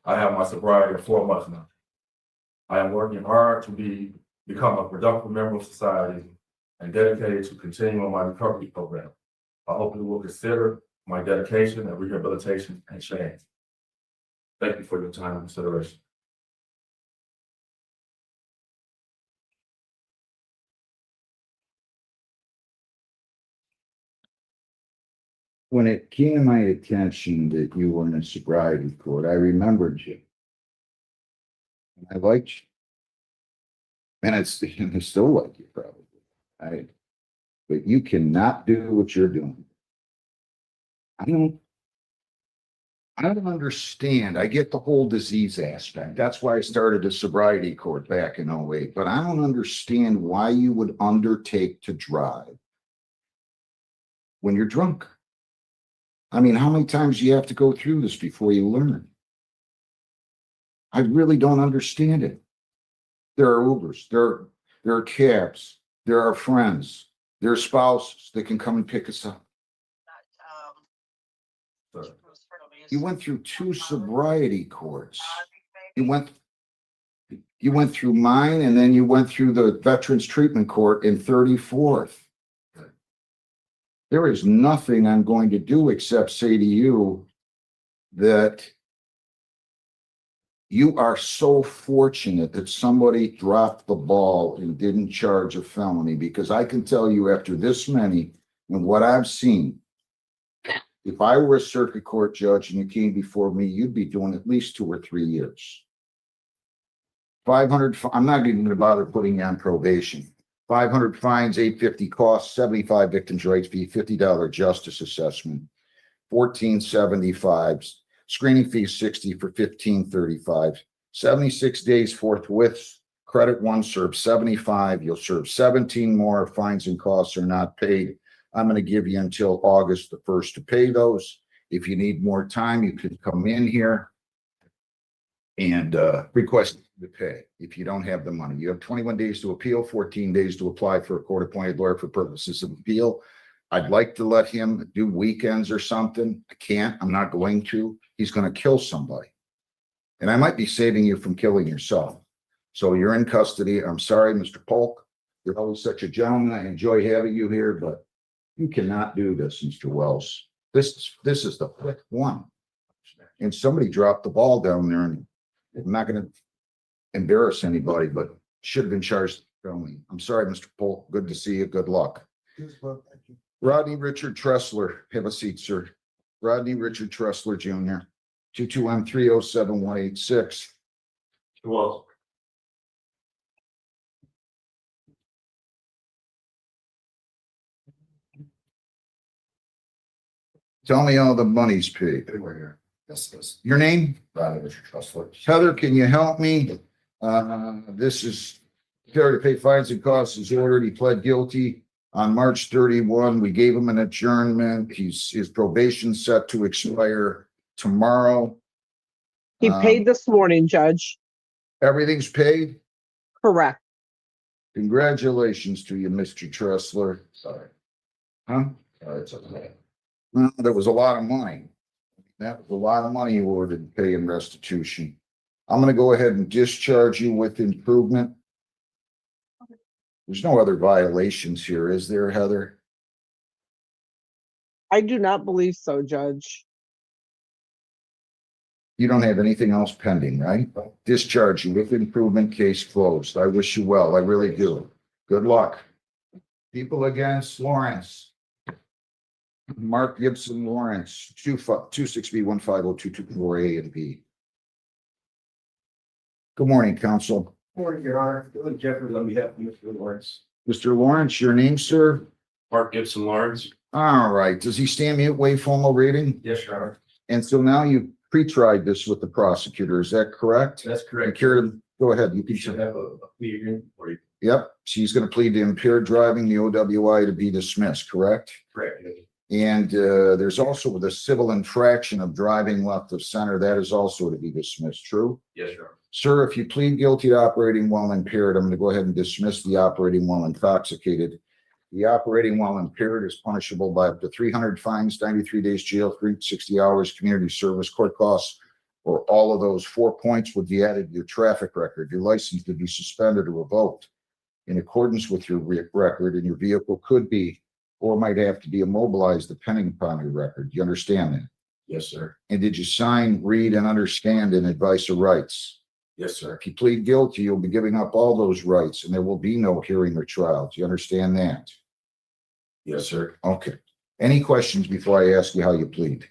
I have my sobriety of 4 months now. I am working hard to become a productive member of society and dedicated to continuing my recovery program. I hope you will consider my dedication and rehabilitation and change. Thank you for your time and consideration. When it came to my attention that you were in a sobriety court, I remembered you. And I liked you. And I still like you probably. But you cannot do what you're doing. I don't understand. I get the whole disease aspect. That's why I started a sobriety court back in 08. But I don't understand why you would undertake to drive when you're drunk. I mean, how many times do you have to go through this before you learn? I really don't understand it. There are Ubers, there are cabs, there are friends, there are spouses that can come and pick us up. You went through 2 sobriety courts. You went through mine, and then you went through the Veterans Treatment Court in 34th. There is nothing I'm going to do except say to you that you are so fortunate that somebody dropped the ball and didn't charge a felony, because I can tell you after this many and what I've seen, if I were a circuit court judge and you came before me, you'd be doing at least 2 or 3 years. 500, I'm not even going to bother putting you on probation. 500 fines, 850 costs, 75 victims' rights fee, $50 justice assessment, 1475, screening fee 60 for 1535, 76 days forthwith, credit 1, serve 75, you'll serve 17 more, fines and costs are not paid. I'm going to give you until August the 1st to pay those. If you need more time, you can come in here and request to pay if you don't have the money. You have 21 days to appeal, 14 days to apply for a court-appointed lawyer for purposes of appeal. I'd like to let him do weekends or something. I can't. I'm not going to. He's going to kill somebody. And I might be saving you from killing yourself. So you're in custody. I'm sorry, Mr. Polk. You're always such a gentleman. I enjoy having you here, but you cannot do this, Mr. Wells. This is the 5th one. And somebody dropped the ball down there, and I'm not going to embarrass anybody, but should have been charged felony. I'm sorry, Mr. Polk. Good to see you. Good luck. Rodney Richard Tressler, have a seat, sir. Rodney Richard Tressler Jr. 22M307186. Well, Tell me all the money's paid. Anywhere here. Yes. Your name? Rodney Richard Tressler. Heather, can you help me? This is failure to pay fines and costs is ordered. He pled guilty on March 31. We gave him an adjournment. His probation set to expire tomorrow. He paid this morning, Judge. Everything's paid? Correct. Congratulations to you, Mr. Tressler. Sorry. Huh? It's okay. Well, there was a lot of money. That was a lot of money you ordered to pay in restitution. I'm gonna go ahead and discharge you with improvement. There's no other violations here, is there, Heather? I do not believe so, Judge. You don't have anything else pending, right? Discharge you with improvement, case closed. I wish you well. I really do. Good luck. People against Lawrence. Mark Gibson Lawrence, 26B1502224A and B. Good morning, counsel. morning, Your Honor. Dylan Jeffers on behalf of Mr. Lawrence. Mr. Lawrence, your name, sir? Mark Gibson Lawrence. All right. Does he stand mute, waive formal reading? Yes, Your Honor. And so now you pre-tried this with the prosecutor. Is that correct? That's You correct. care to go ahead. You You can. should have a plea agreement for you. Yep. She's going to plead to impaired driving, the OWI to be dismissed, correct? Correct. And there's also the civil infraction of driving left of center. That is also to be dismissed, true? Yes, Your Honor. Sir, if you plead guilty to operating while impaired, I'm going to go ahead and dismiss the operating while intoxicated. The operating while impaired is punishable by up to 300 fines, 93 days jail, 360 hours community service, court costs or all of those 4 points would be added to your traffic record. Your license could be suspended or revoked in accordance with your record, and your vehicle could be or might have to be immobilized depending upon your record. You understand that? Yes, sir. And did you sign, read, and understand an advice of rights? Yes, sir. If you plead guilty, you'll be giving up all those rights, and there will be no hearing or trial. Do you understand that? Yes, sir. Okay. Any questions before I ask you how you plead?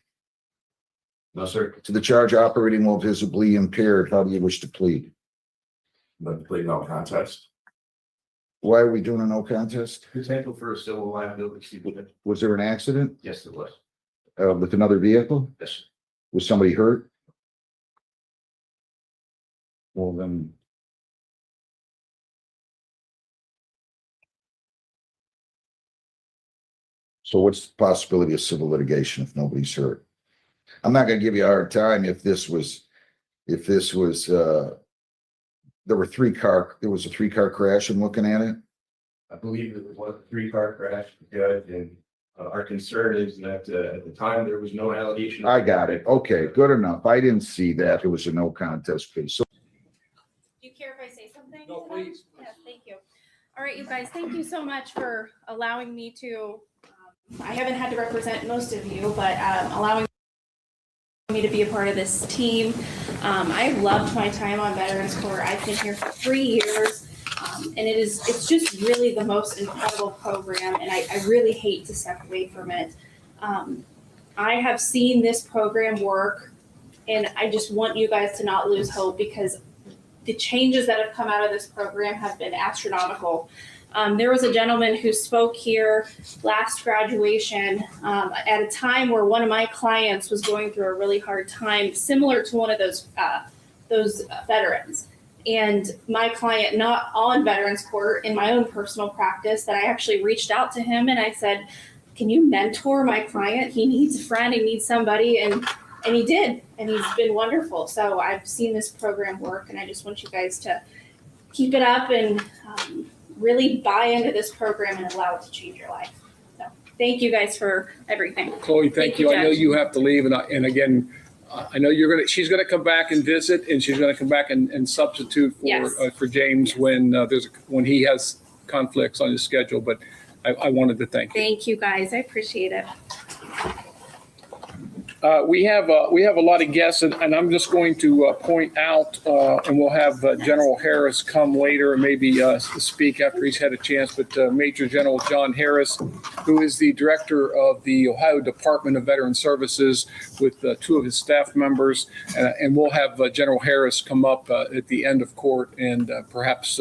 No, sir. To the charge operating while visibly impaired, how do you wish to plead? But plead no contest. Why are we doing a no contest? Potential for a civil liability. Was there an accident Yes, it was. with another vehicle? Yes. Was somebody hurt? Well, then. So what's the possibility of civil litigation if nobody's hurt? I'm not gonna give you a hard time if this was, there was a 3-car crash. I'm looking at it. I believe it was a 3-car crash, Judge, and our concern is that at the time there was no allegation. I got it. Okay, good enough. I didn't see that. It was a no contest case. So Do you care if I say something? No, to them? please. Yes, thank you. All right, you guys, thank you so much for allowing me to, I haven't had to represent most of you, but allowing me to be a part of this team. I loved my time on Veterans Court. I've been here for 3 years. And it's just really the most incredible program, and I really hate to step away from it. I have seen this program work, and I just want you guys to not lose hope, because the changes that have come out of this program have been astronomical. There was a gentleman who spoke here last graduation at a time where one of my clients was going through a really hard time, similar to one of those veterans. And my client, not on Veterans Court, in my own personal practice, that I actually reached out to him and I said, can you mentor my client? He needs a friend, he needs somebody, and he did, and he's been wonderful. So I've seen this program work, and I just want you guys to keep it up and really buy into this program and allow it to change your life. So thank you guys for everything. Chloe, thank you. I know Judge. you have to leave, and again, I know she's gonna come back and visit, and she's gonna come back and substitute Yes. for James when when he has conflicts on his schedule, but I wanted to thank you. Thank you guys, I appreciate it. We have a lot of guests, and I'm just going to point out, and we'll have General Harris come later and maybe speak after he's had a chance, but Major General John Harris, who is the director of the Ohio Department of Veteran Services, with 2 of his staff members, and we'll have General Harris come up at the end of court and perhaps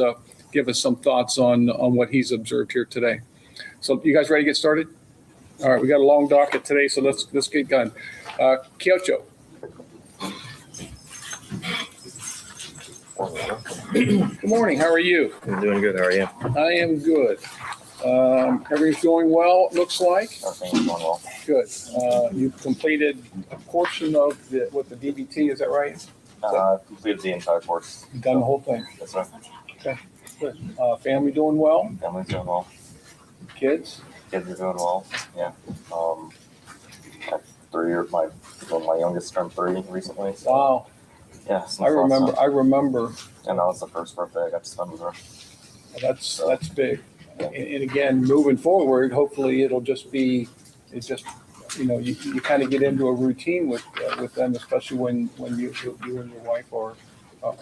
give us some thoughts on what he's observed here today. So you guys ready to get started? All right, we got a long docket today, so let's get going. Kyocho. Good morning. How are you? I'm doing good. How are you? I am good. Everything's going well, it looks like. Everything's going well. Good. You've completed a portion of the DBT, is that right? Completed the entire course. You've done the whole thing. That's right. Good. Family doing well? Family's doing well. Kids? Kids are doing well. Yeah. I have 3 years. My youngest turned 3 recently. So Wow. yeah. some I fun stuff. remember. And that was the first birthday I got to spend with her. That's big. And again, moving forward, hopefully it'll just be, you kind of get into a routine with them, especially when you and your wife are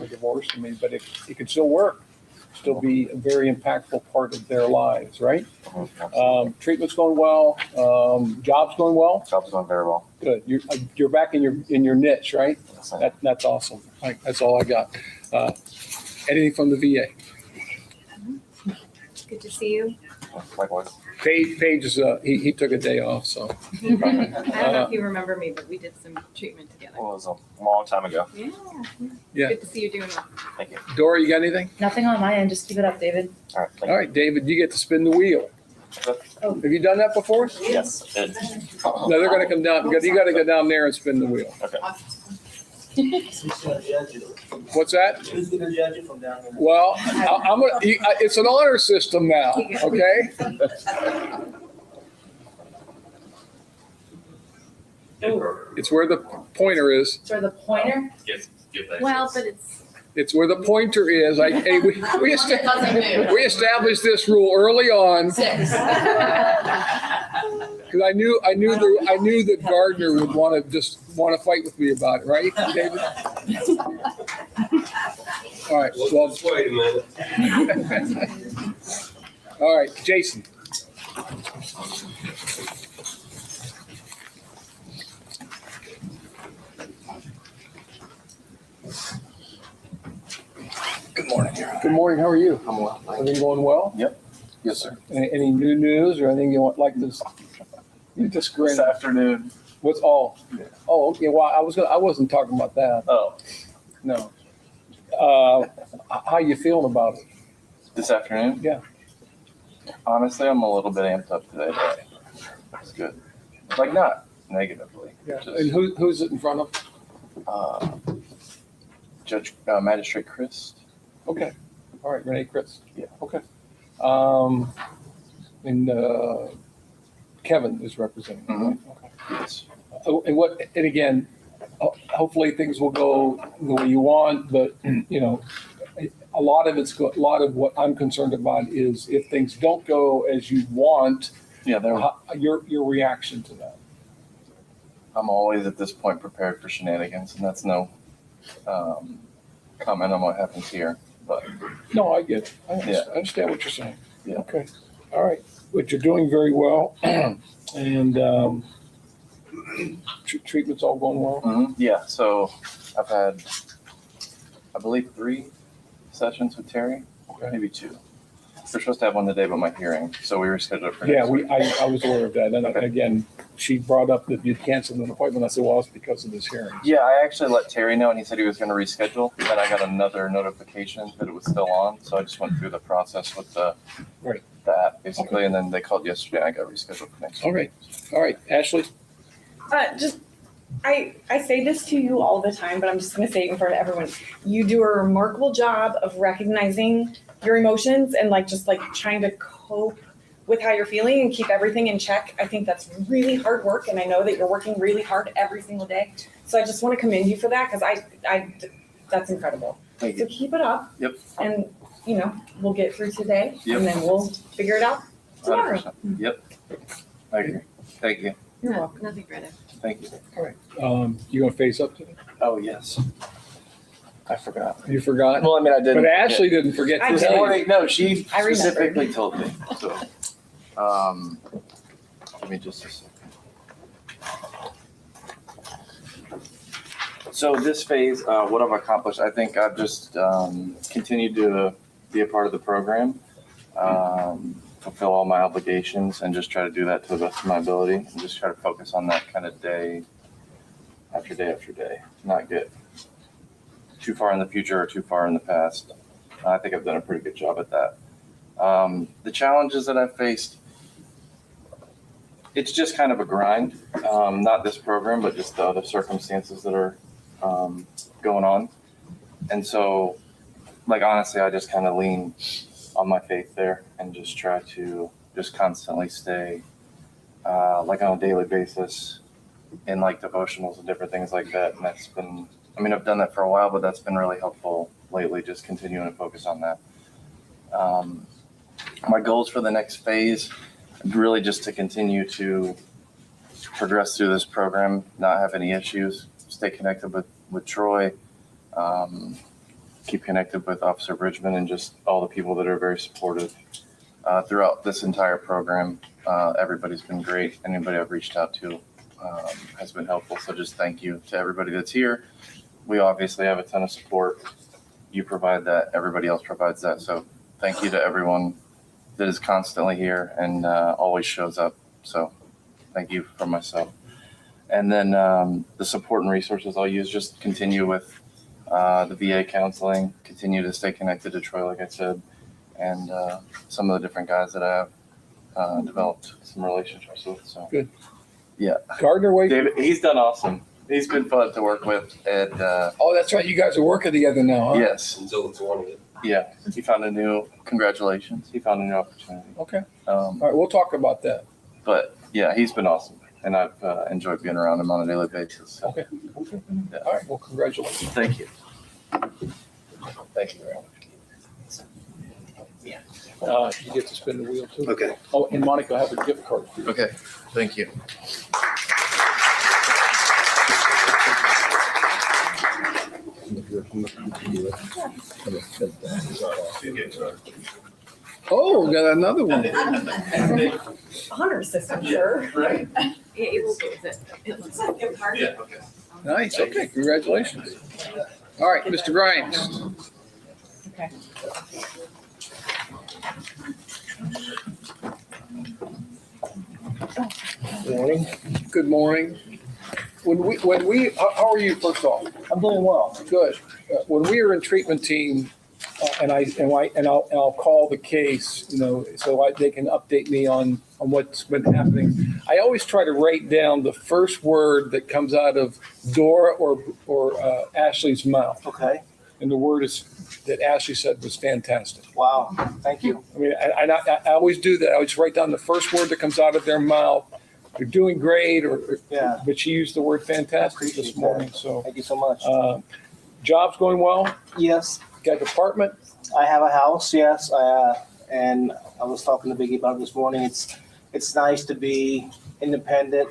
divorced. I mean, but it can still work, still be a very impactful part of their lives, right? Absolutely. Treatment's going well. Job's going well. Job's going very well. Good. You're back in your niche, right? Yes, I am. That's awesome. That's all I got. Anything from the VA? Good to see you. Likewise. Paige is he took a day off, so I don't know if you remember me, but we did some treatment together. Well, it was a long time ago. Yeah. Yeah. Good to see you doing well. Thank you. Dora, you got anything? Nothing on my end. Just keep it up, David. All right. Thank All right, David, you get to spin the wheel. you. Have you done that before? Yes. I did. No, they're going to come down. You got to go down there and spin the wheel. Okay. What's that? Who's gonna judge it from down there? Well, it's an honor system now. Okay. It's where the pointer is. Or the pointer? Well, but It's where the pointer is. Hey, we established this rule early on Six. because I knew that Gardner would want to fight with me about it, right, David? All right. Well, Wait a minute. all right, Jason. Good morning, Your Honor. Good morning. How are you? I'm well. Thank you. Everything going well? Yep. Yes, sir. Any new news or anything you want like this? You just grin. afternoon. What's all? Yeah. Oh, okay. Well, I wasn't talking about that. Oh, No. How you feeling about it? this afternoon? Yeah. Honestly, I'm a little bit amped up today, but it's good. Like, not negatively. Yeah. Just, And who's it in front of? Judge, Magistrate Chris. Okay. All right. Renee Chris. Yeah. Okay. And Kevin is representing. Right? Okay. Yes. Oh, and again, hopefully things will go the way you want, but you know, a lot of what I'm concerned about is if things don't go as you want, Yeah, your reaction to that. I'm always at this point prepared for shenanigans, and that's no comment on what happens here. But No, I get it. I understand what you're saying. Yeah. Okay. All right. But you're doing very well, and treatment's all going well. yeah, so I've had, I believe, 3 sessions with Terry, Okay. maybe 2. We're supposed to have one today, but my hearing, so we rescheduled it for Yeah, next week. I was aware of that. And Okay. again, she brought up that you'd canceled an appointment. I said, well, it's because of this hearing. Yeah, I actually let Terry know, and he said he was going to reschedule. Then I got another notification that it was still on, so I just went through the process with the Right. app basically, and then they called yesterday. And I got rescheduled for next week. Okay. All right, Ashley. I say this to you all the time, but I'm just gonna say it in front of everyone. You do a remarkable job of recognizing your emotions and just trying to cope with how you're feeling and keep everything in check. I think that's really hard work, and I know that you're working really hard every single day. So I just want to commend you for that, because I that's incredible. Thank So you. keep it up. Yep. And we'll get through today, Yep. and then we'll figure it out tomorrow. 100%. Yep. I agree. Thank you. You're welcome. Nothing further. Thank you. You gonna face up to it? Oh, yes. I forgot. You forgot? Well, I mean, I didn't. But Ashley didn't forget I to did. This tell you. morning, no, she I remember. specifically told me, so, give me just a second. So this phase, what I've accomplished, I think I've just, continued to be a part of the program, fulfill all my obligations and just try to do that to the best of my ability and just try to focus on that kind of day after day after day, not get too far in the future or too far in the past. I think I've done a pretty good job at that. The challenges that I've faced, it's just kind of a grind. Not this program, but just the other circumstances that are going on. And so, honestly, I just kind of lean on my faith there and just try to just constantly stay, on a daily basis in devotionals and different things like that. And that's been, I've done that for a while, but that's been really helpful lately, just continuing to focus on that. My goals for the next phase, really just to continue to progress through this program, not have any issues, stay connected with Troy, keep connected with Officer Bridgman and just all the people that are very supportive throughout this entire program. Everybody's been great. Anybody I've reached out to has been helpful. So just thank you to everybody that's here. We obviously have a ton of support. You provide that. Everybody else provides that. So thank you to everyone that is constantly here and always shows up. So thank you from myself. And then the support and resources I'll use, just continue with the VA counseling, continue to stay connected to Troy, like I said, and some of the different guys that I have developed some relationships with. So Good. Yeah. Gardner, wait. David, he's done awesome. He's been fun to work with. And Oh, that's right. You guys are working together now, huh? yes, Until it's wanted. yeah, he found a new, congratulations. He found a new opportunity. Okay. All right. We'll talk about that. But yeah, he's been awesome. and I've enjoyed being around him on a daily basis. So, Okay. yeah. All right, well, congratulations. Thank you. Thank you very much. You get to spin the wheel too. Okay. Oh, and Monica, I have a gift card for you. Okay, thank you. Oh, got another one. Honor system, sure. Right? It will be, it looks like. Yeah, okay. Nice, okay, congratulations. All right, Mr. Grimes. Okay. Morning. Good morning. How are you first off? I'm doing well. Good. When we were in treatment team, and I'll call the case, so they can update me on what's been happening. I always try to write down the first word that comes out of Dora or Ashley's mouth. Okay. And the word that Ashley said was fantastic. Wow. Thank you. I mean, I always do that. I always write down the first word that comes out of their mouth. They're doing great, Yeah. but she used the word fantastic Appreciate this morning. that. So, Thank you so much. job's going well. Yes, Got an apartment. I have a house. Yes, and I was talking to Biggie about it this morning. It's nice to be independent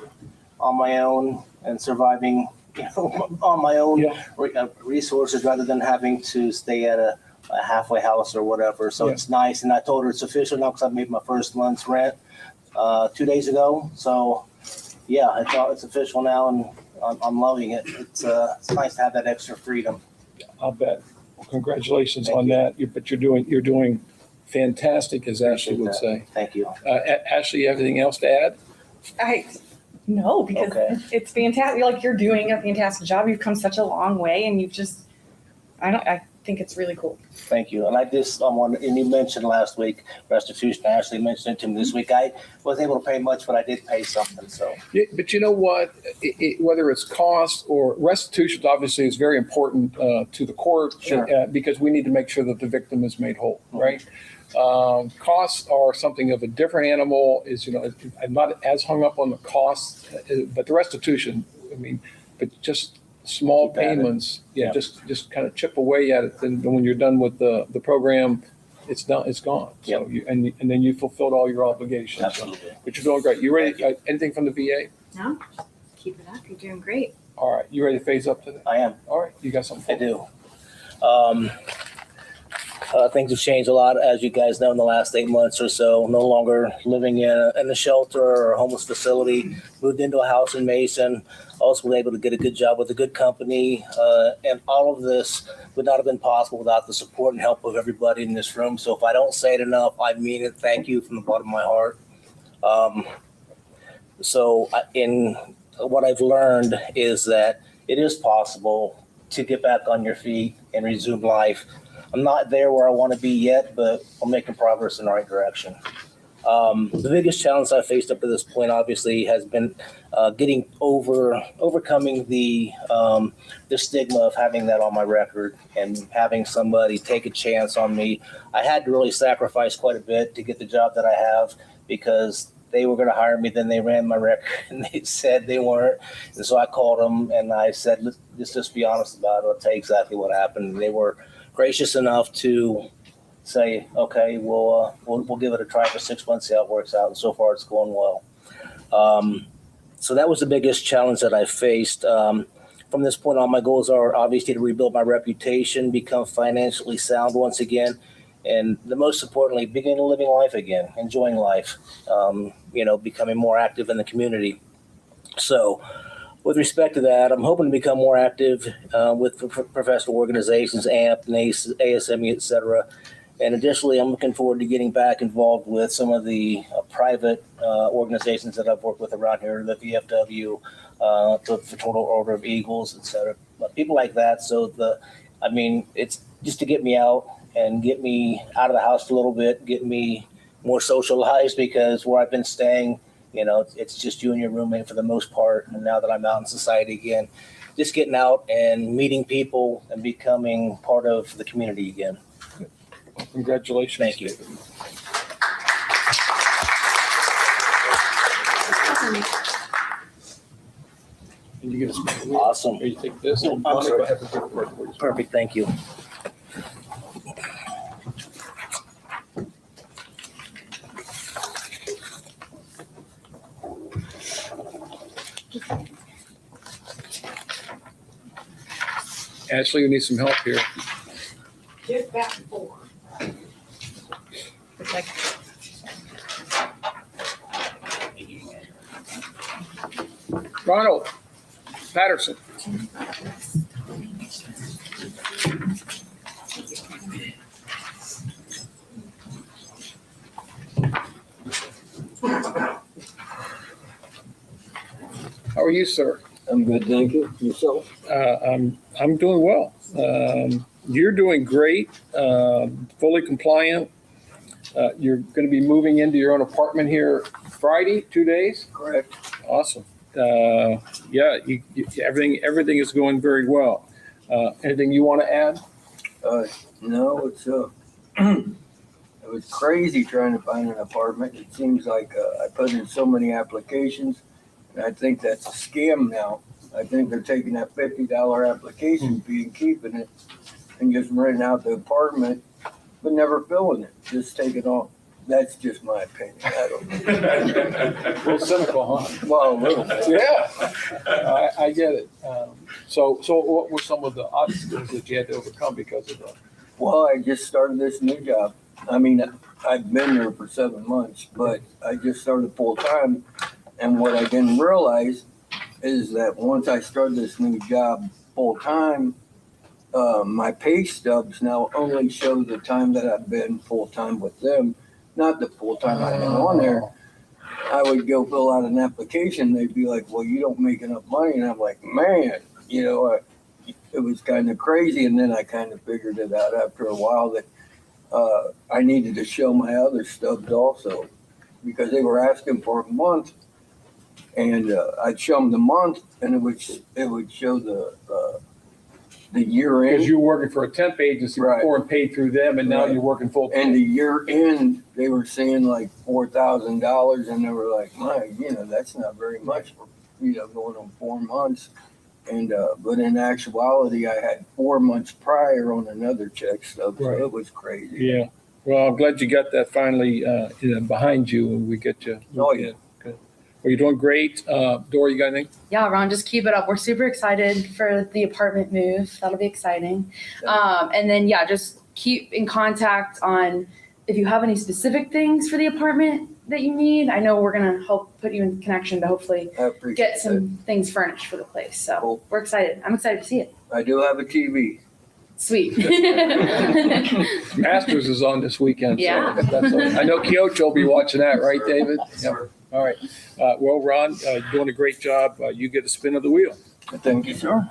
on my own and surviving, on my own Yeah. resources rather than having to stay at a halfway house or whatever. So Yeah. it's nice, and I told her it's official now because I made my first month's rent 2 days ago. So yeah, it's official now, and I'm loving it. It's nice to have that extra freedom. I'll bet. Well, congratulations Thank on you. that. But you're doing fantastic, as Ashley would say. Thank you. Ashley, anything else to add? No, because Okay. it's fantastic. Like, you're doing a fantastic job. You've come such a long way, and you've just, I think it's really cool. Thank you. And and you mentioned last week restitution. Ashley mentioned it to me this week. I wasn't able to pay much, but I did pay something. So Yeah, but you know what? Whether it's cost or restitution, obviously is very important to the court. Sure. Because we need to make sure that the victim is made whole, right? Costs are something of a different animal. I'm not as hung up on the costs, but the restitution, but just small Keep at it. payments, Yeah. just kind of chip away at it. Then when you're done with the program, it's done, it's gone. So Yep. and then you fulfilled all your obligations. absolutely. But you're doing great. You ready? Anything from the VA? No, keep it up. You're doing great. All right. You ready to phase up to that? I am. All right. You got something? I do. Things have changed a lot, as you guys know, in the last 8 months or so. No longer living in a shelter or a homeless facility. Moved into a house in Mason. Also was able to get a good job with a good company. And all of this would not have been possible without the support and help of everybody in this room. So if I don't say it enough, I mean it. Thank you from the bottom of my heart. In what I've learned is that it is possible to get back on your feet and resume life. I'm not there where I want to be yet, but I'm making progress in the right direction. The biggest challenge I faced up to this point, obviously, has been overcoming the stigma of having that on my record and having somebody take a chance on me. I had to really sacrifice quite a bit to get the job that I have because they were going to hire me. Then they ran my record and they said they weren't. And so I called them and I said, let's just be honest about it. I'll tell you exactly what happened. And they were gracious enough to say, okay, we'll give it a try for 6 months, see how it works out. And so far it's going well. So that was the biggest challenge that I faced. From this point on, my goals are obviously to rebuild my reputation, become financially sound once again, and the most importantly, begin living life again, enjoying life, becoming more active in the community. So with respect to that, I'm hoping to become more active with professional organizations, AMP, ASME, et cetera. And additionally, I'm looking forward to getting back involved with some of the private organizations that I've worked with around here, the VFW, the Fraternal Order of Eagles, et cetera. But people like that. So it's just to get me out and get me out of the house a little bit, get me more socialized, because where I've been staying, it's just you and your roommate for the most part. And now that I'm out in society again, just getting out and meeting people and becoming part of the community again. Well, congratulations. Thank you. David. And you get a spin the wheel. Awesome. Here, you take this. I'm Bonnie, sorry. go ahead and take the first one. Perfect, thank you. Ashley, you need some help here. Get that form. Ronald Patterson. How are you, sir? I'm good, thank you. Yourself? I'm doing well. You're doing great, fully compliant. You're going to be moving into your own apartment here Friday, 2 days? Correct. Awesome. Yeah, everything is going very well. Anything you want to add? No, it's it was crazy trying to find an apartment. It seems like I put in so many applications, and I think that's a scam now. I think they're taking that $50 application fee and keeping it, and just renting out the apartment, but never filling it. Just take it on. That's just my opinion. I don't know. A little cynical, huh? Well, a little bit. Yeah, I get it. So what were some of the obstacles that you had to overcome because of that? Well, I just started this new job. I mean, I've been there for 7 months, but I just started full time. And what I didn't realize is that once I started this new job full time, my pay stubs now only show the time that I've been full time with them, not the full time I've been on there. I would go fill out an application. They'd be like, well, you don't make enough money. And I'm like, man, it was kind of crazy. And then I kind of figured it out after a while that I needed to show my other stubs also, because they were asking for a month. And I'd show them the month, and it would show the year end. Because you were working for a temp agency Right. before and paid through them, and now Right. you're working full time. And the year end, they were saying like $4,000, and they were like, my, that's not very much for, going on 4 months. And, but in actuality, I had 4 months prior on another check stub, so Right. it was crazy. Yeah. Well, I'm glad you got that finally behind you, and we get you. Oh, yeah. Good. Well, you're doing great. Dora, you got anything? Yeah, Ron, just keep it up. We're super excited for the apartment move. That'll be exciting. And then, yeah, just keep in contact on if you have any specific things for the apartment that you need. I know we're going to help put you in connection to hopefully I appreciate get that. some things furnished for the place. So Cool. we're excited. I'm excited to see it. I do have a TV. Sweet. Masters is on this weekend. Yeah. So that's I know Kyoto will be watching that, right, David? Yep. All right. Well, Ron, you're doing a great job. You get a spin of the wheel. Thank you, sir.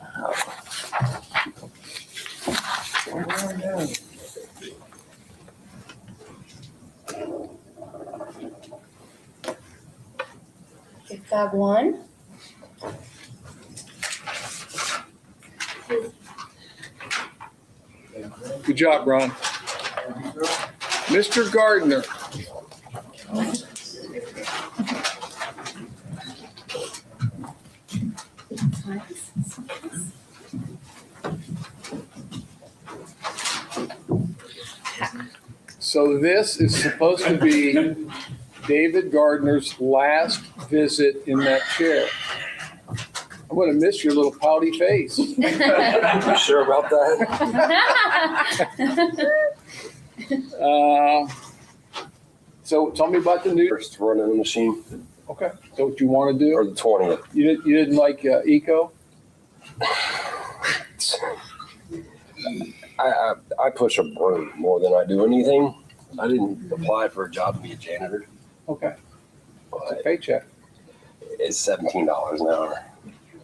If that one. Good job, Ron. Mr. Gardner. So this is supposed to be David Gardner's last visit in that chair. I'm going to miss your little pouty face. You sure about that? So tell me about the new. First running the machine, Okay. So what you want to do? or the 20th. You didn't like eco? I push a broom more than I do anything. I didn't apply for a job to be a janitor, Okay. It's a but paycheck. it's $17 an hour.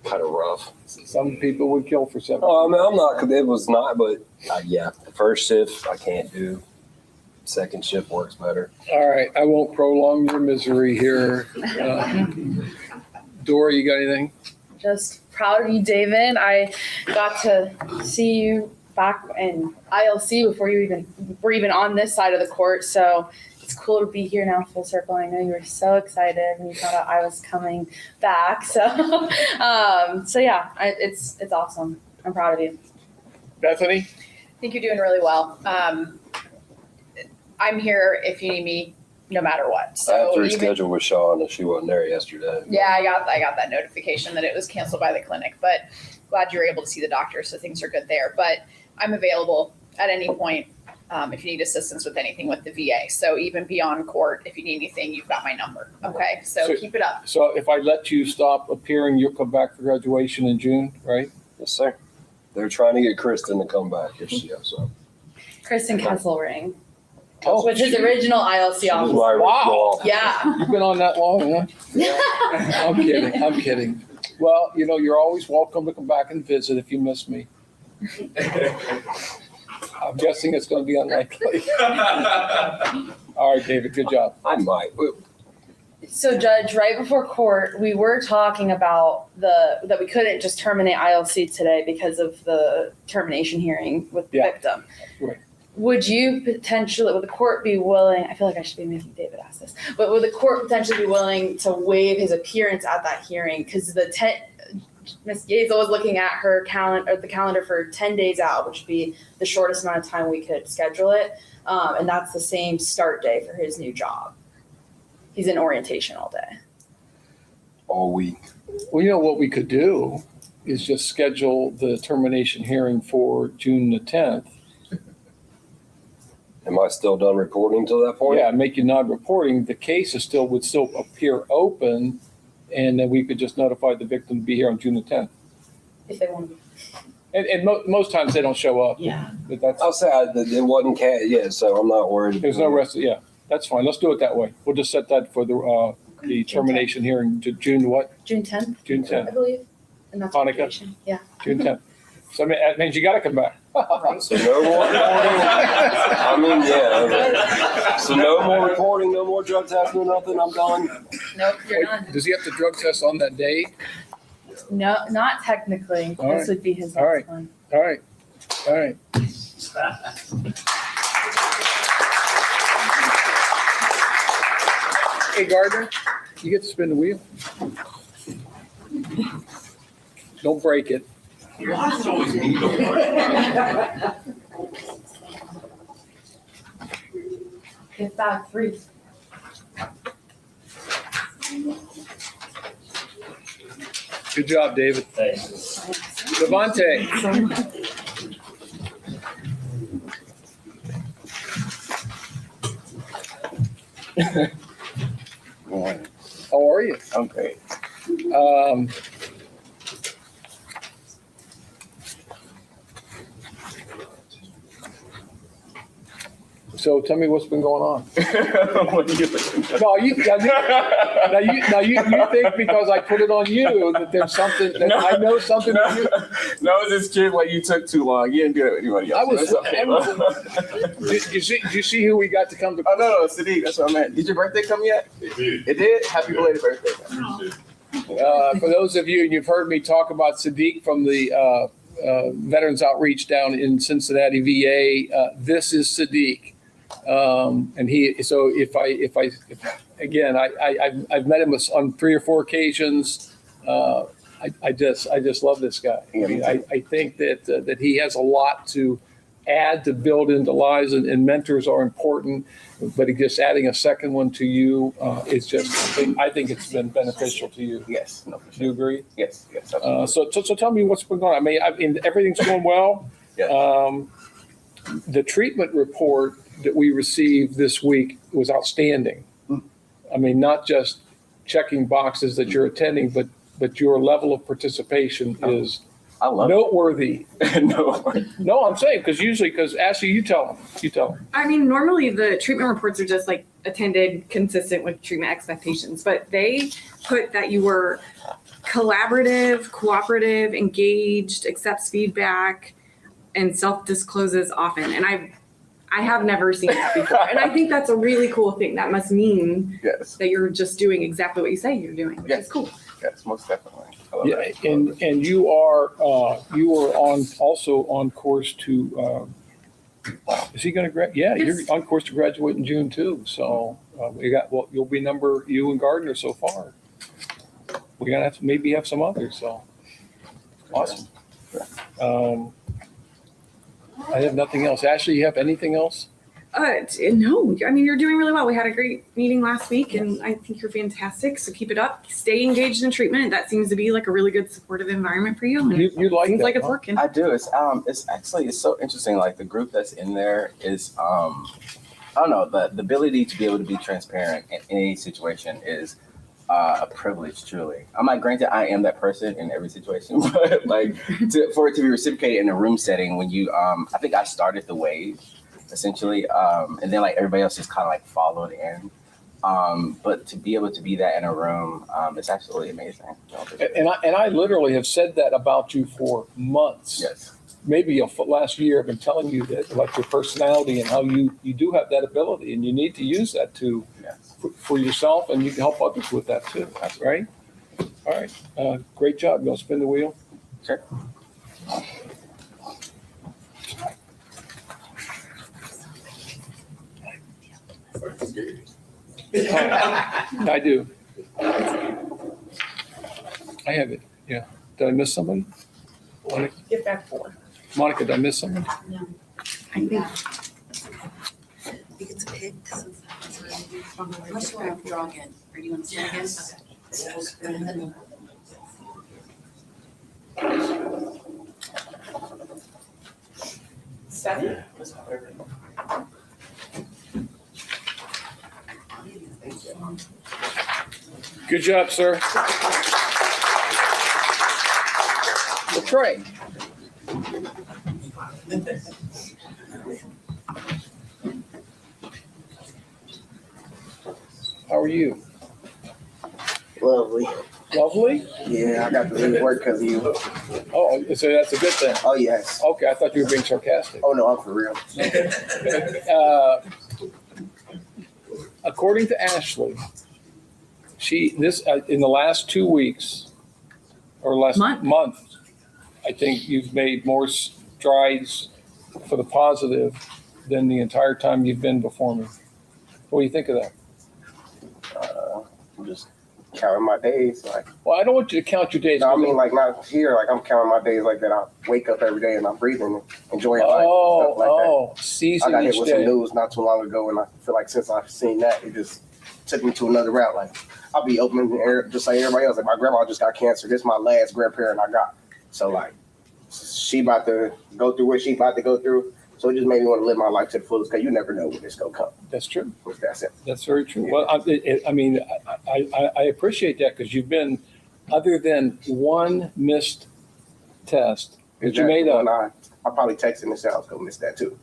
Kind of rough. Some people would kill for 7. Oh, I mean, I'm not, it was not, but yeah, the first shift I can't do. Second shift works better. All right. I won't prolong your misery here. Dora, you got anything? Just proud of you, David. I got to see you back in ILC before you were even on this side of the court. So it's it's cool to be here now full circle. I know you were so excited when you found out I was coming back. So, it's awesome. I'm proud of you. Bethany? I think you're doing really well. I'm here if you need me, no matter what. I had So to even, reschedule with Sean and she wasn't there yesterday. yeah, I got that notification that it was canceled by the clinic, but glad you were able to see the doctor, so things are good there. But I'm available at any point if you need assistance with anything with the VA. So even beyond court, if you need anything, you've got my number. Okay, so keep it up. So if I let you stop appearing, you'll come back for graduation in June, right? Yes, sir. They're trying to get Kristen to come back if she has some. Kristen Kesselring, Oh, which is original ILC officer. Wow. Yeah. You've been on that long, huh? I'm kidding. Well, you're always welcome to come back and visit if you miss me. I'm guessing it's going to be unlikely. All right, David, good job. I might. So, Judge, right before court, we were talking about that we couldn't just terminate ILC today because of the termination hearing with the victim. Right. Would the court be willing, I feel like I should be making David ask this, but would the court potentially be willing to waive his appearance at that hearing? Because Ms. Yazel was looking at her the calendar for 10 days out, which would be the shortest amount of time we could schedule it. And that's the same start day for his new job. He's in orientation all day. All week. Well, what we could do is just schedule the termination hearing for June the 10th. Am I still done reporting till that point? Yeah, make you non-reporting. The case would still appear open, and then we could just notify the victim to be here on June the 10th. If they want to be. And most times they don't show up. Yeah. But that's, I'll say it wasn't so I'm not worried. there's no rest. Yeah, that's fine. Let's do it that way. We'll just set that for the termination hearing to June what? June 10th. June 10th. I believe. And that's Hanukkah? vacation. Yeah. June 10th. So that means you got to come back. So no more reporting. So no more reporting, no more drug tests, no nothing. I'm done. Nope, you're done. Does he have to drug test on that day? No, not technically. All right. This would be his All last right. one. All right. Hey, Gardner, you get to spin the wheel. Don't break it. Get back 3. Good job, David. Devontae. How are you? I'm great. So tell me what's been going on. What do you think? No, you think because I put it on you that there's something that I know something. No, it's just curious why you took too long. You didn't do it with anybody else. Did you see who we got to come to? Oh no, Sadiq, that's what I meant. Did your birthday come yet? It did. It did? Happy belated birthday. For those of you, you've heard me talk about Sadiq from the Veterans Outreach down in Cincinnati, VA. This is Sadiq. And I've met him on 3 or 4 occasions. I just love this guy. I think that he has a lot to add to build into lives, and mentors are important. But just adding a second one to you is just. I think it's been beneficial to you. Yes. No, for Do you agree? Yes. Absolutely. So tell me what's been going on. I mean everything's going well. Yeah. The treatment report that we received this week was outstanding. I mean, not just checking boxes that you're attending, but your level of participation is I love noteworthy. No. No, I'm saying because Ashley, you tell them. I mean, normally the treatment reports are just like attended, consistent with treatment expectations, but they put that you were collaborative, cooperative, engaged, accepts feedback, and self-discloses often. And I have never seen that before. And I think that's a really cool thing. That must mean that you're just doing exactly what you say you're doing, which is cool. Yes, most definitely. I love Yeah, that. and you are also on course to Is he gonna Yeah, you're on course to graduate in June too. So you'll be you and Gardner so far. We're gonna have to maybe have some others. So awesome. I have nothing else. Ashley, you have anything else? No, I mean, you're doing really well. We had a great meeting last week and I think you're fantastic. So keep it up. Stay engaged in treatment. That seems to be like a really good supportive environment for you. And You like seems that, like it's huh? working. I do. It's so interesting. Like the group that's in there is I don't know, the ability to be able to be transparent in any situation is a privilege, truly. I'm like, granted, I am that person in every situation, but like for it to be reciprocated in a room setting when you I think I started the wave essentially, and then like everybody else just kind of like followed in. But to be able to be that in a room, it's absolutely amazing. And I literally have said that about you for months. Yes. Maybe last year I've been telling you that, like your personality and how you do have that ability, and you need to use that to for yourself, and you can help others with that too. That's right. All right. Great job. You want to spin the wheel? Sure. I do. I have it. Yeah. Did I miss somebody? Monica, Get back 4. Monica, did I miss somebody? I think. You get to pick. Unless you want to draw again, or do you want to spin again? Okay. 7. Good job, sir. Trey. How are you? Lovely. Lovely? Yeah, I got to leave work because of you. Oh, so that's a good thing. Oh, yes. Okay, I thought you were being sarcastic. Oh, no, I'm for real. According to Ashley, in the last 2 weeks or last month, I think you've made more strides for the positive than the entire time you've been performing. What do you think of that? I'm just counting my days. Like, well, I don't want you to count your days. No, I mean, like not here. Like I'm counting my days like that. I wake up every day and I'm breathing, and enjoying life. And stuff like that. Season I got hit each with day. some news not too long ago, and I feel like since I've seen that, it just took me to another route. Like I'll be opening the air just like everybody else. Like my grandma just got cancer. This is my last grandparent I got. So like she about to go through what she about to go through. So it just made me want to live my life to the fullest because you never know when it's gonna come. That's true. That's it. That's very true. Yeah. Well, I appreciate that because you've been, other than one missed test that you made up. I probably texted and said I was gonna miss that too.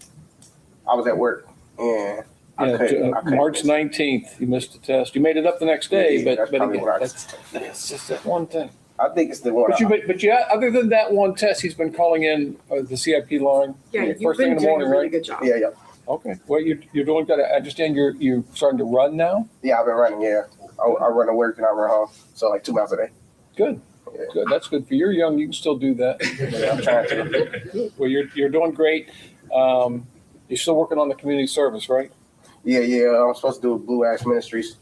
I was at work and I couldn't March miss. 19th, you missed the test. You made it up the next day, Yeah, but probably again, what I- that's just that one thing. I think it's the one. But other than that one test, he's been calling in the CIP line. Yeah, you've first thing been in the doing morning, a really right? good job. Yeah, yeah. Okay. Well, you're doing good. I understand you're starting to run now. Yeah, I've been running. Yeah, I run to work and I run home. So like 2 miles a day. Good. Yeah. Good. That's good. For you're young, you can still do that. Yeah, I'm trying to. Well, you're doing great. You're still working on the community service, right? Yeah, I'm supposed to do Blue Ash Ministries.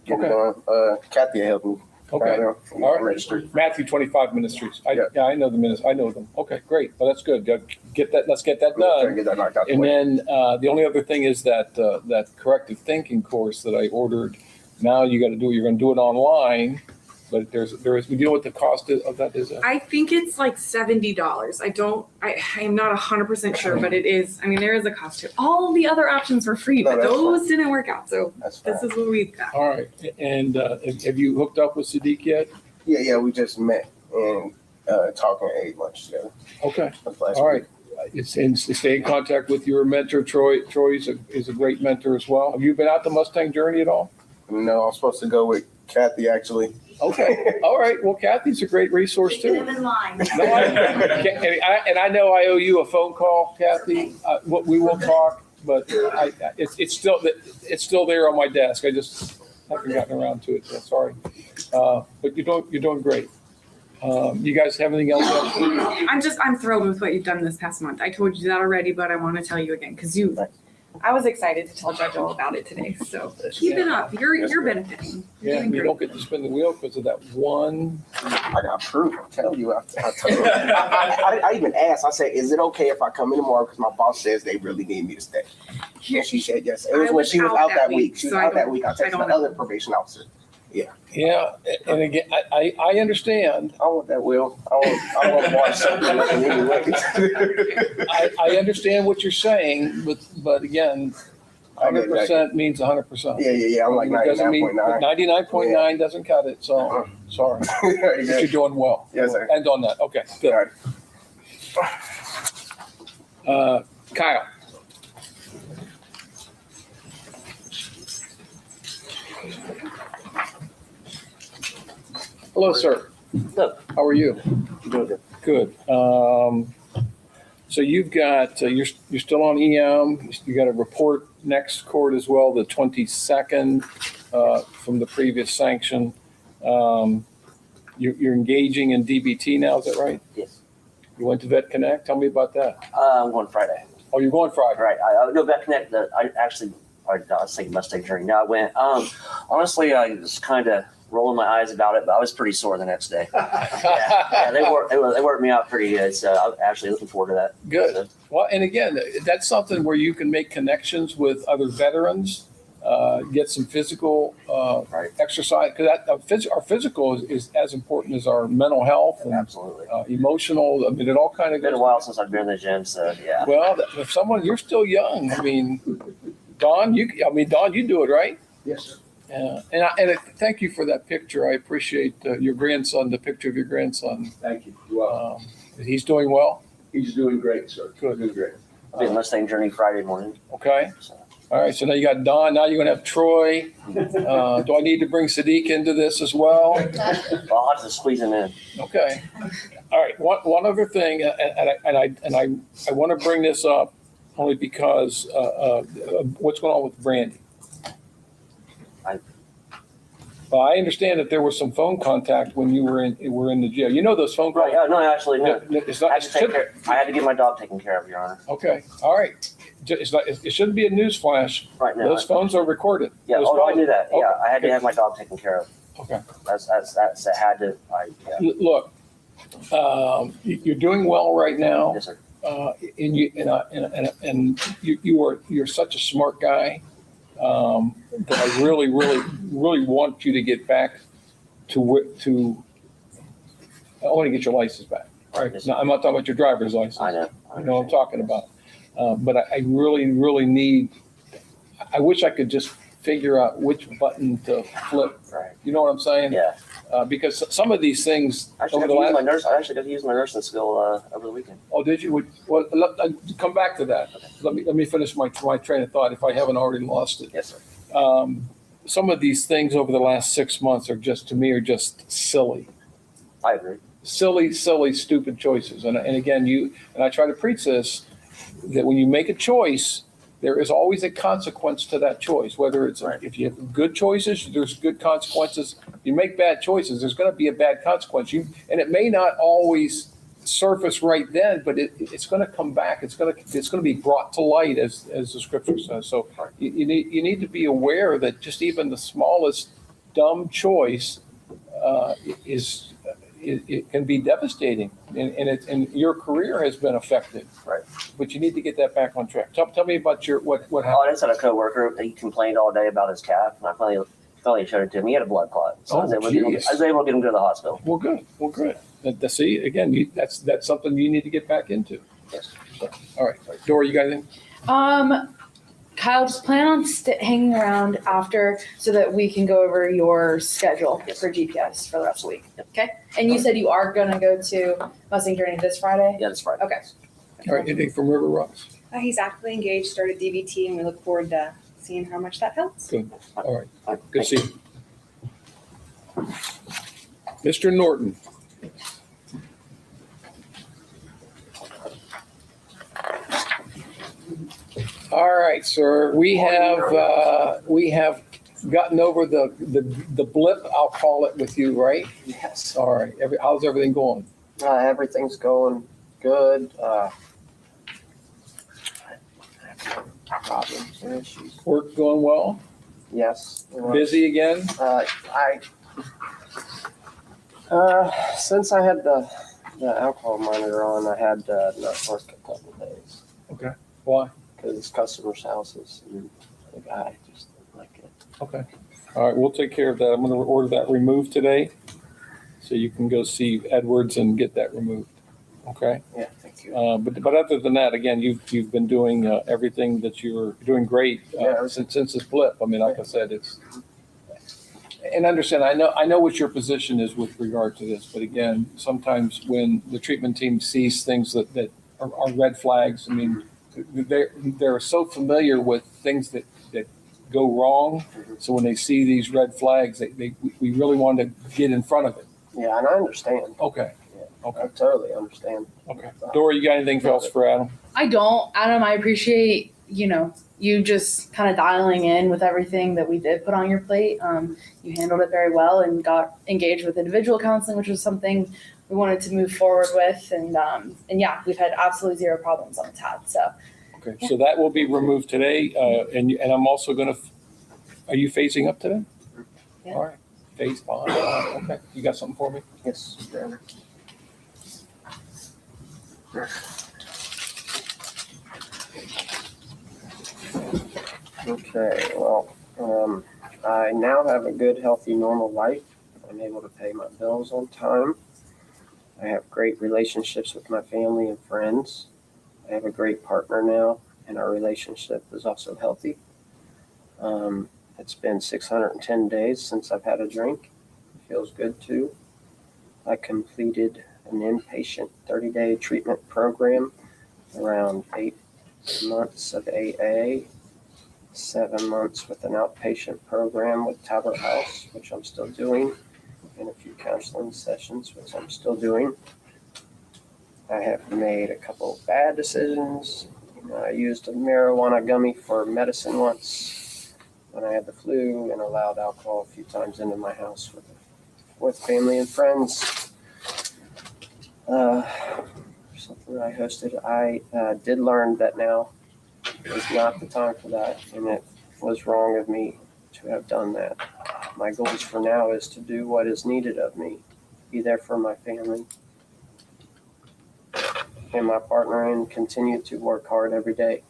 Get it done. Kathy helped me. Okay. All right. Registered. Matthew 25 Ministries. I know the ministry. I know them. Okay, great. Well, that's good. Get that. Let's get that Try to done. get that knocked out the And way. then the only other thing is that corrective thinking course that I ordered. Now you got to do. You're going to do it online, but there is. Do you know what the cost of that is? I think it's like $70. I am not 100% sure, but it is. I mean, there is a cost to it. All the other options were free, No, but that's those fine. didn't work out. So That's this fine. is what we've got. All right. And have you hooked up with Sadiq yet? Yeah, we just met and talking and ate lunch together. Okay. That's last All week. right. Stay in contact with your mentor, Troy. Troy is a great mentor as well. Have you been out the Mustang journey at all? No, I'm supposed to go with Kathy actually. Okay. All right. Well, Kathy's a great resource too. in line. No, and I know I owe you a phone call, Kathy. We will talk, but it's still there on my desk. I just haven't gotten around to it yet. Sorry. But you're doing great. You guys have anything else? I'm thrilled with what you've done this past month. I told you that already, but I want to tell you again, because I was excited to tell Judge all about it today, so keep it up. You're benefiting. You're Yeah, doing you great. don't get to spin the wheel because of that one. I got proof. I'm telling you. I even asked. I said, "Is it okay if I come in tomorrow?" Because my boss says they really need me to stay. And she said yes. It was I when was she was out out that that week. week, She was so I out that don't- week. I I texted don't the know. other probation officer. Yeah, and again, I understand. I want that will. I want to watch something anyway. I understand what you're saying, but again, 100% means 100%. Yeah. I'm like It doesn't mean 99.9. 99.9 doesn't cut it, so sorry. But you're doing well. Yes, sir. End on that. Okay, good. Kyle. Hello, sir. How are you? Good. Good. So you've got, you're still on EM. You got a report next court as well, the 22nd from the previous sanction. You're engaging in DBT now, is that right? Yes. You went to Vet Connect? Tell me about that. I'm going Friday. Oh, you're going Friday? Right. I no Vet Connect. I was thinking must-take journey. No, I went. Honestly, I was kind of rolling my eyes about it, but I was pretty sore the next day. Yeah, they worked me out pretty good. So I'm actually looking forward to that. Good. So, Well, and again, that's something where you can make connections with other veterans, get some physical exercise, because our physical is as important as our mental health and absolutely. Emotional. I mean, it all kind of It's been a while since I've been in the gym, so yeah. Well, if you're still young. I mean, Don, you do it, right? Yes, sir. Yeah, and I thank you for that picture. I appreciate your grandson, the picture of your grandson. Thank you. Well, He's doing well? he's doing great, sir. Good. Doing great. I'll be in Mustang Journey Friday morning. Okay. All right, so now you got Don, now you're gonna have Troy. Do I need to bring Sadiq into this as well? Well, I'll have to squeeze him in. Okay. All right, one other thing, and I want to bring this up only because what's going on with Brandy? Well, I understand that there was some phone contact when you were in the jail. You know those phone calls? Right. No, actually, no. It's not, I had to get my dog taken care of, Your Honor. Okay. All right. It shouldn't be a news flash. Right now. Those phones are recorded. Yeah. Those I knew that. Okay. Yeah. I had to have my dog taken care of. Okay. That's I had to. Yeah. Look, you're doing well right now. Yes, sir. And you're such a smart guy that I really want you to get back to. I want to get your license back. Right. Yes, Now, I'm not talking about your driver's license. I know. You know what I'm talking about. But I really need. I wish I could just figure out which button to flip. Right. You know what I'm saying? Yeah. Because some of these things I actually got to use my nursing skill over the weekend. Oh, did you? Well, come back to that. Let me finish my train of thought if I haven't already lost it. Yes, sir. Some of these things over the last 6 months are just silly. I agree. Silly, stupid choices. And again, I try to preach this, that when you make a choice, there is always a consequence to that choice. Whether it's if you have good choices, there's good consequences. You make bad choices, there's going to be a bad consequence. And it may not always surface right then, but it's going to come back. It's going to be brought to light, as the scripture says. So you need to be aware that just even the smallest dumb choice it can be devastating, and your career has been affected. Right. But you need to get that back on track. Tell me about what happened. Oh, I just had a coworker. He complained all day about his calf, and I finally showed it to him. He had a blood clot, so I was able to get him to the hospital. Well, good. See, again, that's something you need to get back into. Yes. So, all right, Dora, you got anything? Kyle, just plan on hanging around after so that we can go over your schedule for GPS for the rest of the week. Okay? And you said you are going to go to Mustang Journey this Friday? Yeah, this Friday. Okay. All right, anything from River Rocks? He's actively engaged, started DBT, and we look forward to seeing how much that helps. Good. All right. Good to see you. Mr. Norton. All right, sir. We have gotten over the blip, I'll call it, with you, right? Yes. All right. How's everything going? Everything's going good. Problems and issues. Work going well? Yes. Busy again? Since I had the alcohol monitor on, I had not worked a couple of days. Okay. Why? Because it's customers' houses and the guy just didn't like it. Okay. All right, we'll take care of that. I'm going to order that removed today, so you can go see Edwards and get that removed. Okay. Yeah, thank you. But other than that, again, you've been doing everything that you're doing great since this blip. I mean, like I said, it's. And understand, I know what your position is with regard to this, but again, sometimes when the treatment team sees things that are red flags, I mean, they're so familiar with things that go wrong. So when they see these red flags, we really want to get in front of it. Yeah, and I understand. Okay. Yeah, okay. I totally understand. Okay. Dora, you got anything else for Adam? I don't. Adam, I appreciate, you just kind of dialing in with everything that we did put on your plate. You handled it very well and got engaged with individual counseling, which was something we wanted to move forward with. And yeah, we've had absolutely zero problems on the tab. So. Okay, so that will be removed today. And I'm also going to, are you phasing up today? Yeah. All right. Phase bond. Okay. You got something for me? Yes. Okay, well, I now have a good, healthy, normal life. I'm able to pay my bills on time. I have great relationships with my family and friends. I have a great partner now, and our relationship is also healthy. It's been 610 days since I've had a drink. It feels good too. I completed an inpatient 30-day treatment program, around 8 months of AA, 7 months with an outpatient program with Tower House, which I'm still doing, and a few counseling sessions, which I'm still doing. I have made a couple of bad decisions. I used a marijuana gummy for medicine once when I had the flu, and allowed alcohol a few times into my house with family and friends. Something I hosted, I did learn that now is not the time for that, and it was wrong of me to have done that. My goals for now is to do what is needed of me, be there for my family and my partner, and continue to work hard every day.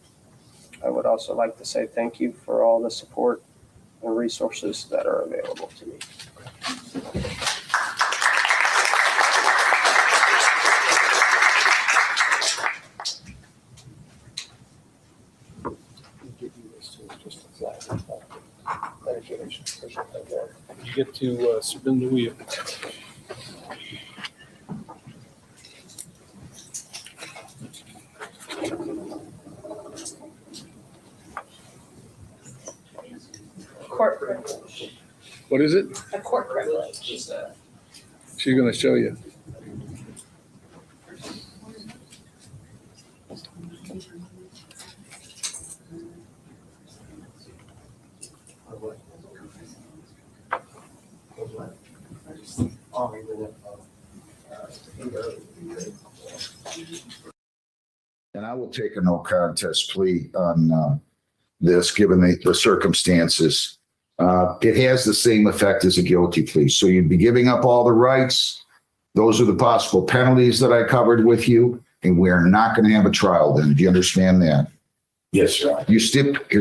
I would also like to say thank you for all the support and resources that are available to me. You get to spin the wheel. Court privilege. What is it? A court privilege. She's going to show you. And I will take a no contest plea on this, given the circumstances. It has the same effect as a guilty plea. So you'd be giving up all the rights. Those are the possible penalties that I covered with you, and we're not going to have a trial then. Do you understand that? Yes, sir. Here,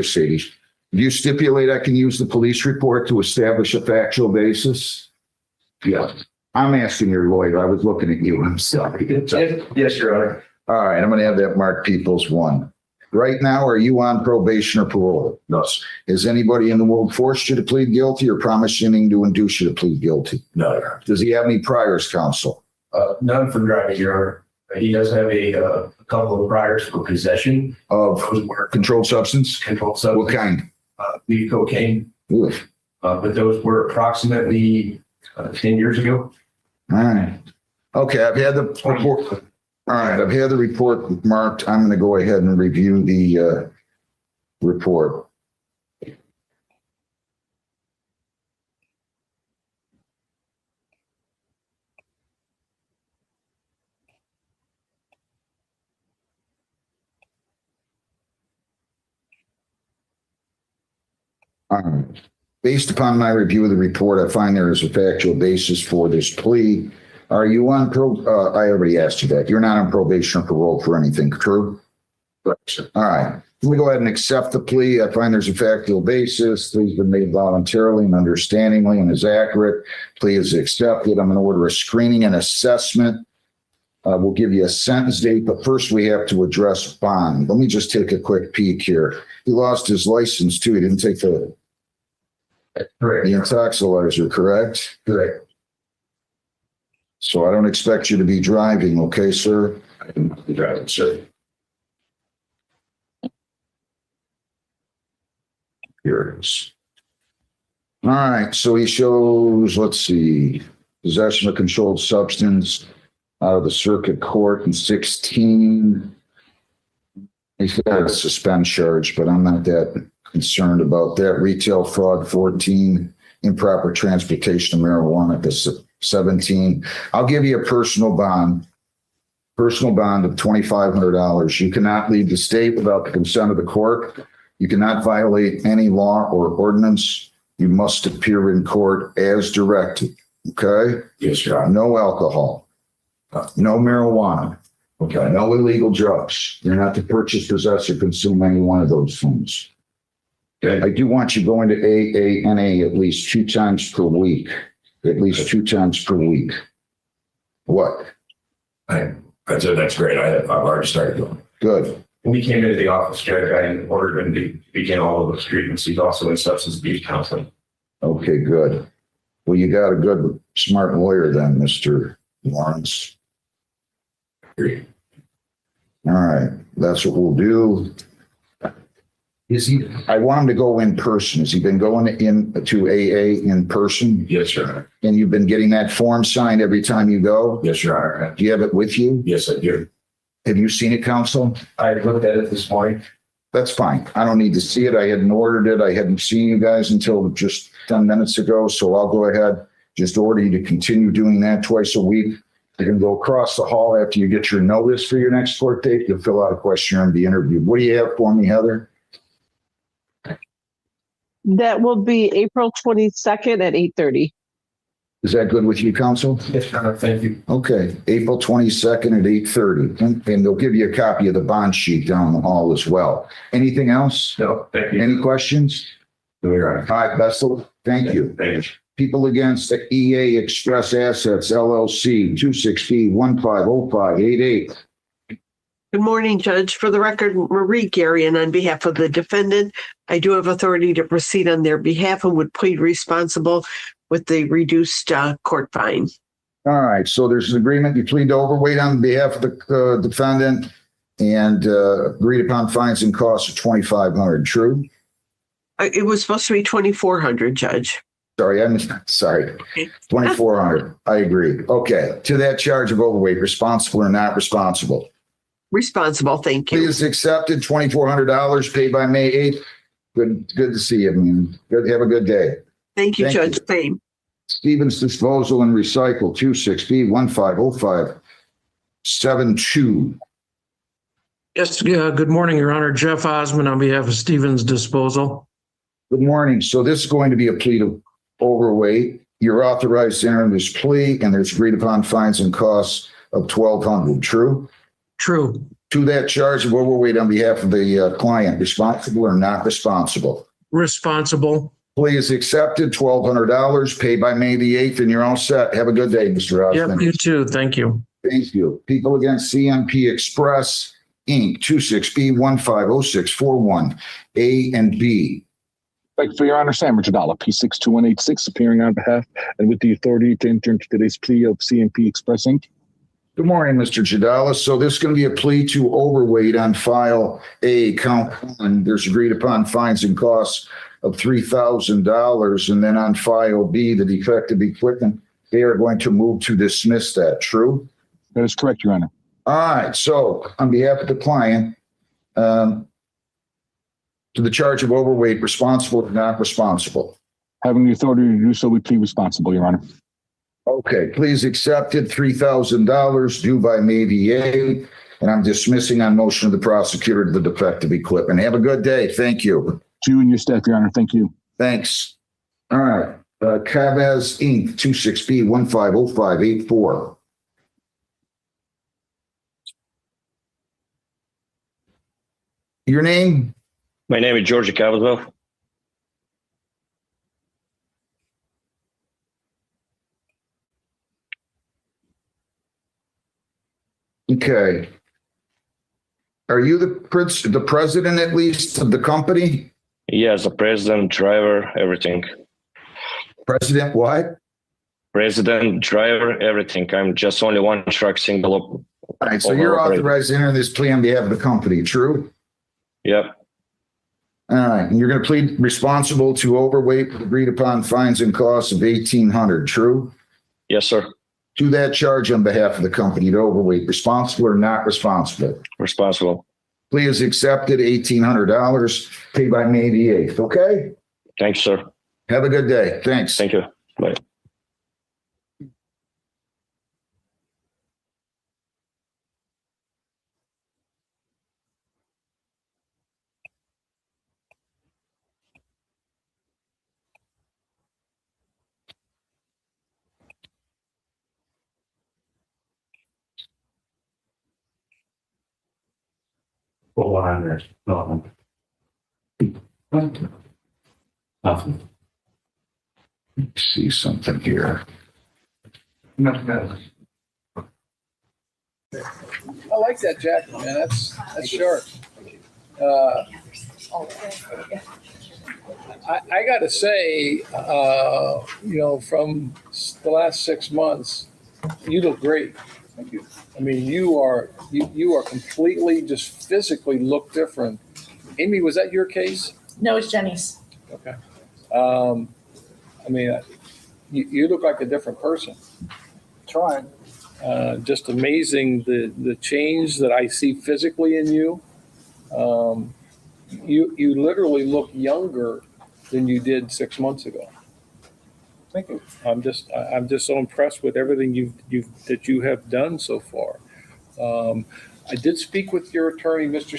Sadie. Do you stipulate I can use the police report to establish a factual basis? Yeah. I'm asking your lawyer. I was looking at you. I'm sorry. Yes, Your Honor. All right, I'm going to have that Mark Peoples 1. Right now, are you on probation or parole? No, sir. Has anybody in the world forced you to plead guilty or promising to induce you to plead guilty? No, Your Honor. Does he have any priors, counsel? None for driving, Your Honor. He does have a couple of priors for possession Of controlled substance? controlled substance. What kind? Weed cocaine. Ooh. But those were approximately 10 years ago. All right. Okay, I've had the report. All right, I've had the report marked. I'm going to go ahead and review the report. Based upon my review of the report, I find there is a factual basis for this plea. Are you on I already asked you that. You're not on probation or parole for anything, true? Correct. All right. Let me go ahead and accept the plea. I find there's a factual basis. The plea's been made voluntarily and understandingly and is accurate. Plea is accepted. I'm going to order a screening and assessment. We'll give you a sentence date, but first we have to address bond. Let me just take a quick peek here. He lost his license too. He didn't take the intoxilizer, correct? Correct. So I don't expect you to be driving, okay, sir? I can be driving, sir. Here it is. All right, so he shows, let's see, possession of controlled substance out of the circuit court in 16. He's got a suspend charge, but I'm not that concerned about that. Retail fraud, 14. Improper transportation of marijuana, 17. I'll give you a personal bond of $2,500. You cannot leave the state without the consent of the court. You cannot violate any law or ordinance. You must appear in court as directed. Okay? Yes, Your Honor. No alcohol. No marijuana. Okay. No illegal drugs. You're not to purchase, possess, or consume any one of those things. Okay. I do want you going to AANA at least 2 times per week. At least 2 times per week. What? I said that's great. I've already started doing it. Good. When we came into the office, Judge, I ordered him to begin all of those treatments. He's also in substance abuse counseling. Okay, good. Well, you got a good, smart lawyer then, Mr. Lawrence. Agreed. All right, that's what we'll do. I want him to go in person. Has he been going to AA in person? Yes, Your Honor. And you've been getting that form signed every time you go? Yes, Your Honor. Do you have it with you? Yes, I do. Have you seen it, counsel? I looked at it this morning. That's fine. I don't need to see it. I hadn't ordered it. I hadn't seen you guys until just 10 minutes ago. So I'll go ahead, just order you to continue doing that twice a week. You can go across the hall after you get your notice for your next court date. You'll fill out a questionnaire and be interviewed. What do you have for me, Heather? That will be April 22nd at 8:30. Is that good with you, counsel? Yes, Your Honor. Thank you. Okay, April 22nd at 8:30. And they'll give you a copy of the bond sheet down the hall as well. Anything else? No, thank you. Any questions? No, Your Honor. All right, best of luck. Thank you. Thank you. People Against the EA Express Assets LLC, 26B150588. Good morning, Judge. For the record, Marie Garion on behalf of the defendant. I do have authority to proceed on their behalf and would plead responsible with the reduced court fine. All right, so there's an agreement. You plead to overweight on behalf of the defendant and agreed upon fines and costs of $2,500. True? It was supposed to be 2,400, Judge. Sorry, sorry. 2,400. I agree. Okay, to that charge of overweight, responsible or not responsible? Responsible, thank you. Please accepted, $2,400 paid by May 8th. Good to see you, man. Good. Have a good day. Thank you, Judge. Same. Stevens Disposal and Recycle, 26B150572. Yes, good morning, Your Honor. Jeff Osmond on behalf of Stevens Disposal. Good morning. So this is going to be a plea to overweight. You're authorized to enter this plea, and there's agreed upon fines and costs of $1,200. True? True. To that charge of overweight on behalf of the client, responsible or not responsible? Responsible. Plea is accepted, $1,200 paid by May the 8th, and you're all set. Have a good day, Mr. Osmond. Yep, you too. Thank you. Thank you. People Against CMP Express, Inc., 26B150641, A and B. Thank you for your honor, Sam Richardala, P62186, appearing on behalf and with the authority to enter into today's plea of CMP Express, Inc. Good morning, Mr. Jadalis. So this is going to be a plea to overweight on file A, count 1. There's agreed upon fines and costs of $3,000. And then on file B, the defective equipment, they are going to move to dismiss that. True? That is correct, Your Honor. All right. So on behalf of the client, to the charge of overweight, responsible or not responsible? Having the authority to do so, we plead responsible, Your Honor. Okay, please accepted, $3,000 due by May the 8th, and I'm dismissing on motion of the prosecutor to the defective equipment. Have a good day. Thank you. To you and your staff, Your Honor. Thank you. Thanks. All right, Chavez Inc., 26B150584. Your name? My name is George Cavazov. Okay. Are you the president at least of the company? Yes, the president, driver, everything. President what? President, driver, everything. I'm just only one truck, single. All right, so you're authorized to enter this plea on behalf of the company, true? Yep. All right, and you're going to plead responsible to overweight with agreed upon fines and costs of $1,800, true? Yes, sir. To that charge on behalf of the company to overweight, responsible or not responsible? Responsible. Plea is accepted, $1,800, paid by May the 8th, okay? Thanks, sir. Have a good day. Thanks. Thank you. Bye. Oh, I know. Nothing. See something here. I like that jacket, man. That's sharp. I got to say, from the last 6 months, you look great. Thank you. I mean, you are completely just physically look different. Amy, was that your case? No, it's Jenny's. Okay. I mean, you look like a different person. Trying. Just amazing the change that I see physically in you. You literally look younger than you did 6 months ago. Thank you. I'm just so impressed with everything that you have done so far. I did speak with your attorney, Mr.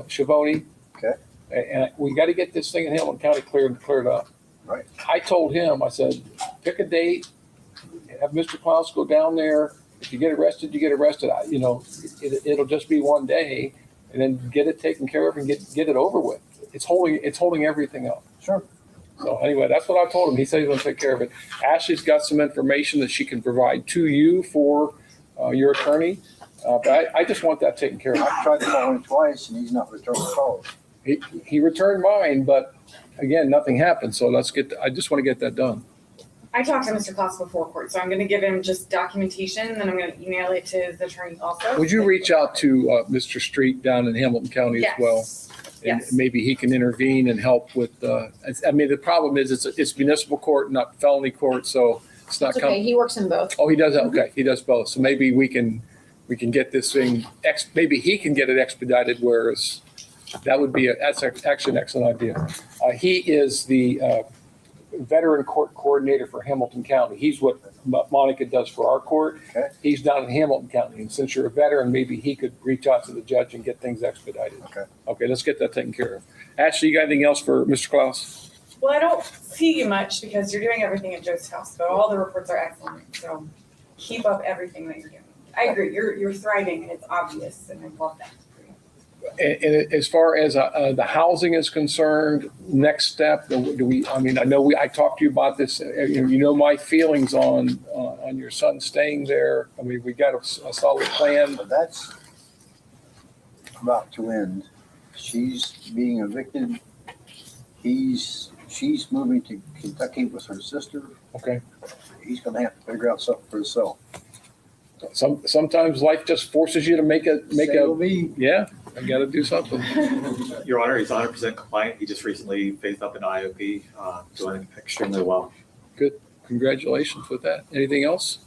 Schiavone. Okay. And we got to get this thing in Hamilton County cleared up. Right. I told him, I said, pick a date, have Mr. Klaus go down there. If you get arrested, you get arrested. It'll just be one day, and then get it taken care of and get it over with. It's holding everything up. Sure. So anyway, that's what I told him. He said he's going to take care of it. Ashley's got some information that she can provide to you for your attorney. But I just want that taken care of. I've tried to call him twice and he's not returned calls. He returned mine, but again, nothing happened. So I just want to get that done. I talked to Mr. Klaus before court, so I'm going to give him just documentation, and then I'm going to email it to his attorney also. Would you reach out to Mr. Street down in Hamilton County as well? And Yes. maybe he can intervene and help with, I mean, the problem is it's municipal court, not felony court, so it's not. It's okay, he works in both. Oh, he does, okay, he does both. So maybe we can get this thing, maybe he can get it expedited, whereas that would be, that's actually an excellent idea. He is the veteran court coordinator for Hamilton County. He's what Monica does for our court. Okay. He's down in Hamilton County. And since you're a veteran, maybe he could reach out to the judge and get things expedited. Okay. Okay, let's get that taken care of. Ashley, you got anything else for Mr. Klaus? Well, I don't see you much because you're doing everything at Joe's house, but all the reports are excellent. So keep up everything that you're doing. I agree. You're thriving and it's obvious, and I love that. And as far as the housing is concerned, next step, I talked to you about this, you know my feelings on your son staying there. I mean, we got a solid plan. But that's about to end. She's being evicted. She's moving to Kentucky with her sister. Okay. He's gonna have to figure out something for himself. Sometimes life just forces you to make a, yeah, I gotta do something. Your Honor, he's 100% compliant. He just recently phased up an IOP, doing extremely well. Good, congratulations with that. Anything else?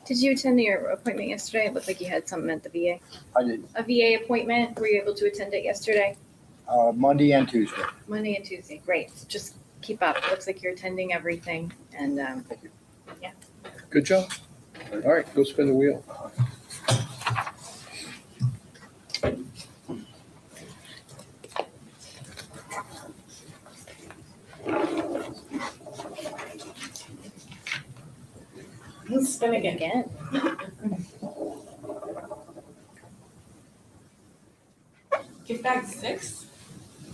Did you attend your appointment yesterday? It looked like you had something at the VA. I did. A VA appointment? Were you able to attend it yesterday? Monday and Tuesday. Monday and Tuesday. Great. Just keep up. It looks like you're attending everything. And yeah. Good job. All right, go spin the wheel. spin again? Give back 6?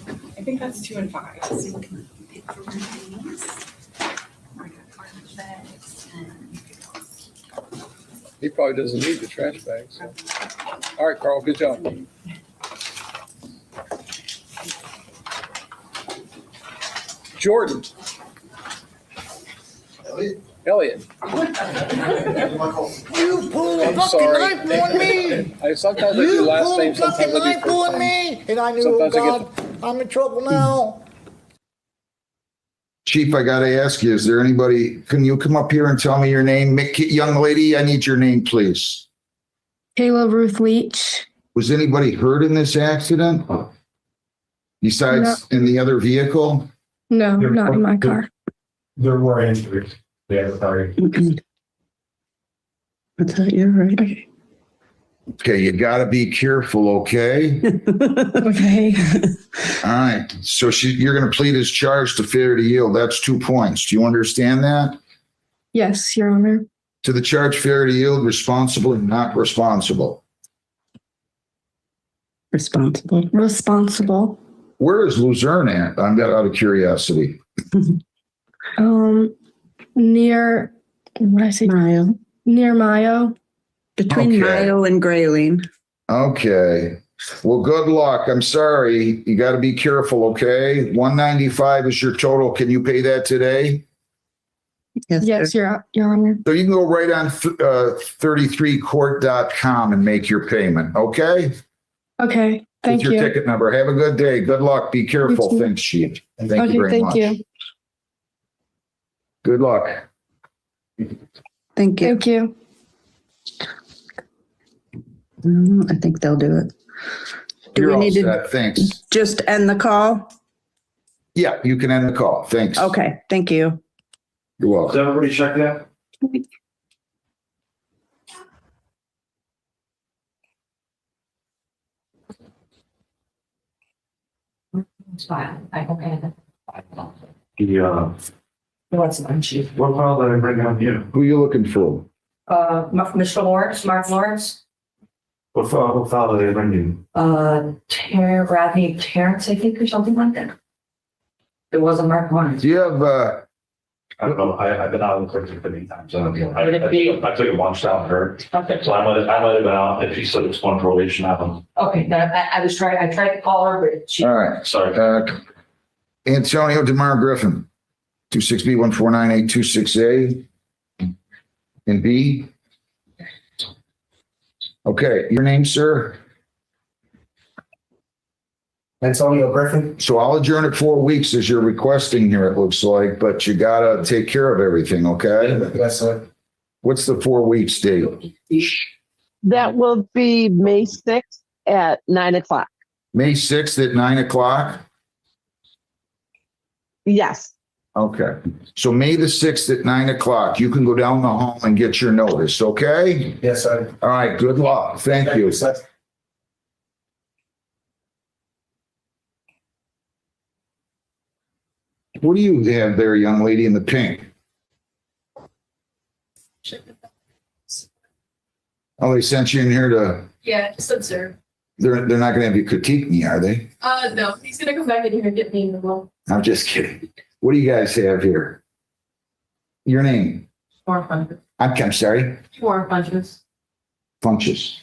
I think that's 2 and 5. So you can pick from your things. I got garbage bags and He probably doesn't need the trash bag, so. All right, Carl, good job. Jordan. Elliot. You pulled a I'm fucking sorry. knife on me. Sometimes I do You last pulled name, a fucking sometimes I do knife first on name. me, and I knew, oh Sometimes I get God, I'm in trouble now. Chief, I gotta ask you, is there anybody, can you come up here and tell me your name? Young lady, I need your name, please. Kayla Ruth Leach. Was anybody hurt in this accident? Besides in the other vehicle? No, not in my car. There were injuries. Yeah, sorry. I thought you're right. Okay. Okay, you gotta be careful, okay? Okay. All right, so you're gonna plead as charged to failure to yield. That's 2 points. Do you understand that? Yes, Your Honor. To the charge failure to yield, responsible and not responsible. Responsible. Responsible. Where is Luzerne at? I'm out of curiosity. Near, what did I say? Mayo. Near Mayo. Between Okay. Mayo and Grayling. Okay. Well, good luck. I'm sorry. You got to be careful, okay? 195 is your total. Can you pay that today? Yes, Your Honor. So you can go right on 33court.com and make your payment, okay? Okay, thank With your you. ticket number. Have a good day. Good luck. Be careful. You too. Thanks, Chief. And thank Okay, you very thank much. you. Good luck. Thank you. Thank you. I think they'll do it. Do You're we all need to set. Thanks. just end the call? Yeah, you can end the call. Thanks. Okay, thank you. You're welcome. Did everybody check that? it's fine. I okay. What's what file did I bring on you? Who you looking for? Mr. Lawrence, Mark Lawrence, What file did I bring you? Rodney Terrence, I think, or something like that. It wasn't Mark Lawrence. Do you have, I don't know. I've been out in the country many times. I Would it be- took a lunch down with her. Okay. So I might have been out if she said it's one probation happen. Okay, no, I tried to call her, but she. all right. Sorry. Antonio DeMar Griffin, 26B1498268 and B. Okay, your name, sir? Antonio Griffin. So I'll adjourn it 4 weeks as you're requesting here, it looks like, but you gotta take care of everything, okay? Yes, sir. What's the 4 weeks date? That will be May 6th at 9:00. May 6th at 9:00? Yes. Okay, so May the 6th at 9:00, you can go down the hall and get your notice, okay? Yes, sir. All right, good luck. Thank you. sir. What do you have there, young lady in the pink? Oh, they sent you in here to, Yeah, just observe. they're not gonna have you critique me, are they? No, he's gonna come back in here and get me in the room. I'm just kidding. What do you guys have here? Your name? More punches. I'm sorry, More punches. Funches.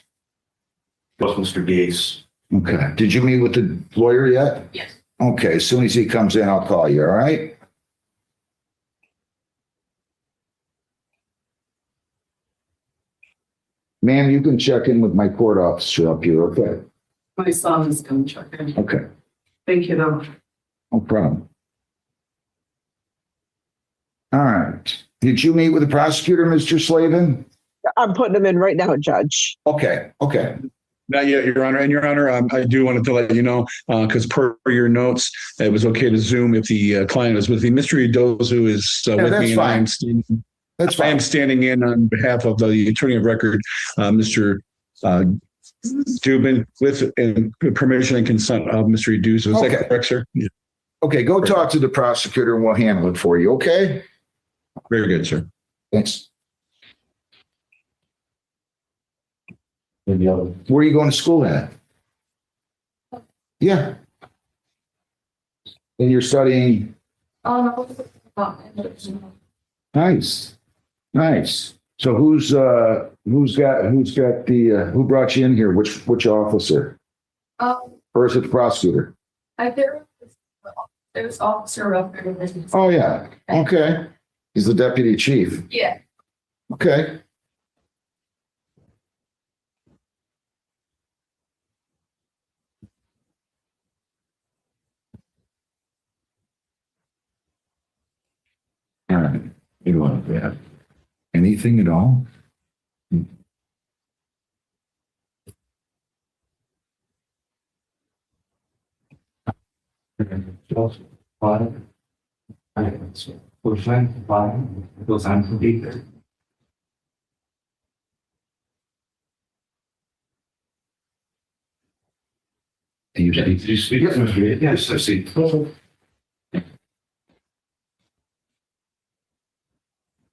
What's Mr. Gase? Okay, did you meet with the lawyer yet? Yes. Okay, as soon as he comes in, I'll call you, all right? Ma'am, you can check in with my court officer up here, okay? My son is going to check in. Okay, Thank you, though. no problem. All right, did you meet with the prosecutor, Mr. Slavin? I'm putting them in right now, Judge. Okay, okay. Not yet, Your Honor. And Your Honor, I do want to let you know, because per your notes, it was okay to Zoom if the client is with me. Mr. Udozu is with that's me. And fine. I am standing, That's I fine. am standing in on behalf of the attorney of record, Mr. Dubin, with permission and consent of Mr. Udozu. Is Okay. that correct, sir? Yeah. Okay, go talk to the prosecutor and we'll handle it for you, okay? Very good, sir. Thanks. Where are you going to school at? Yeah. And you're studying? Nice, nice. So who's got the, who brought you in here? Which officer? Or is it the prosecutor? There's officer up there. Oh, yeah. Okay. He's the deputy chief. Yeah. Okay. All right. You want to add anything at all? You speak? Yes, I see.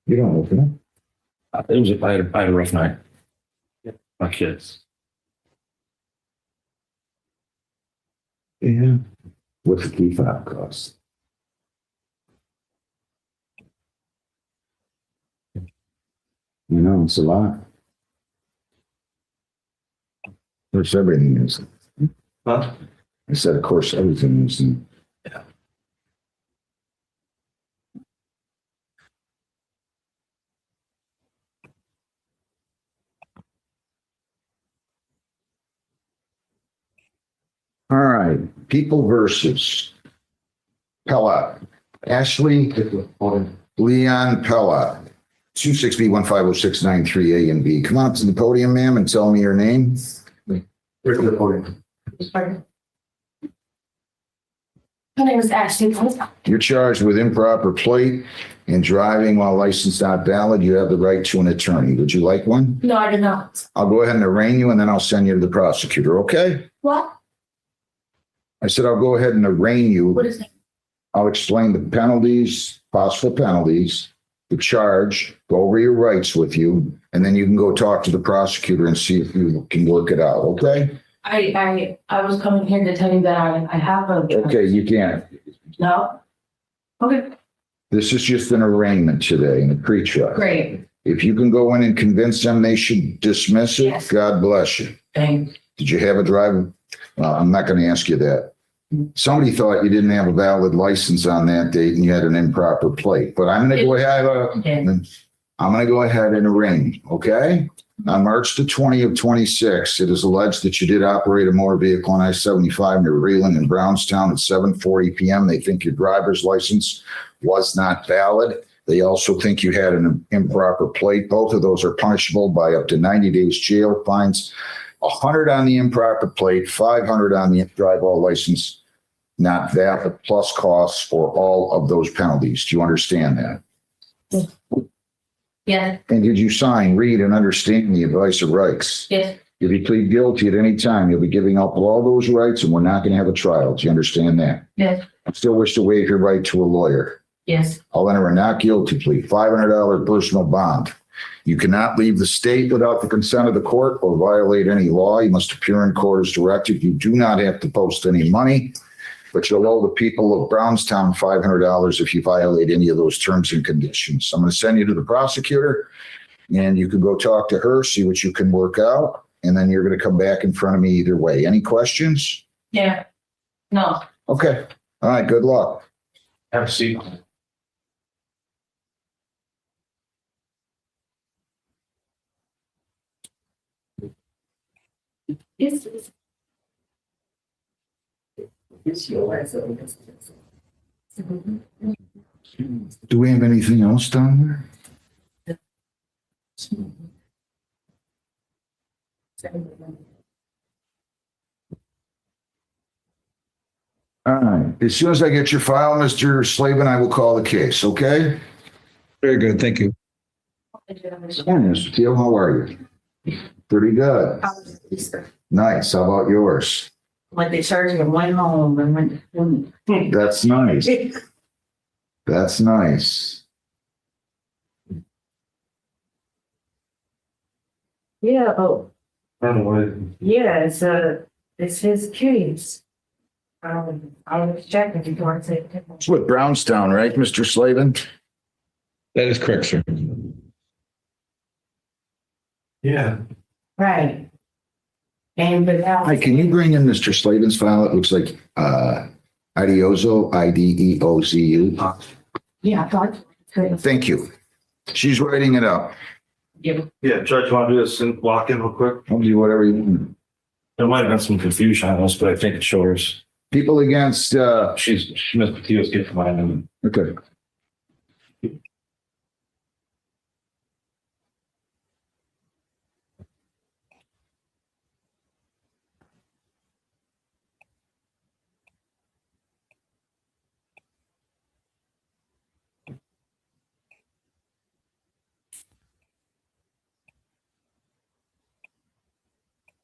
You don't open it. I had a rough night. My kids. Yeah. What's the key fob cost? You know, it's a lot. Of course, everything is. Huh? I said, of course, everything is. Yeah. All right, people versus Pella. Ashley Leon Pella, 260-150-693 A and B. Come on up to the podium, ma'am, and tell me your name. My name is Ashley. You're charged with improper plate and driving while license not valid. You have the right to an attorney. Would you like one? No, I did not. I'll go ahead and arraign you and then I'll send you to the prosecutor, okay? What? I said, I'll go ahead and arraign you. What is it? I'll explain the penalties, possible penalties, the charge, go over your rights with you, and then you can go talk to the prosecutor and see if you can work it out, okay? I was coming here to tell you that I have a. Okay, you can't. No? Okay, This is just an arraignment today in the pre-trial. great. If you can go in and convince them they should dismiss it, Yes. God bless you. Thanks. Did you have a driver? I'm not going to ask you that. Somebody thought you didn't have a valid license on that date and you had an improper plate, but I'm going to go ahead. I'm going to go ahead and arraign, okay? On March the 20th of 26, it is alleged that you did operate a motor vehicle on I-75 near Reland and Brownstown at 7:40 p.m. They think your driver's license was not valid. They also think you had an improper plate. Both of those are punishable by up to 90 days jail, fines, 100 on the improper plate, 500 on the drive all license not valid, plus costs for all of those penalties. Do you understand that? Yeah. And did you sign, read, and understand the advice of rights? Yes. If you plead guilty at any time, you'll be giving up all those rights and we're not going to have a trial. Do you understand that? Yes. I still wish to waive your right to a lawyer. Yes. I'll enter a not guilty plea, $500 personal bond. You cannot leave the state without the consent of the court or violate any law. You must appear in court as directed. You do not have to post any money, but you'll owe the people of Brownstown $500 if you violate any of those terms and conditions. I'm going to send you to the prosecutor and you can go talk to her, see what you can work out, and then you're going to come back in front of me either way. Any questions? Yeah. No. Okay. All right. Good luck. Have a seat. It's yours. Do we have anything else down there? All right. As soon as I get your file, Mr. Slavin, I will call the case, okay? Very good. Thank you. Good morning, Mr. Teal. How are you? Pretty good. Nice. How about yours? Like they charged me one home and went. That's nice. That's nice. Yeah. Oh, Yeah, it's his case. I was checking if you want to say. It's with Brownstown, right, Mr. Slavin? That is correct, sir. Yeah. Right. And without. Hi, can you bring in Mr. Slavin's file? It looks like, Ideozu, IDEOZU. Yeah, I thought. Thank you. She's writing it up. Yeah. Yeah, Judge, you want to do this and walk in real quick? I'll do whatever you want. There might have been some confusion on this, but I think it shows. People against, She missed the TO's get from mine. okay.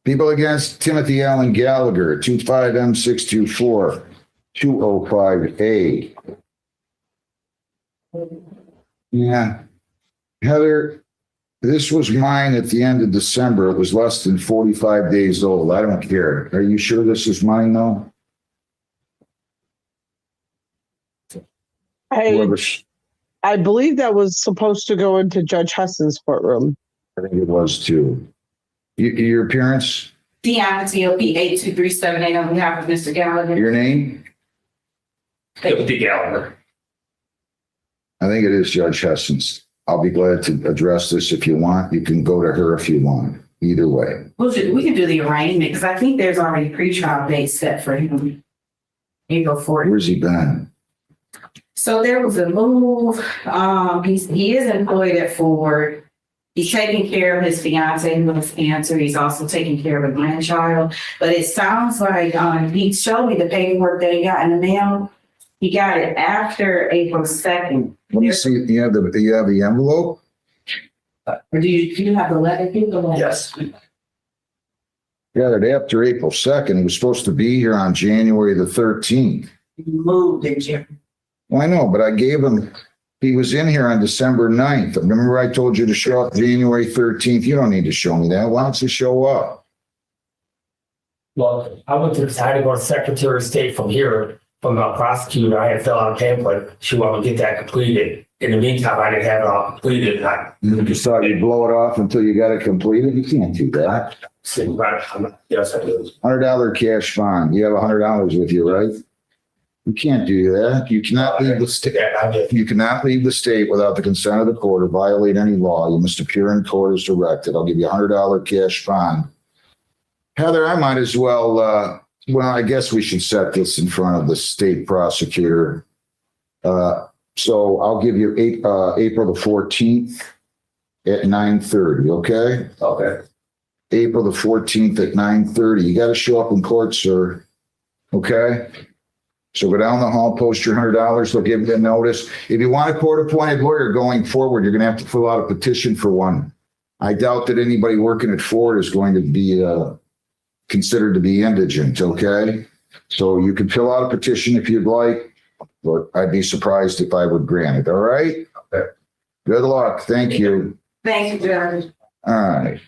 People against Timothy Allen Gallagher, 25M624, 205A. Yeah. Heather, this was mine at the end of December. It was less than 45 days old. I don't care. Are you sure this is mine though? I believe that was supposed to go into Judge Husson's courtroom. I think it was too. Your appearance? Deanna TOP 82378 on behalf of Mr. Gallagher. Your name? Timothy Gallagher. I think it is Judge Husson's. I'll be glad to address this if you want. You can go to her if you want. Either way. We can do the arraignment because I think there's already pre-trial date set for him. You go for it. Where's he been? So there was a move. He is employed at Ford. He's taking care of his fiance who has cancer. He's also taking care of a grandchild. But it sounds like he showed me the paperwork that he got in the mail. He got it after April 2nd. Let me see. Do you have the envelope? Or do you have the letter? Yes. Got it after April 2nd. He was supposed to be here on January the 13th. You moved, didn't you? Well, I know, but I gave him, he was in here on December 9th. Remember I told you to show up January 13th? You don't need to show me that. Why don't you show up? Well, I went to decide to go to Secretary of State from here, from the prosecutor. I had to fill out a pamphlet. She wanted to get that completed. In the meantime, I didn't have it all completed. You just thought you'd blow it off until you got it completed? You can't do that. Yes, I do. $100 cash fine. You have $100 with you, right? You can't do that. You cannot leave the state. You cannot leave the state without the consent of the court or violate any law. You must appear in court as directed. I'll give you $100 cash fine. Heather, I might as well, well, I guess we should set this in front of the state prosecutor. So I'll give you April the 14th at 9:30, okay? Okay. April the 14th at 9:30. You got to show up in court, sir. Okay? So go down the hall, post your $100. They'll give you a notice. If you want a court-appointed lawyer going forward, you're going to have to fill out a petition for one. I doubt that anybody working at Ford is going to be considered to be indigent, okay? So you can fill out a petition if you'd like, but I'd be surprised if I would grant it, all right? Okay. Good luck. Thank you. Thank you, Judge. All right.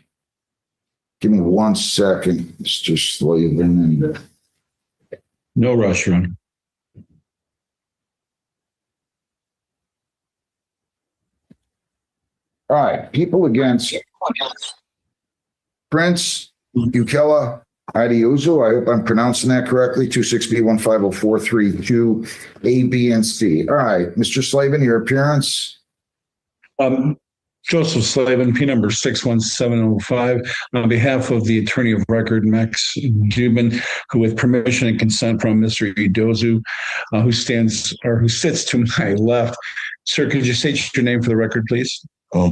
Give me 1 second, Mr. Slavin. No rush, Your Honor. All right, people against Prince Ukela Ideuzu. I hope I'm pronouncing that correctly. 26B150432 A, B, and C. All right, Mr. Slavin, your appearance. Joseph Slavin, P number 61705, on behalf of the attorney of record, Max Dubin, who with permission and consent from Mr. Idozu, who sits to my left. Sir, could you state your name for the record, please?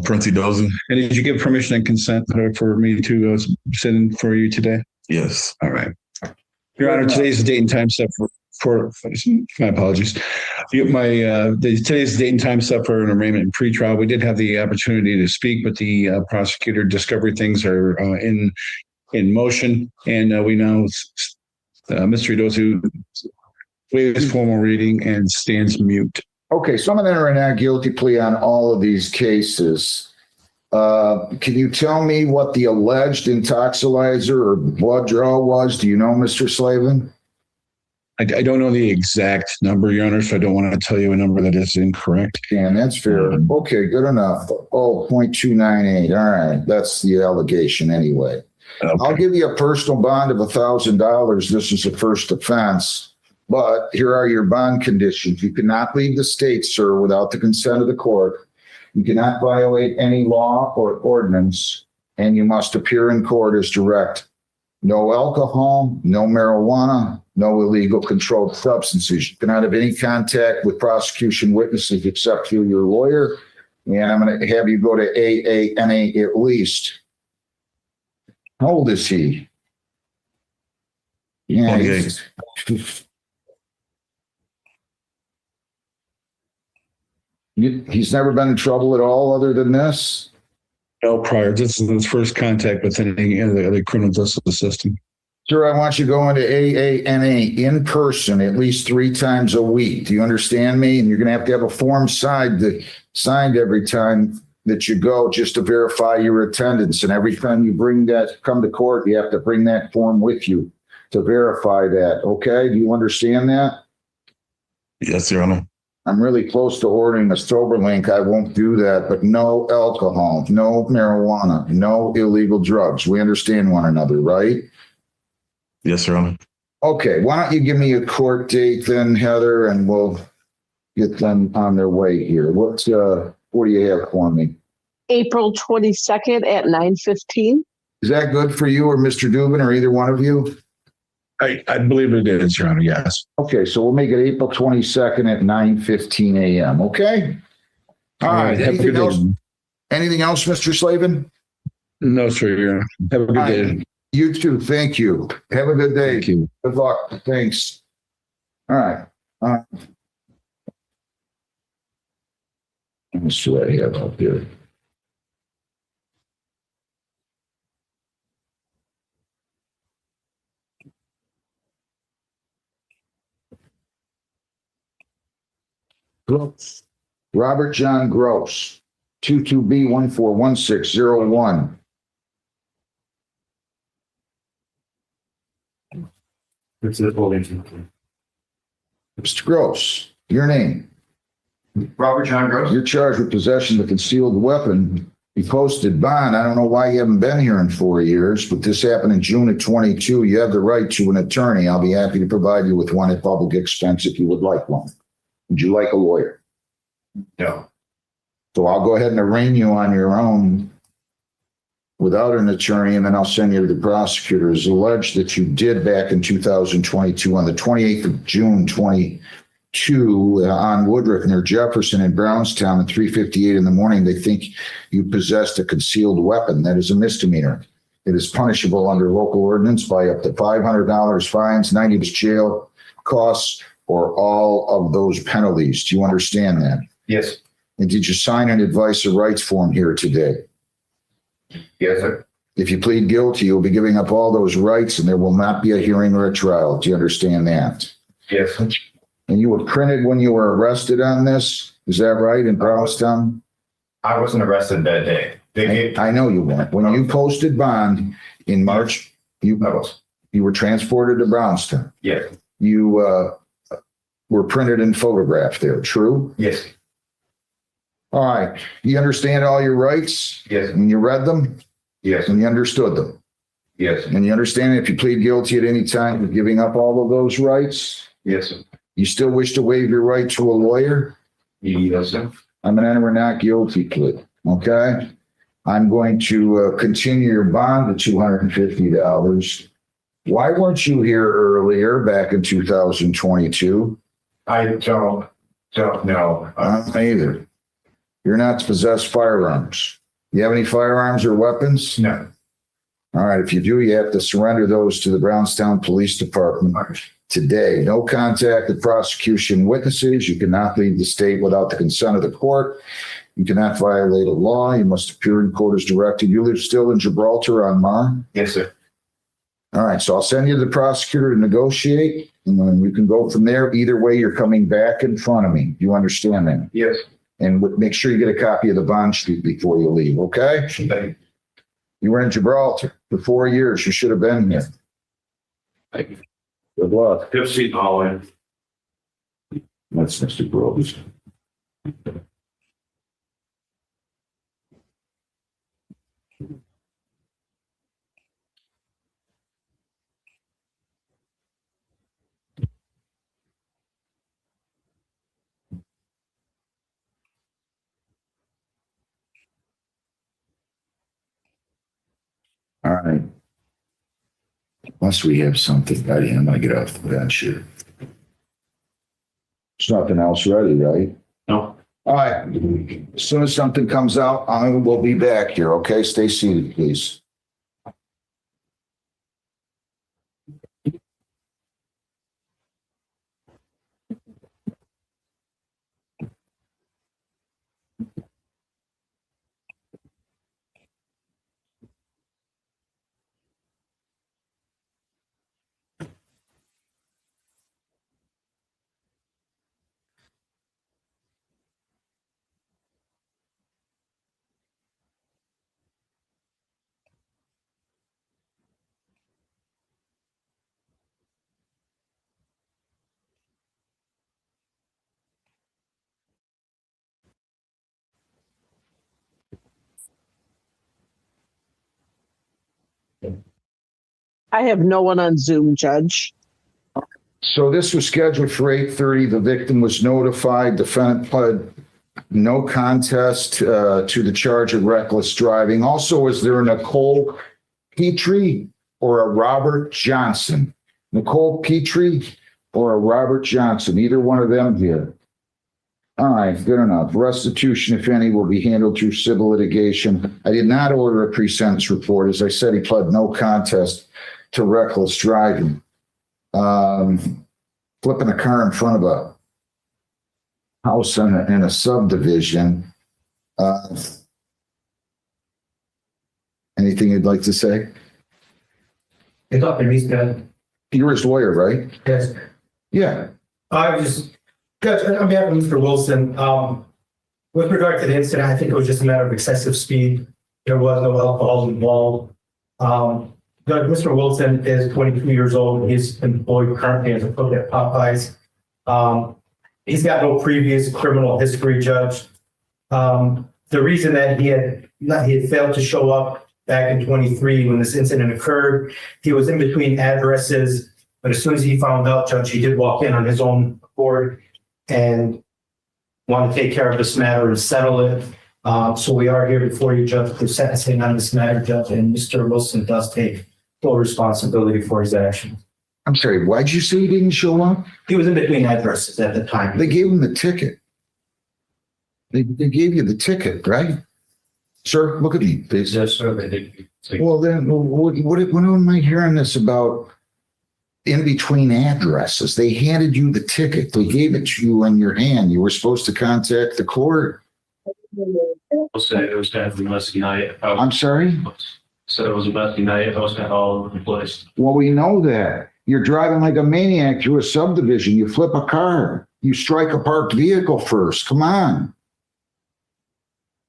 Prince Idozu. And did you give permission and consent for me to sit in for you today? Yes. All right. Your Honor, today's the date and time set for my apologies. Today's date and time set for an arraignment and pretrial. We did have the opportunity to speak, but the prosecutor discovery things are in motion, and we now Mr. Idozu waives formal reading and stands mute. Okay, so I'm going to enter a not guilty plea on all of these cases. Can you tell me what the alleged intoxilizer or blood draw was? Do you know, Mr. Slavin? I don't know the exact number, Your Honor, so I don't want to tell you a number that is incorrect. And that's fair. Okay, good enough. Oh, 0.298. All right. That's the allegation anyway. Okay. I'll give you a personal bond of $1,000. This is a first offense, but here are your bond conditions. You cannot leave the state, sir, without the consent of the court. You cannot violate any law or ordinance, and you must appear in court as direct. No alcohol, no marijuana, no illegal controlled substances. You cannot have any contact with prosecution witnesses except through your lawyer. And I'm going to have you go to AANA at least. How old is he? Yeah, he's never been in trouble at all other than this? No prior. This is his first contact with any of the criminal justice system. Sir, I want you to go into AANA in person at least 3 times a week. Do you understand me? And you're going to have a form signed every time that you go just to verify your attendance. And every time you come to court, you have to bring that form with you to verify that. Okay? Do you understand that? Yes, Your Honor. I'm really close to ordering a sober link. I won't do that, but no alcohol, no marijuana, no illegal drugs. We understand one another, right? Yes, Your Honor. Okay, why don't you give me a court date then, Heather, and we'll get them on their way here. What do you have for me? April 22nd at 9:15. Is that good for you or Mr. Dubin or either one of you? I believe it is, Your Honor, yes. Okay, so we'll make it April 22nd at 9:15 a.m., okay? All right, Have a anything good else? day. Anything else, Mr. Slavin? No, sir, Your Honor. Have a good day. You too, thank you. Have a good day. Thank you. Good luck, thanks. All right. Let me see what I have up here. Gross. Robert John Gross, 22B141601. Mr. Gross, your name? Robert John Gross. You're charged with possession of a concealed weapon. You posted bond. I don't know why you haven't been here in 4 years, but this happened in June of 22. You have the right to an attorney. I'll be happy to provide you with one at public expense if you would like one. Would you like a lawyer? No. So I'll go ahead and arraign you on your own without an attorney, and then I'll send you to the prosecutor. It's alleged that you did back in 2022 on the 28th of June 22 on Woodruff near Jefferson in Brownstown at 3:58 in the morning. They think you possessed a concealed weapon. That is a misdemeanor. It is punishable under local ordinance by up to $500 fines, 90 days jail, costs, or all of those penalties. Do you understand that? Yes. And did you sign an advice of rights form here today? Yes, sir. If you plead guilty, you'll be giving up all those rights and there will not be a hearing or a trial. Do you understand that? Yes. And you were printed when you were arrested on this? Is that right, in Brownstown? I wasn't arrested that day. I know you weren't. When you posted bond in March, you were transported to Brownstown. Yes. You were printed and photographed there, true? Yes. All right. You understand all your rights? Yes. And you read them? Yes. And you understood them? Yes. And you understand if you plead guilty at any time, you're giving up all of those rights? Yes, sir. You still wish to waive your right to a lawyer? Yes, sir. I'm going to enter a not guilty plea, okay? I'm going to continue your bond to $250. Why weren't you here earlier back in 2022? I don't know. Either. You're not to possess firearms. You have any firearms or weapons? No. All right. If you do, you have to surrender those to the Brownstown Police Department today. No contact with prosecution witnesses. You cannot leave the state without the consent of the court. You cannot violate a law. You must appear in court as directed. You live still in Gibraltar on Mar? Yes, sir. All right. So I'll send you to the prosecutor to negotiate, and then we can go from there. Either way, you're coming back in front of me. You understand that? Yes. And make sure you get a copy of the bond sheet before you leave, okay? You were in Gibraltar for 4 years. You should have been here. Thank you. Good luck. Good seat, hallway. That's Mr. Groves. All right. Unless we have something ready, I'm gonna get off the bench here. There's nothing else ready, right? No. All right. As soon as something comes out, I will be back here, okay? Stay seated, please. I have no one on Zoom, Judge. So this was scheduled for 8:30. The victim was notified. Defendant pled no contest to the charge of reckless driving. Also, is there a Nicole Petrie or a Robert Johnson? Nicole Petrie or a Robert Johnson? Either one of them here. All right, good enough. Restitution, if any, will be handled through civil litigation. I did not order a pre-sentence report. As I said, he pled no contest to reckless driving. Flipping a car in front of a house in a subdivision. Anything you'd like to say? It's up in East Bend. You're his lawyer, right? Yes. Yeah. I was just, Judge, on behalf of Mr. Wilson, with regard to the incident, I think it was just a matter of excessive speed. There was no alcohol involved. Judge, Mr. Wilson is 22 years old. He's employed currently as a cook at Popeyes. He's got no previous criminal history, Judge. The reason that he had failed to show up back in 23 when this incident occurred, he was in between addresses, but as soon as he found out, Judge, he did walk in on his own accord and want to take care of this matter and settle it. So we are here before you, Judge, for sentencing on this matter, Judge, and Mr. Wilson does take full responsibility for his actions. I'm sorry, why'd you say he didn't show up? He was in between addresses at the time. They gave him the ticket. They gave you the ticket, right? Sir, look at me, please. Yes, sir, they did. Well, then, what am I hearing this about in between addresses? They handed you the ticket. They gave it to you in your hand. You were supposed to contact the court. I'll say it was kind of a messy night. I'm sorry? Said it was a messy night. I was kind of all over the place. Well, we know that. You're driving like a maniac through a subdivision. You flip a car. You strike a parked vehicle first. Come on.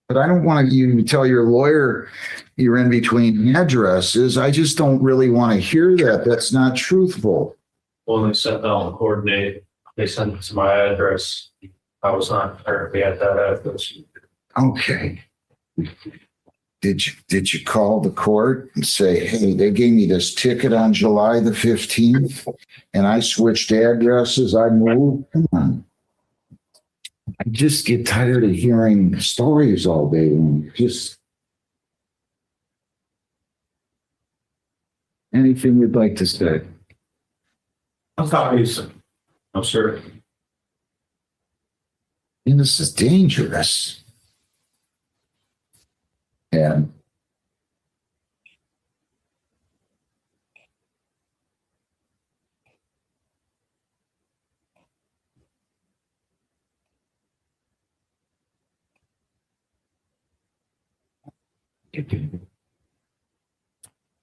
But I don't want you to tell your lawyer you're in between addresses. I just don't really want to hear that. That's not truthful. Well, they sent down the coordinate. They sent it to my address. I was not currently at that address. Okay. Did you call the court and say, hey, they gave me this ticket on July the 15th and I switched addresses, I moved? Come on. I just get tired of hearing stories all day long. Just anything you'd like to say? I'm sorry. I'm sure. And this is dangerous. And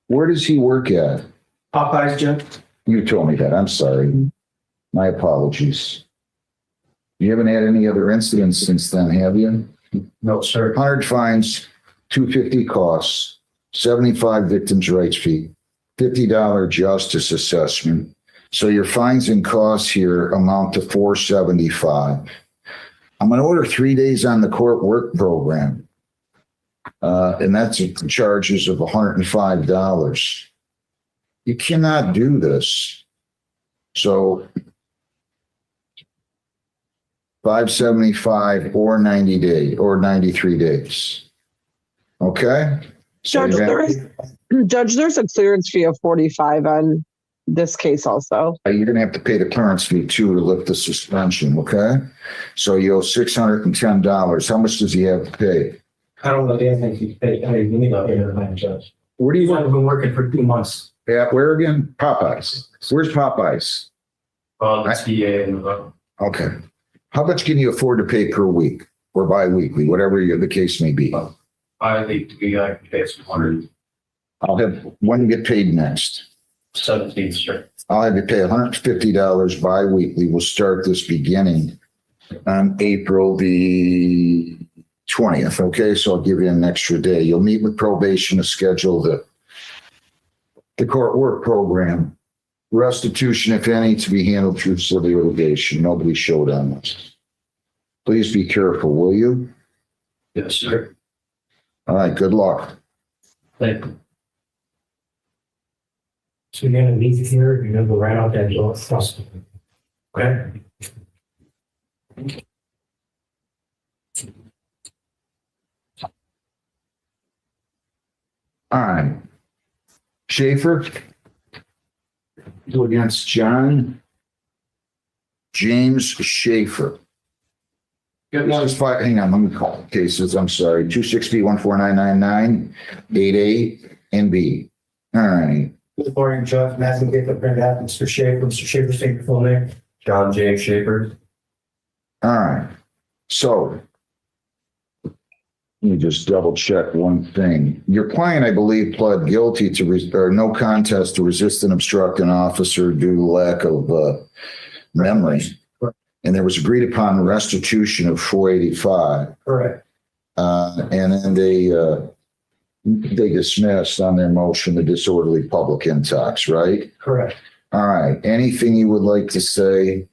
where does he work at? Popeyes, Judge. You told me that. I'm sorry. My apologies. You haven't had any other incidents since then, have you? No, sir. 100 fines, 250 costs, 75 victims' rights fee, $50 justice assessment. So your fines and costs here amount to $475. I'm going to order 3 days on the court work program. And that's charges of $105. You cannot do this. So 575 or 90 days or 93 days. Okay? Judge, there's a clearance fee of 45 on this case also. You're gonna have to pay the clearance fee too to lift the suspension, okay? So you owe $610. How much does he have to pay? I don't know, they think he's paid, I mean, we need to pay the fine, Judge. Where do you I've been working for 2 months. Yeah, where again? Popeyes. Where's Popeyes? The TA and Okay. How much can you afford to pay per week or bi-weekly, whatever the case may be? I think to be like pay some 100. I'll have one get paid next. 17th Street. I'll have you pay $150 bi-weekly. We'll start this beginning on April the 20th. Okay, so I'll give you an extra day. You'll meet with probation to schedule the court work program. Restitution, if any, to be handled through civil litigation. Nobody showed on this. Please be careful, will you? Yes, sir. All right, good luck. Thank you. So you're gonna leave it here, you're gonna go right out that door. Okay? All right. Schaefer. Against John James Schaefer. Hang on, let me call cases. I'm sorry. 260-14999, 8A and B. All right. Good morning, Judge. Matthew Baker, Mr. Schaefer. Mr. Schaefer, state your full name. John James Schaefer. All right. So let me just double check one thing. Your client, I believe, pled guilty to or no contest to resist and obstruct an officer due to lack of memory. And there was agreed upon restitution of $485. Correct. And then they dismissed on their motion the disorderly public intox, right? Correct. All right. Anything you would like to say?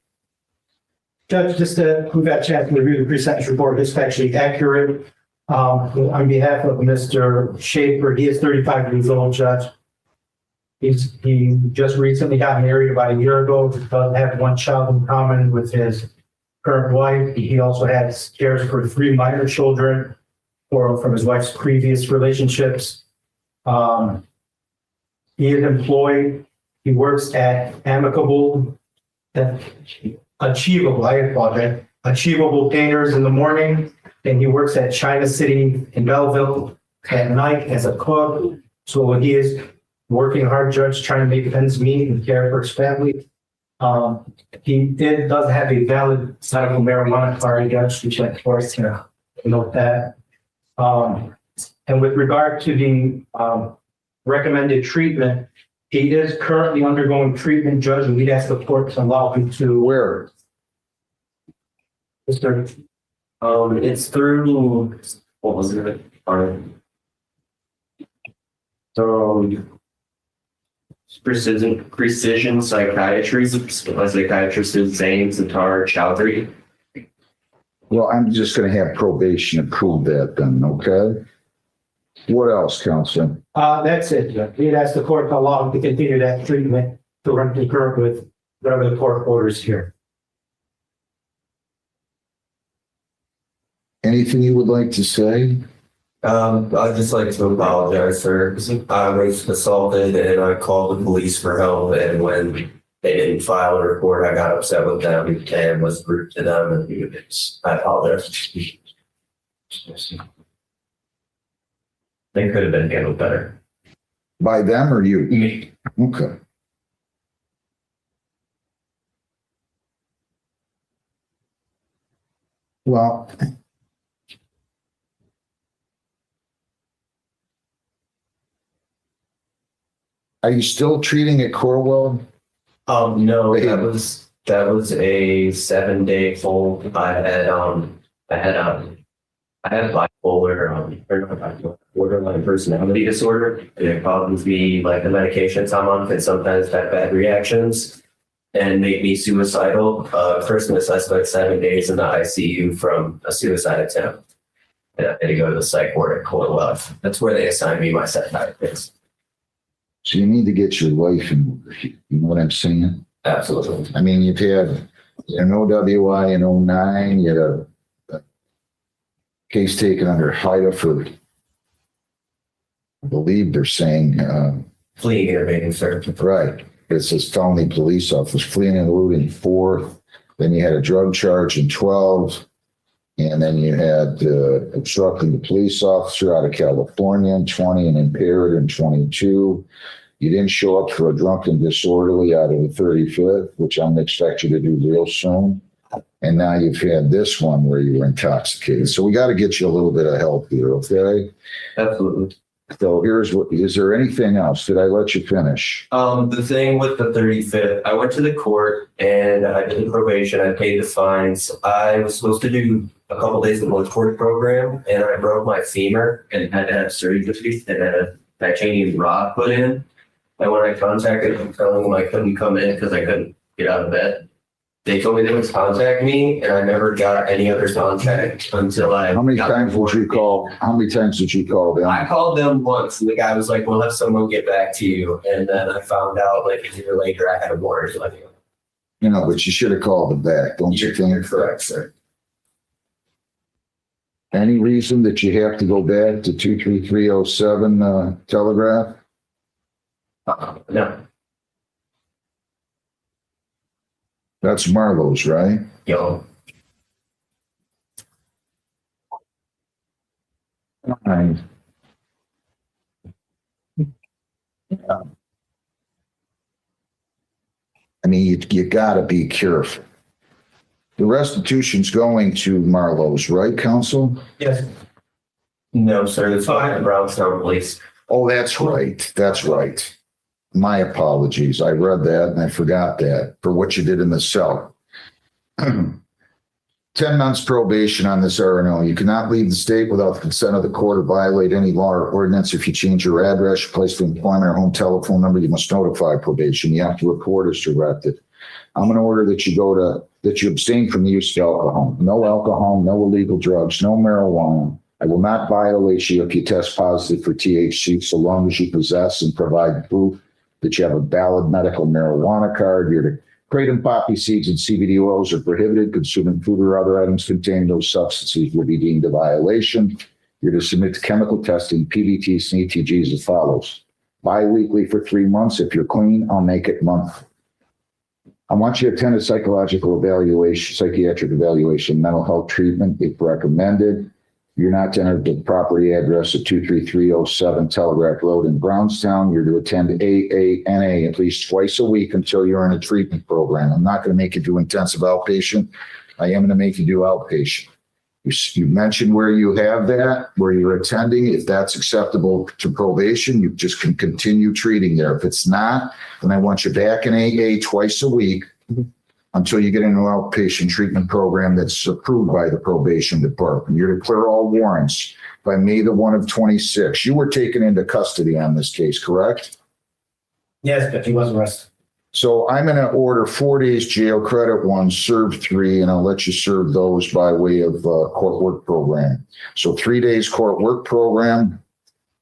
Judge, just we've had a chance to review the pre-sentence report. It's actually accurate. On behalf of Mr. Schaefer, he is 35 years old, Judge. He just recently got married about a year ago. He does have one child in common with his current wife. He also has cares for 3 minor children from his wife's previous relationships. He is employed. He works at Achievable Painters in the morning. And he works at China City in Belleville at night as a cook. So he is working hard, Judge, trying to make ends meet and care for his family. He does have a valid medical marijuana card, Judge, which of course, note that. And with regard to the recommended treatment, he is currently undergoing treatment, Judge, and we'd ask the court to allow him to. Where? It's through, what was it? So precision psychiatry, my psychiatrist is Zane Zatar Chowdhury. Well, I'm just going to have probation approve that then, okay? What else, Counsel? That's it, Judge. We'd ask the court to allow him to continue that treatment to run concurrent with whatever the court orders here. Anything you would like to say? I'd just like to apologize, sir. I was assaulted and I called the police for help, and when they didn't file a report, I got upset with them and was rude to them, and I apologize. They could have been handled better. By them or you? Me. Okay. Well, are you still treating at Corwell? No, that was That was a 7-day hold. I had bipolar, or not bipolar, borderline personality disorder. It causes me, like the medications I'm on can sometimes have bad reactions and make me suicidal. Christmas, I spent 7 days in the ICU from a suicide attempt. And I had to go to the psych ward at Cornwell. That's where they assigned me my psychiatrist. So you need to get your life in order. You know what I'm saying? Absolutely. I mean, you've had an OWI in 09, you had a case taken under HIDA for, I believe they're saying, fleeing intervening, sir. Right. It says felony police officer, fleeing and eluding 4. Then you had a drug charge in 12. And then you had obstructing the police officer out of California in 20 and impaired in 22. You didn't show up for a drunken disorderly out of the 35th, which I'm going to expect you to do real soon. And now you've had this one where you were intoxicated. So we got to get you a little bit of help here, okay? Absolutely. So here's what, is there anything else? Did I let you finish? The thing with the 35th, I went to the court and I did probation. I paid the fines. I was supposed to do a couple days of the court program and I broke my femur and had to have surgery and had a titanium rod put in. And when I contacted them, telling them I couldn't come in because I couldn't get out of bed, they told me they would contact me, and I never got any other contact until I. How many times did you call? How many times did you call them? I called them once, and the guy was like, "We'll have someone get back to you." And then I found out like a year later I had a warrant. You know, but you should have called them back. Don't you think? You're correct, sir. Any reason that you have to go back to 23307 Telegraph? No. That's Marlowe's, right? Yo. Fine. I mean, you gotta be careful. The restitution's going to Marlowe's, right, counsel? Yes. No, sir. It's fine. Brownstown Police. Oh, that's right. That's right. My apologies. I read that and I forgot that for what you did in the cell. 10 months probation on this R&O. You cannot leave the state without the consent of the court or violate any law or ordinance. If you change your address, your place of employment, or home telephone number, you must notify probation. You have to report as directed. I'm going to order that you abstain from the use of alcohol. No alcohol, no illegal drugs, no marijuana. I will not violate you if you test positive for THC so long as you possess and provide proof that you have a valid medical marijuana card. You're to kratom poppy seeds and CBD oils are prohibited. Consuming food or other items containing those substances will be deemed a violation. You're to submit to chemical testing, PBTs and ETGs as follows. Bi-weekly for 3 months. If you're clean, I'll make it monthly. I want you to attend a psychological evaluation, psychiatric evaluation, mental health treatment if recommended. You're not to enter the property address at 23307 Telegraph Road in Brownstown. You're to attend AANA at least twice a week until you're in a treatment program. I'm not going to make you do intensive outpatient. I am going to make you do outpatient. You mentioned where you have that, where you're attending. If that's acceptable to probation, you just can continue treating there. If it's not, then I want you back in AA twice a week until you get into an outpatient treatment program that's approved by the probation department. You're to clear all warrants by May the 1 of 26. You were taken into custody on this case, correct? Yes, but he was arrested. So I'm going to order 4 days jail credit 1, serve 3, and I'll let you serve those by way of court work program. So 3 days court work program,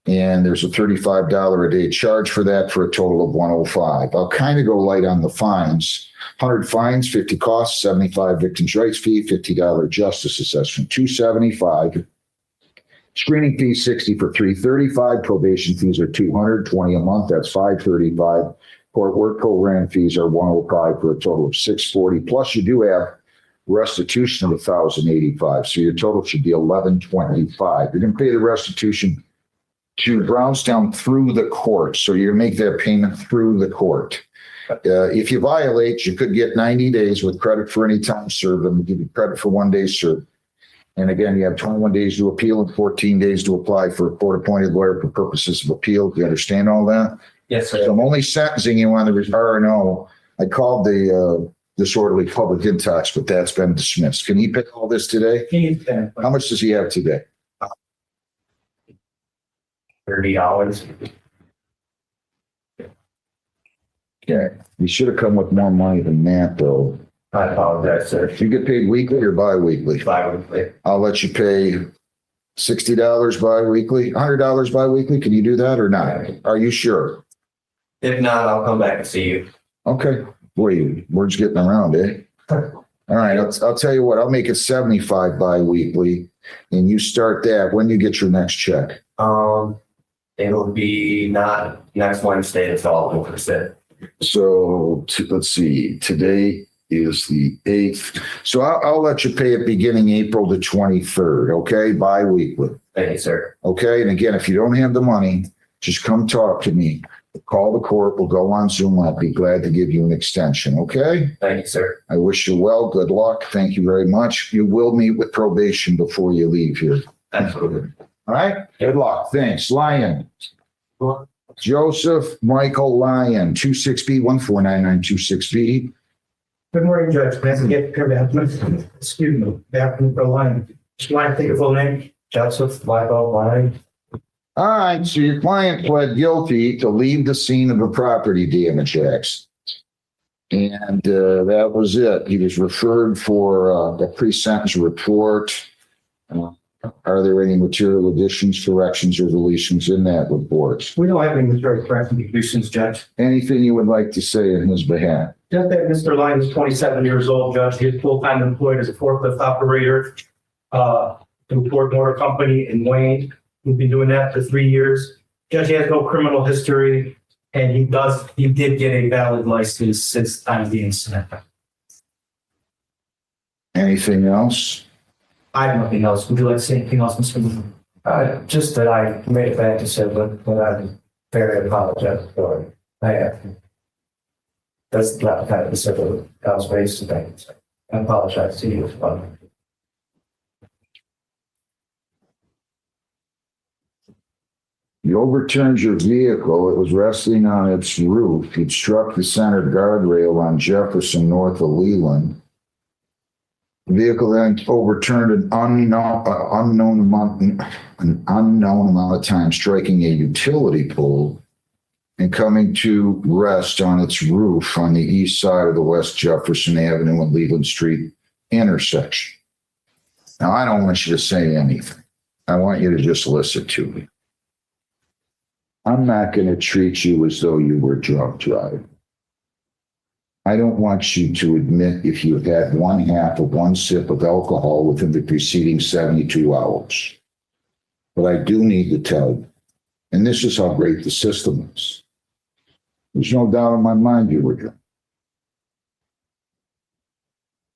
and there's a $35 a day charge for that for a total of $105. I'll kind of go light on the fines. 100 fines, 50 costs, 75 victims' rights fee, $50 justice assessment, $275. Screening fee 60 for 335. Probation fees are $220 a month. That's $535. Court work program fees are $105 for a total of $640. Plus, you do have restitution of $1,085. So your total should be $1,125. You're going to pay the restitution to Brownstown through the court. So you're going to make that payment through the court. If you violate, you could get 90 days with credit for any time served. I'm going to give you credit for 1 day served. And again, you have 21 days to appeal and 14 days to apply for a court-appointed lawyer for purposes of appeal. Do you understand all that? Yes, sir. So I'm only sentencing you on the R&O. I called the disorderly public intox, but that's been dismissed. Can he pay all this today? How much does he have today? $30. Okay, you should have come with more money than that, though. I apologize, sir. You get paid weekly or bi-weekly? Bi-weekly. I'll let you pay $60 bi-weekly, $100 bi-weekly. Can you do that or not? Are you sure? If not, I'll come back and see you. Okay. Boy, word's getting around, eh? All right, I'll tell you what, I'll make it 75 bi-weekly and you start that. When do you get your next check? It'll be not next Wednesday, it's all over set. So let's see, today is the 8th. So I'll let you pay it beginning April the 23rd, okay? Bi-weekly. Thank you, sir. Okay, and again, if you don't have the money, just come talk to me. Call the court. We'll go on Zoom. I'll be glad to give you an extension, okay? Thank you, sir. I wish you well. Good luck. Thank you very much. You will meet with probation before you leave here. Absolutely. All right? Good luck. Thanks. Lyon. Joseph Michael Lyon, 26B, 149926B. Good morning, Judge. Nice to get here. Excuse me. Back from the line. Just want to take a full name. Joseph Michael Lyon. All right, so your client pled guilty to leave the scene of a property damage accident. And that was it. He was referred for a pre-sentence report. Are there any material additions, corrections, or deletions in that report? We don't have any material corrections, deletions, Judge. Anything you would like to say in his behalf? Just that Mr. Lyon is 27 years old, Judge. He is full-time employed as a forklift operator in Ford Motor Company in Wayne. We've been doing that for 3 years. Judge has no criminal history, and he did get a valid license since the time of the incident. Anything else? I have nothing else. Would you like to say anything else, Mr. Lyon? Just that I made a bad decision, but I'm very apologetic for it. I have. That's not kind of decision I was raised to make. I apologize to you as well. You overturned your vehicle. It was resting on its roof. It struck the center guardrail on Jefferson north of Leland. The vehicle then overturned an unknown amount of time, striking a utility pole and coming to rest on its roof on the east side of the West Jefferson Avenue and Leland Street intersection. Now, I don't want you to say anything. I want you to just listen to me. I'm not going to treat you as though you were drunk driving. I don't want you to admit if you had one half of one sip of alcohol within the preceding 72 hours. But I do need to tell you, and this is how great the system is. There's no doubt in my mind you were drunk.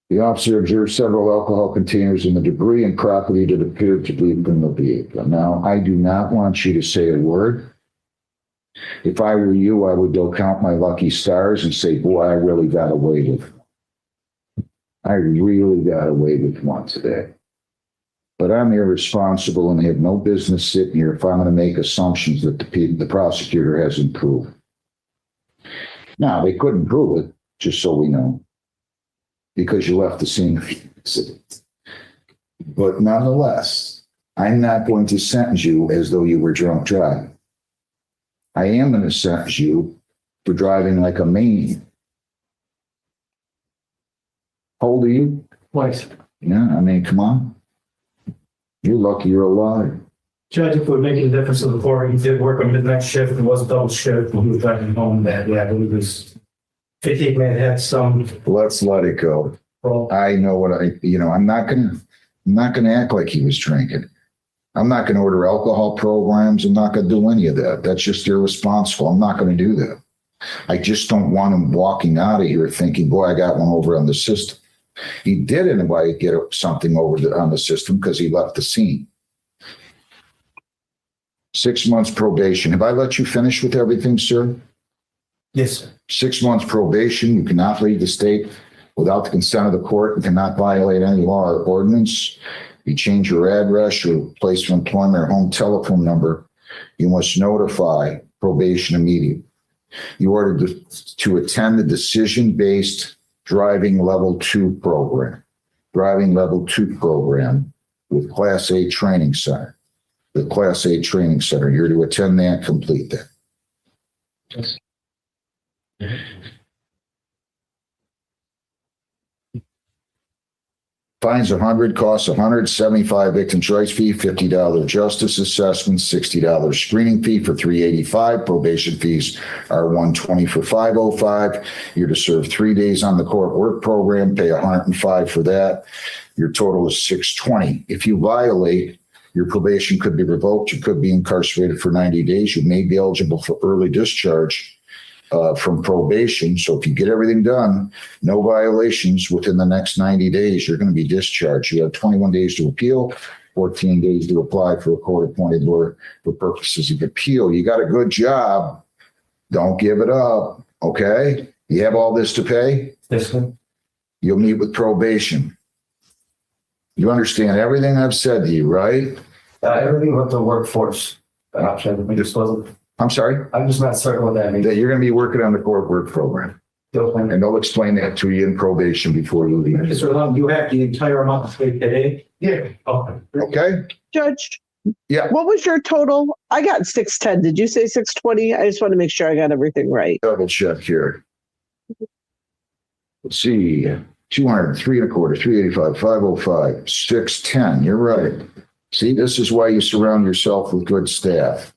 The officer observed several alcohol containers in the debris and property that appeared to be in the vehicle. Now, I do not want you to say a word. If I were you, I would go count my lucky stars and say, boy, I really got away with one. I really got away with one today. But I'm irresponsible and have no business sitting here if I'm going to make assumptions that the prosecutor hasn't proven. Now, they couldn't prove it, just so we know, because you left the scene of the accident. But nonetheless, I'm not going to sentence you as though you were drunk driving. I am going to sentence you for driving like a maniac. How old are you? Twice. Yeah, I mean, come on. You're lucky you're alive. Judge, if it would make a difference to the court, he did work a midnight shift. It was a double shift when he was driving home that day. I believe his fatigue may have had some. Let's let it go. Well, I know what I'm not gonna act like he was drinking. I'm not gonna order alcohol programs. I'm not gonna do any of that. That's just irresponsible. I'm not gonna do that. I just don't want him walking out of here thinking, boy, I got one over on the system. He did anyway get something over on the system because he left the scene. 6 months probation. Have I let you finish with everything, sir? yes, sir. 6 months probation. You cannot leave the state without the consent of the court. You cannot violate any law or ordinance. You change your address, your place of employment, or home telephone number, you must notify probation immediately. You ordered to attend the decision-based driving level 2 program. Driving level 2 program with Class A Training Center. The Class A Training Center. You're to attend that, complete that. Fines 100, costs 100, 75 victim choice fee, $50 justice assessment, $60 screening fee for 385. Probation fees are 120 for 505. You're to serve 3 days on the court work program, pay 105 for that. Your total is 620. If you violate, your probation could be revoked. You could be incarcerated for 90 days. You may be eligible for early discharge from probation. So if you get everything done, no violations within the next 90 days, you're going to be discharged. You have 21 days to appeal, 14 days to apply for a court-appointed lawyer for purposes of appeal. You got a good job. Don't give it up. Okay? You have all this to pay? Yes, sir. You'll meet with probation. You understand everything I've said to you, right? Everything with the workforce option. I just wasn't. I'm sorry? I'm just not certain what that means. That you're going to be working on the court work program. And they'll explain that to you in probation before you leave. Mr. you have the entire amount to pay today? Yeah. Okay? Judge? Yeah. What was your total? I got 610. Did you say 620? I just want to make sure I got everything right. Double check here. Let's see. 200, 3 1/4, 385, 505, 610. You're right. See, this is why you surround yourself with good staff.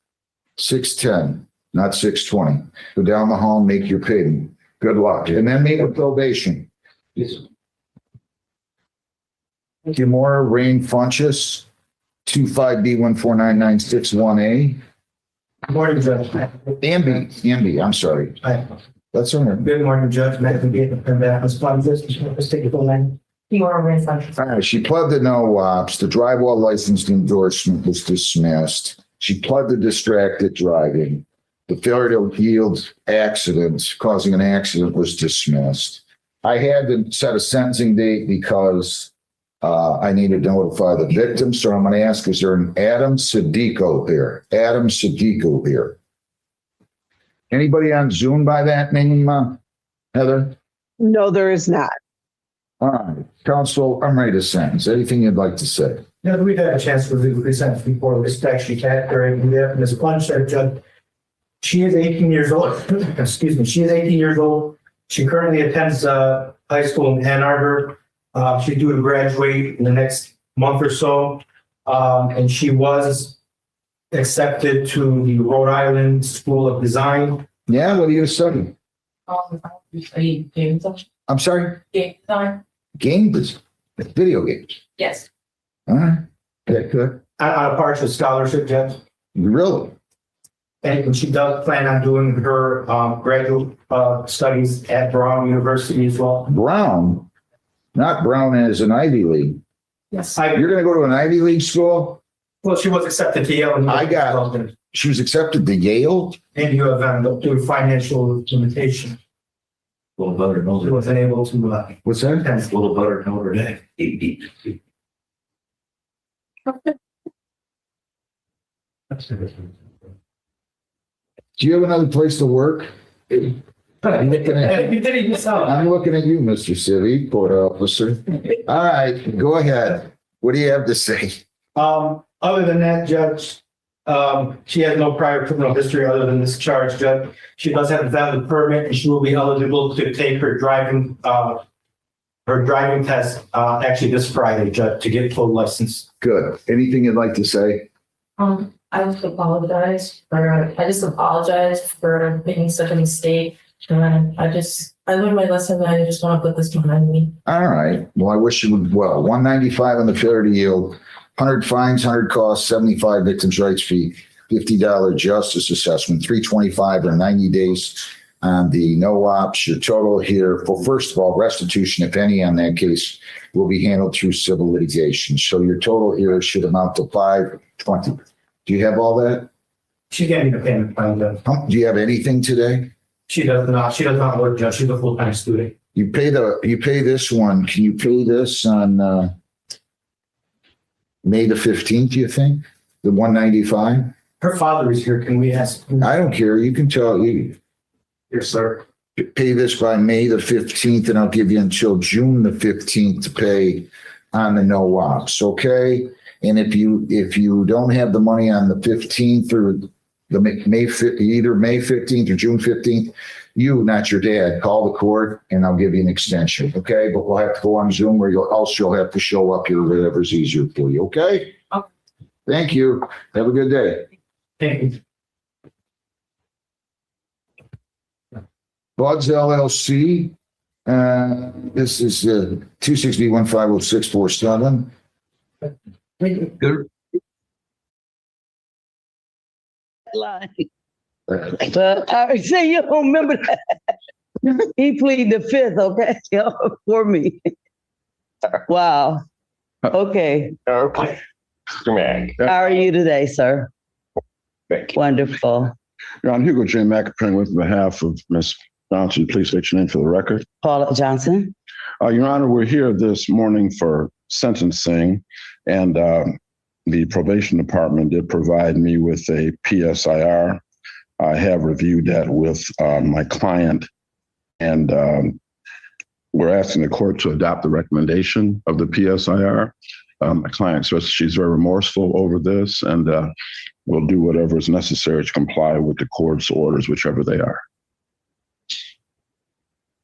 610, not 620. Go down the hall and make your payment. Good luck. And then meet with probation. Yes. Kimura Rain Funchess, 25B149961A. Good morning, Judge. Amby, I'm sorry. Hi. That's all right. Good morning, Judge. Let's take the full name. All right, she pled the no ops. The drivewall license endorsement was dismissed. She pled the distracted driving. The failure to yield accidents, causing an accident, was dismissed. I had to set a sentencing date because I needed to notify the victim. So I'm going to ask, is there an Adam Sadico here? Adam Sadico here. Anybody on Zoom by that name, Heather? No, there is not. All right, counsel, I'm ready to sentence. Anything you'd like to say? Yeah, we've had a chance to review the pre-sentence report. This is actually during Ms. Punch, Judge. She is 18 years old. Excuse me. She is 18 years old. She currently attends high school in Ann Arbor. She's due to graduate in the next month or so. And she was accepted to the Rhode Island School of Design. Yeah, what are you studying? I'm sorry? Game design? Games? Video games? Yes. All right. Okay, good. On a partial scholarship, Judge. Really? And she does plan on doing her graduate studies at Brown University as well. Brown? Not Brown as an Ivy League. Yes. You're going to go to an Ivy League school? Well, she was accepted to Yale. She was accepted to Yale? And you have due to financial limitation. Little butter, no. She wasn't able to. What's that? Little butter, no. Do you have another place to work? I'm looking at you, Mr. City, court officer. All right, go ahead. What do you have to say? Other than that, Judge, she has no prior criminal history other than this charge, Judge. She does have a valid permit and she will be eligible to take her driving test actually this Friday, Judge, to get full license. Good. Anything you'd like to say? I just apologize for making such a mistake. And I learned my lesson and I just want to put this behind me. All right. Well, I wish you would. Well, 195 on the failure to yield, 100 fines, 100 costs, 75 victims' rights fee, $50 justice assessment, 325 or 90 days on the no ops. Your total here, well, first of all, restitution, if any, on that case will be handled through civil litigation. So your total here should amount to 520. Do you have all that? She's getting the payment plan done. Do you have anything today? She does not. She does not work, Judge. She's a full-time student. You pay this one. Can you pay this on May the 15th, you think? The 195? Her father is here. Can we ask? I don't care. You can tell you. Yes, sir. pay this by May the 15th, and I'll give you until June the 15th to pay on the no ops, okay? And if you don't have the money on the 15th or either May 15th or June 15th, you, not your dad, call the court and I'll give you an extension, okay? But we'll have to go on Zoom or you'll have to show up here, whatever's easier for you, okay? Okay. Thank you. Have a good day. Thank you. Buds LLC, this is 260-150-647. Good. Line. I say you don't remember that. He pleaded the fifth, okay, for me. Wow. Okay. Okay. How are you today, sir? Thank you. Wonderful. I'm Hugo J. Mack, appearing with behalf of Ms. Johnson. Please state your name for the record. Paula Johnson. Your Honor, we're here this morning for sentencing, and the probation department did provide me with a PSIR. I have reviewed that with my client, and we're asking the court to adopt the recommendation of the PSIR. My client says she's very remorseful over this, and we'll do whatever is necessary to comply with the court's orders, whichever they are.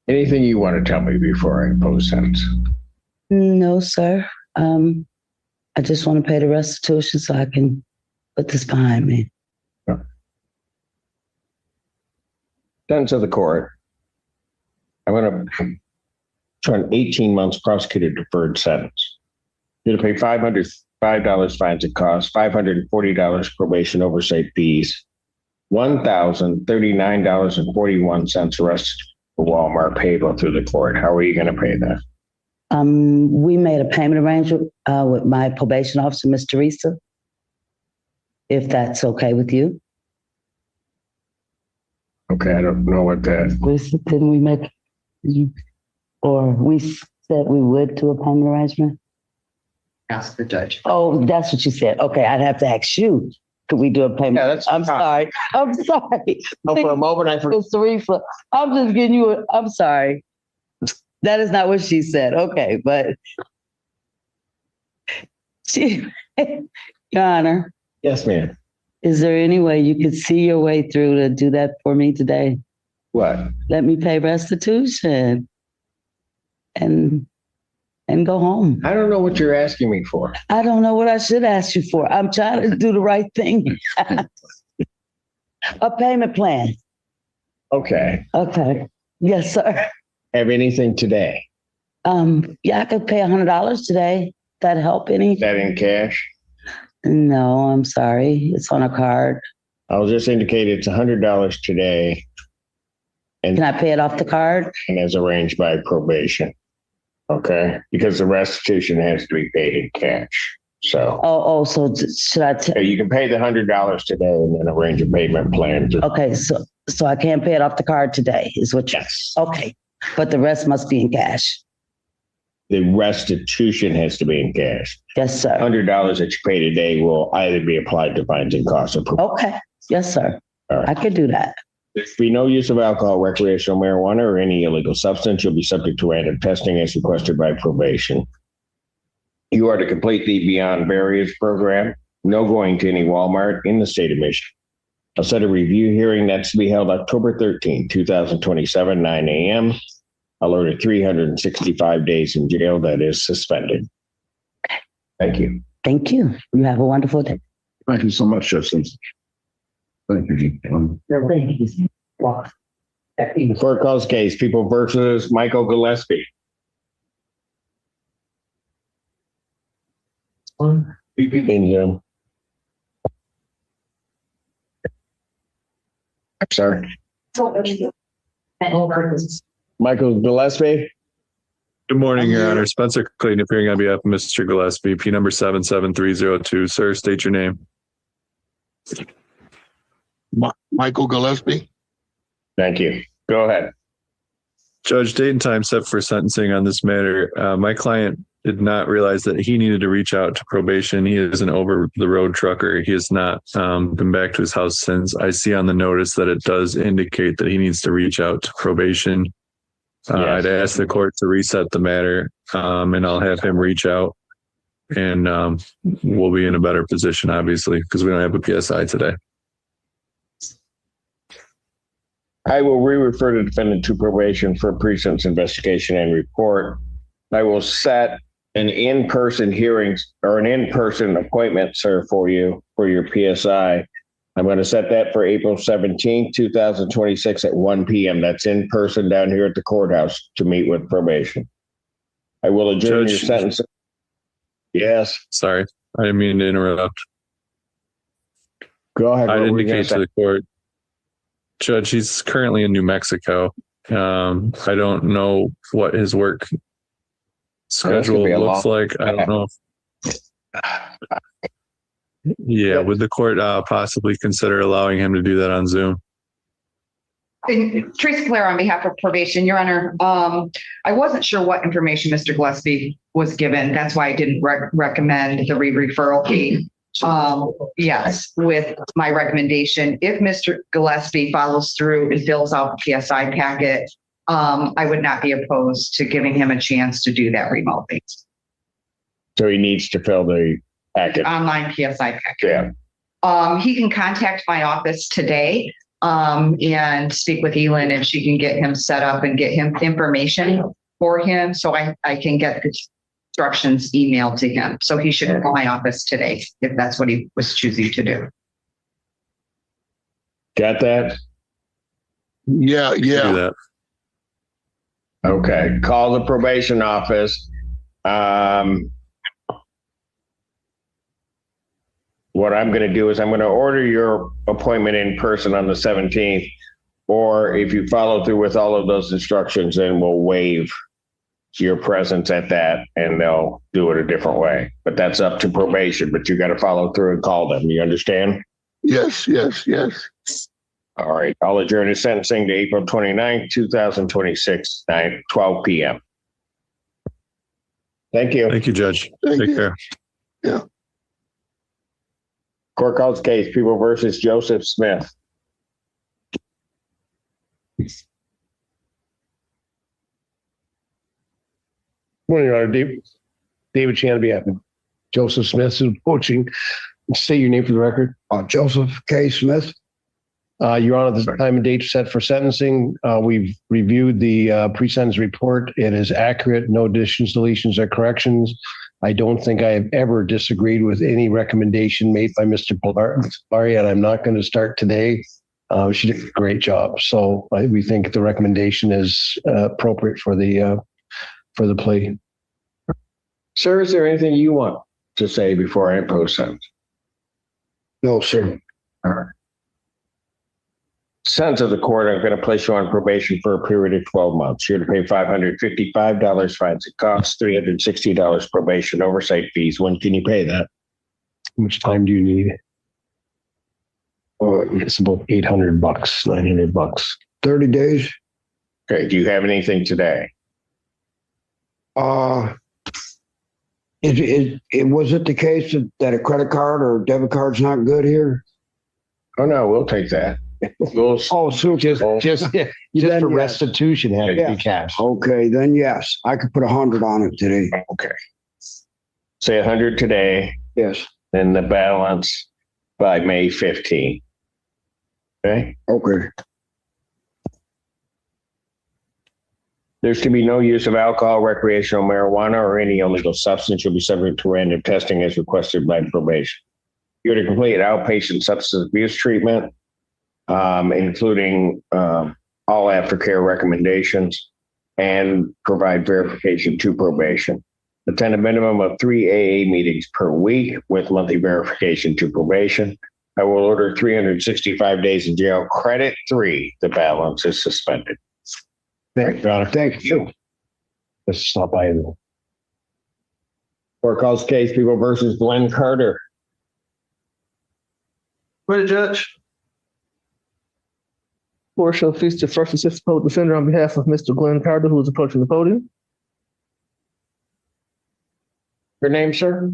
Anything you want to tell me before I impose sentence? No, sir. I just want to pay the restitution so I can put this behind me. Sentence of the court. I'm going to turn 18 months prosecutor deferred sentence. You're going to pay $505 fines and costs, $540 probation oversight fees, $1,039.41 arrest for Walmart payable through the court. How are you going to pay that? We made a payment arrangement with my probation officer, Miss Teresa, if that's okay with you. Okay, I don't know what that. Didn't we make, or we said we would do a payment arrangement? Ask the judge. Oh, that's what you said. Okay, I'd have to ask you. Could we do a payment? Yeah, that's I'm sorry. I'm sorry. Oh, for a moment, I forgot. Teresa, I'm just getting you. I'm sorry. That is not what she said. Okay, but Your Honor. Yes, ma'am. Is there any way you could see your way through to do that for me today? What? Let me pay restitution and go home. I don't know what you're asking me for. I don't know what I should ask you for. I'm trying to do the right thing. A payment plan. Okay. Okay. Yes, sir. Have anything today? Yeah, I could pay $100 today. That help any? Is that in cash? No, I'm sorry. It's on a card. I'll just indicate it's $100 today. And can I pay it off the card? And as arranged by probation. Okay, because the restitution has to be paid in cash. So. So should I? You can pay the $100 today and then arrange a payment plan. Okay, so I can't pay it off the card today, is what? Yes. Okay, but the rest must be in cash. The restitution has to be in cash. Yes, sir. $100 that you pay today will either be applied to fines and costs. Okay. Yes, sir. Right. I could do that. There be no use of alcohol, recreational marijuana, or any illegal substance. You'll be subject to random testing as requested by probation. You are to complete the Beyond Barriers program. No going to any Walmart in the state of Michigan. I'll set a review hearing that's to be held October 13, 2027, 9 a.m. I'll order 365 days in jail that is suspended. Thank you. Thank you. You have a wonderful day. Thank you so much, Judge Simpson. Thank you. Court calls case, People versus Michael Gillespie. In Zoom. I'm sorry. Michael Gillespie. Good morning, Your Honor. Spencer Clayton appearing on behalf of Mr. Gillespie, P number 77302. Sir, state your name. Michael Gillespie. Thank you. Go ahead. Judge, date and time set for sentencing on this matter. My client did not realize that he needed to reach out to probation. He is an over the road trucker. He has not been back to his house since. I see on the notice that it does indicate that he needs to reach out to probation. I'd ask the court to reset the matter, and I'll have him reach out, and we'll be in a better position, obviously, because we don't have a PSI today. I will re-refer the defendant to probation for pre-sentence investigation and report. I will set an in-person hearing or an in-person appointment, sir, for you for your PSI. I'm going to set that for April 17th, 2026 at 1 p.m. That's in person down here at the courthouse to meet with probation. I will adjourn your sentence. Yes. Sorry, I didn't mean to interrupt. Go ahead. I'd indicate to the court, Judge, he's currently in New Mexico. I don't know what his work schedule looks like. I don't know. Yeah, would the court possibly consider allowing him to do that on Zoom? Tracy Claire on behalf of probation, Your Honor. I wasn't sure what information Mr. Gillespie was given. That's why I didn't recommend the re-referral fee. Yes, with my recommendation, if Mr. Gillespie follows through and fills out the PSI packet, I would not be opposed to giving him a chance to do that remotely. So he needs to fill the packet. Online PSI packet. Yeah. He can contact my office today and speak with Elin if she can get him set up and get him information for him so I can get the instructions emailed to him. So he should call my office today if that's what he was choosing to do. Got that? Yeah. Do that. Okay. Call the probation office. What I'm going to do is I'm going to order your appointment in person on the 17th, or if you follow through with all of those instructions, then we'll waive your presence at that and they'll do it a different way. But that's up to probation, but you got to follow through and call them. You understand? Yes. All right. I'll adjourn the sentencing to April 29th, 2026, 12 p.m. Thank you. Thank you, Judge. Take care. Yeah. Court calls case People versus Joseph Smith. Morning, Your Honor. David Chan on behalf of Joseph Smith is coaching. State your name for the record. Joseph K. Smith. Your Honor, the time and date set for sentencing. We've reviewed the pre-sentence report. It is accurate. No additions, deletions, or corrections. I don't think I have ever disagreed with any recommendation made by Mr. Polari, and I'm not going to start today. She did a great job. So we think the recommendation is appropriate for the plea. Sir, is there anything you want to say before I impose sentence? No, sir. All right. Sentence of the court, I'm going to place you on probation for a period of 12 months. You're to pay $555 fines and costs, $360 probation oversight fees. When can you pay that? How much time do you need? It's about $800, $900. 30 days. Okay. Do you have anything today? Was it the case that a credit card or debit card's not good here? Oh no, we'll take that. So just for restitution, have to be cash. Okay, then yes, I could put 100 on it today. Okay. Say 100 today. Yes. Then the balance by May 15th. Okay. Okay. There's to be no use of alcohol, recreational marijuana, or any illegal substance. You'll be subject to random testing as requested by probation. You're to complete outpatient substance abuse treatment, including all aftercare recommendations, and provide verification to probation. Attend a minimum of 3 AA meetings per week with monthly verification to probation. I will order 365 days in jail. Credit 3. The balance is suspended. Thank you, Your Honor. Thank you. Let's stop by. Court calls case People versus Glenn Carter. Ready, Judge. Court shall feast the first assistant public defender on behalf of Mr. Glenn Carter, who is approaching the podium. Your name, sir?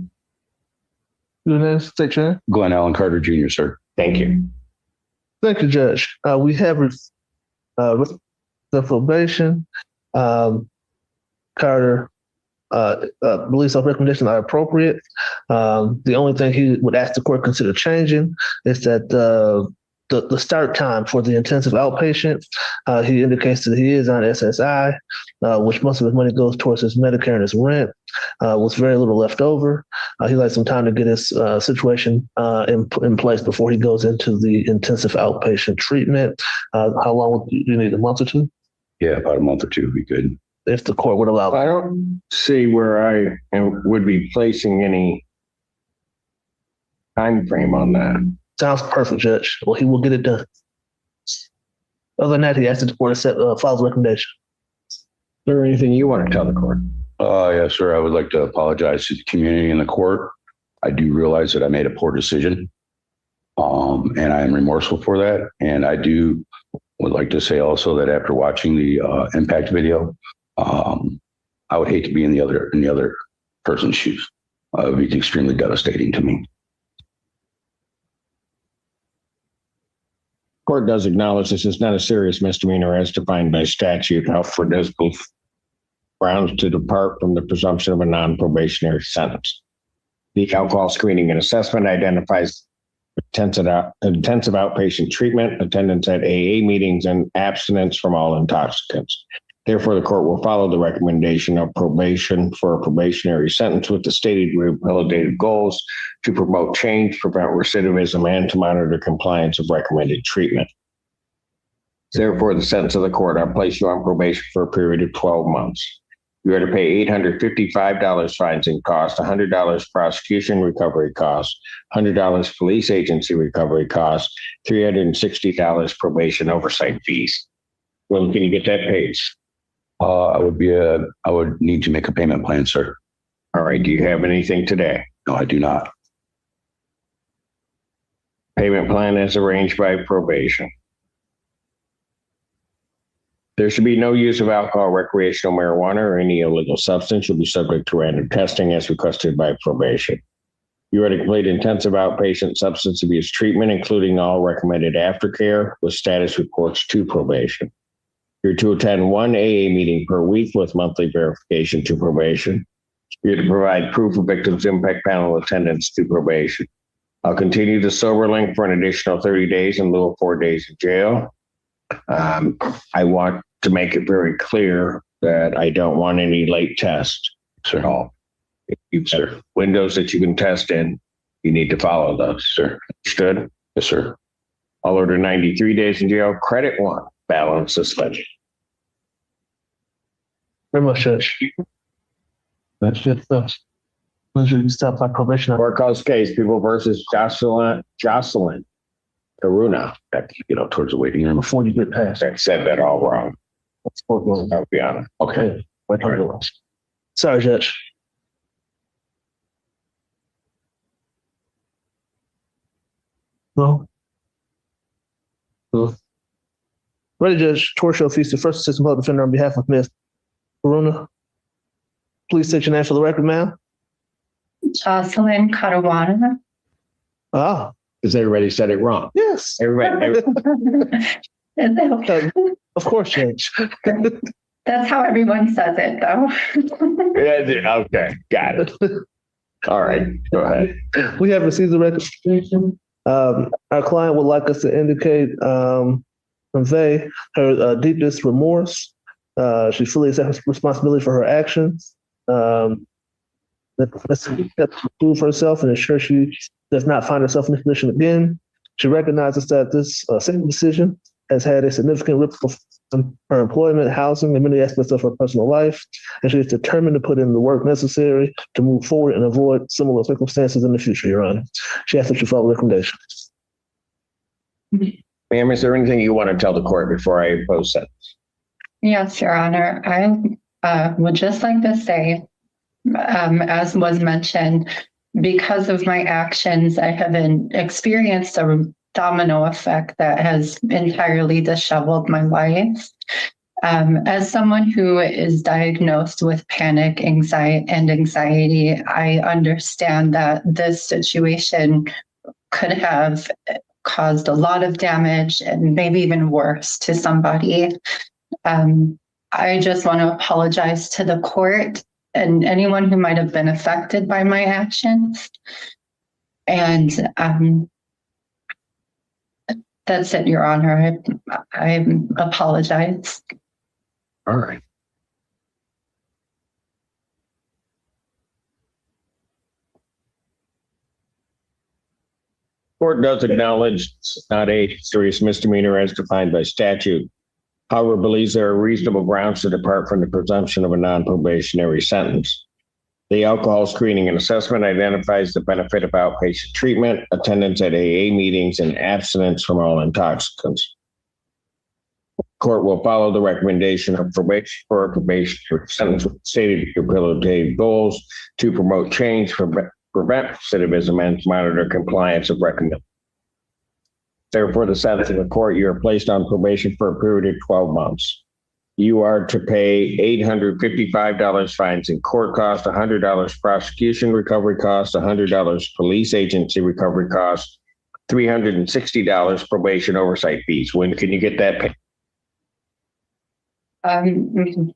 Your name, state your name. Glenn Allen Carter Jr., sir. Thank you. Thank you, Judge. We have the probation. Carter believes our recommendations are appropriate. The only thing he would ask the court to consider changing is that the start time for the intensive outpatient, he indicates that he is on SSI, which most of his money goes towards his Medicare and his rent, with very little left over. He likes some time to get his situation in place before he goes into the intensive outpatient treatment. How long would you need, a month or two? Yeah, about a month or two would be good. If the court would allow. I don't see where I would be placing any time frame on that. Sounds perfect, Judge. Well, he will get it done. Other than that, he asked the court to follow the recommendation. Is there anything you want to tell the court? Yes, sir. I would like to apologize to the community and the court. I do realize that I made a poor decision, and I am remorseful for that. And I would like to say also that after watching the impact video, I would hate to be in the other person's shoes. It would be extremely devastating to me. Court does acknowledge this is not a serious misdemeanor as defined by statute. However, it does both grounds to depart from the presumption of a non-probationary sentence. The alcohol screening and assessment identifies intensive outpatient treatment, attendance at AA meetings, and abstinence from all intoxicants. Therefore, the court will follow the recommendation of probation for a probationary sentence with the stated rehabilitative goals to promote change, prevent recidivism, and to monitor compliance of recommended treatment. Therefore, the sentence of the court, I'll place you on probation for a period of 12 months. You are to pay $855 fines and costs, $100 prosecution recovery costs, $100 police agency recovery costs, $360 probation oversight fees. Well, can you get that paid? I would need to make a payment plan, sir. All right. Do you have anything today? No, I do not. Payment plan is arranged by probation. There should be no use of alcohol, recreational marijuana, or any illegal substance. You'll be subject to random testing as requested by probation. You are to complete intensive outpatient substance abuse treatment, including all recommended aftercare with status reports to probation. You're to attend one AA meeting per week with monthly verification to probation. You're to provide proof of victims impact panel attendance to probation. I'll continue the sober link for an additional 30 days in lieu of 4 days in jail. I want to make it very clear that I don't want any late tests at all. If you've got windows that you can test in, you need to follow those, sir. Understood? Yes, sir. I'll order 93 days in jail, credit 1, balance suspension. Very much, Judge. That's good stuff. Make sure you stop by probation. Court calls case, People versus Jocelyn Karuna. Towards the waiting room. Before you get past. I said that all wrong. I'll be honest. Okay. Right. Sorry, Judge. No. Ready, Judge. Torshio Feast, the first assistant public defender on behalf of Ms. Karuna. Please state your name for the record, ma'am. Jocelyn Karawana. Ah. Because everybody said it wrong. Yes. Everybody. Of course, Judge. That's how everyone says it, though. Okay, got it. All right, go ahead. We have received the recommendation. Our client would like us to indicate, convey her deepest remorse. She fully accepts responsibility for her actions. Let's prove herself and ensure she does not find herself in this position again. She recognizes that this same decision has had a significant ripple on her employment, housing, and many aspects of her personal life, and she is determined to put in the work necessary to move forward and avoid similar circumstances in the future, Your Honor. She asks that you follow the recommendation. Ma'am, is there anything you want to tell the court before I impose sentence? Yes, Your Honor. I would just like to say, as was mentioned, because of my actions, I have experienced a domino effect that has entirely disheveled my life. As someone who is diagnosed with panic anxiety, I understand that this situation could have caused a lot of damage and maybe even worse to somebody. I just want to apologize to the court and anyone who might have been affected by my actions. And that's it, Your Honor. I apologize. All right. Court does acknowledge it's not a serious misdemeanor as defined by statute. However, believes there are reasonable grounds to depart from the presumption of a non-probationary sentence. The alcohol screening and assessment identifies the benefit of outpatient treatment, attendance at AA meetings, and abstinence from all intoxicants. Court will follow the recommendation of probation for a probationary sentence with stated rehabilitative goals to promote change, prevent recidivism, and monitor compliance of recommendations. Therefore, the sentence of the court, you are placed on probation for a period of 12 months. You are to pay $855 fines and court costs, $100 prosecution recovery costs, $100 police agency recovery costs, $360 probation oversight fees. When can you get that paid? I'm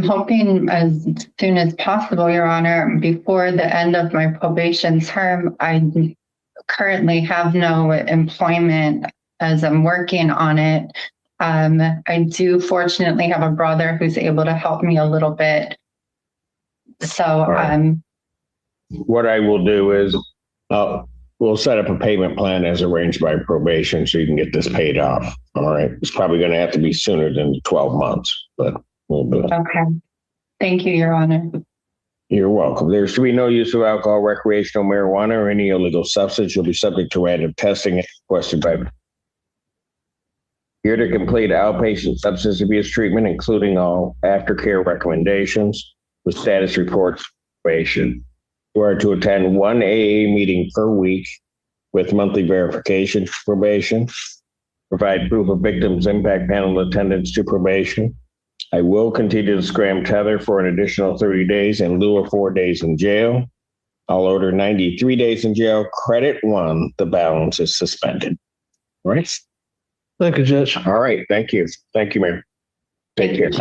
hoping as soon as possible, Your Honor. Before the end of my probation term, I currently have no employment as I'm working on it. I do fortunately have a brother who's able to help me a little bit. So what I will do is we'll set up a payment plan as arranged by probation so you can get this paid off. All right. It's probably going to have to be sooner than 12 months, but we'll do it. Okay. Thank you, Your Honor. You're welcome. There should be no use of alcohol, recreational marijuana, or any illegal substance. You'll be subject to random testing and requested by. You're to complete outpatient substance abuse treatment, including all aftercare recommendations with status reports probation. You are to attend one AA meeting per week with monthly verification probation. Provide proof of victims impact panel attendance to probation. I will continue to scram tether for an additional 30 days in lieu of 4 days in jail. I'll order 93 days in jail. Credit 1, the balance is suspended. All right. Thank you, Judge. All right. Thank you. Thank you, Mayor. Take care.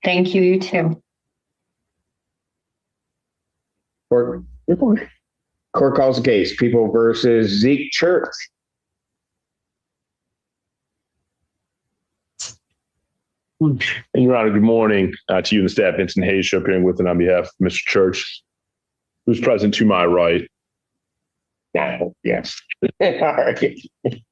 Thank you, you too. Court calls the case. People versus Zeke Church. And Your Honor, good morning to you and the staff. Vincent Hayes, appearing with and on behalf of Mr. Church, who's present to my right. Yes. All right.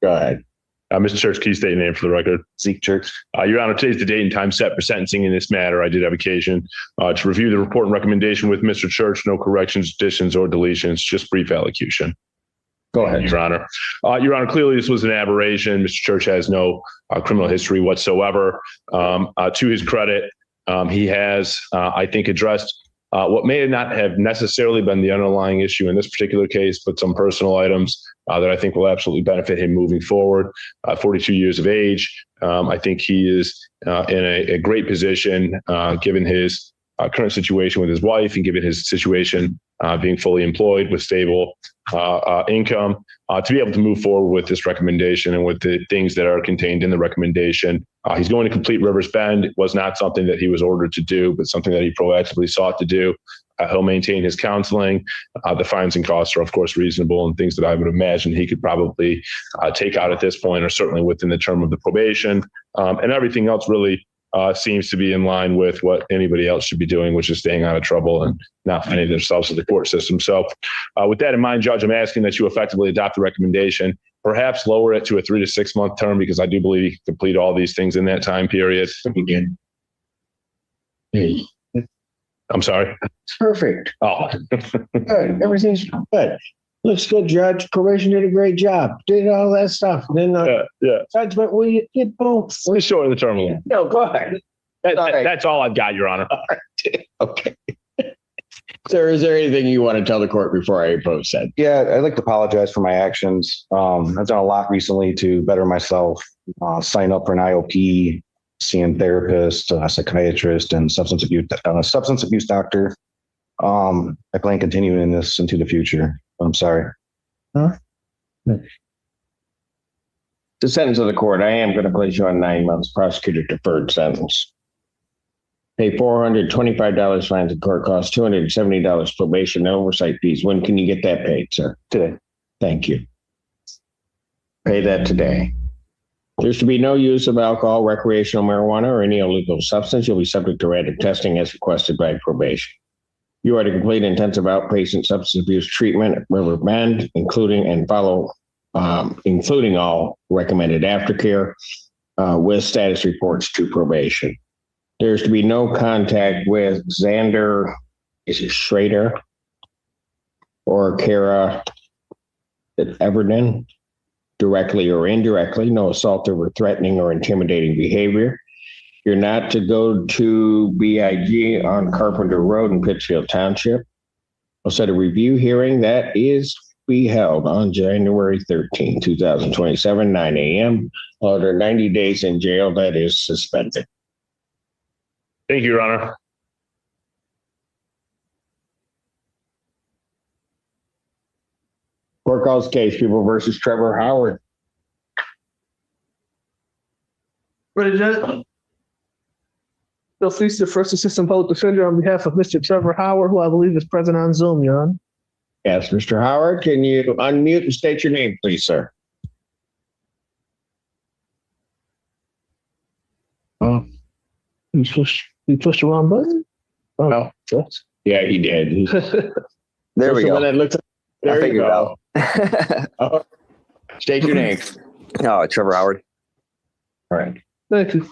Go ahead. Mr. Church, can you state your name for the record? Zeke Church. Your Honor, today's the date and time set for sentencing in this matter. I did have occasion to review the report and recommendation with Mr. Church. No corrections, additions, or deletions, just brief allocution. Go ahead, Your Honor. Your Honor, clearly this was an aberration. Mr. Church has no criminal history whatsoever. To his credit, he has, I think, addressed what may not have necessarily been the underlying issue in this particular case, but some personal items that I think will absolutely benefit him moving forward. 42 years of age. I think he is in a great position given his current situation with his wife and given his situation being fully employed with stable income to be able to move forward with this recommendation and with the things that are contained in the recommendation. He's going to complete Rivers Bend. It was not something that he was ordered to do, but something that he proactively sought to do. He'll maintain his counseling. The fines and costs are, of course, reasonable and things that I would imagine he could probably take out at this point, or certainly within the term of the probation. And everything else really seems to be in line with what anybody else should be doing, which is staying out of trouble and not finding themselves in the court system. So with that in mind, Judge, I'm asking that you effectively adopt the recommendation, perhaps lower it to a 3 to 6 month term, because I do believe you can complete all these things in that time period. I'm sorry. Perfect. Oh, good. Everything's good. Looks good, Judge. Probation did a great job. Did all that stuff. Then, judgment, will you get both? We're short of the term a little. No, go ahead. That's all I've got, Your Honor. All right. Okay. Sir, is there anything you want to tell the court before I impose that? Yeah, I'd like to apologize for my actions. I've done a lot recently to better myself, sign up for an IOP, seeing therapist, psychiatrist, and substance abuse doctor. I plan continuing this into the future. I'm sorry. The sentence of the court, I am going to place you on 9 months prosecutor deferred sentence. Pay $425 fines and court costs, $270 probation and oversight fees. When can you get that paid, sir? Today. Thank you. Pay that today. There's to be no use of alcohol, recreational marijuana, or any illegal substance. You'll be subject to random testing as requested by probation. You are to complete intensive outpatient substance abuse treatment at River Bend, including all recommended aftercare with status reports to probation. There's to be no contact with Xander, is it Schrader, or Kara Everden, directly or indirectly. No assault or threatening or intimidating behavior. You're not to go to BIG on Carpenter Road in Pittsfield Township. I'll set a review hearing that is be held on January 13, 2027, 9 a.m. Order 90 days in jail. That is suspended. Thank you, Your Honor. Court calls case, People versus Trevor Howard. Ready, Judge? Bill Feaster, First Assistant Public Defender, on behalf of Mr. Trevor Howard, who I believe is present on Zoom, Your Honor. Yes, Mr. Howard, can you unmute and state your name, please, sir? Oh, you pushed the wrong button? Oh, no. Yes. Yeah, he did. There we go. There you go. State your name. Oh, Trevor Howard. All right. Thank you.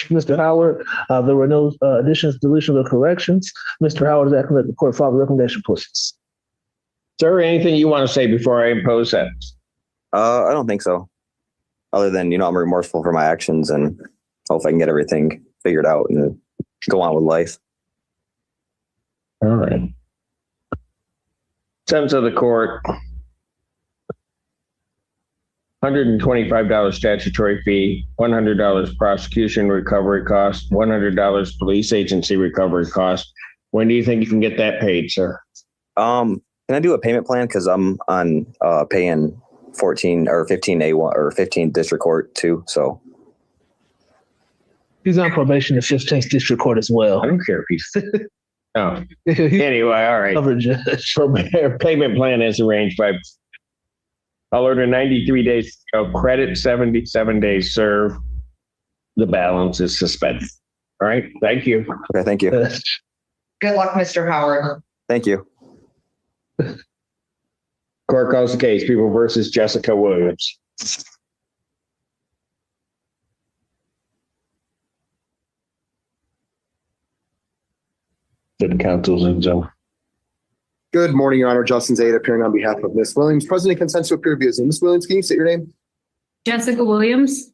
Mr. Howard, there were no additions, deletions, or corrections. Mr. Howard is acting that the court follow the recommendation, please. Sir, anything you want to say before I impose that? I don't think so. Other than, I'm remorseful for my actions and hope I can get everything figured out and go on with life. All right. Sentence of the court. $125 statutory fee, $100 prosecution recovery cost, $100 police agency recovery cost. When do you think you can get that paid, sir? Can I do a payment plan? Because I'm on paying 14 or 15A1 or 15 district court too. So he's on probation at 15th District Court as well. I don't care if he's. Oh, anyway, all right. Payment plan is arranged by. I'll order 93 days of credit, 77 days serve. The balance is suspended. All right. Thank you. Okay. Thank you. Good luck, Mr. Howard. Thank you. Court calls the case, People versus Jessica Williams. The counsel's in zone. Good morning, Your Honor. Justin Zeta appearing on behalf of Ms. Williams. President consents to appear via Zoom. Ms. Williams, can you state your name? Jessica Williams.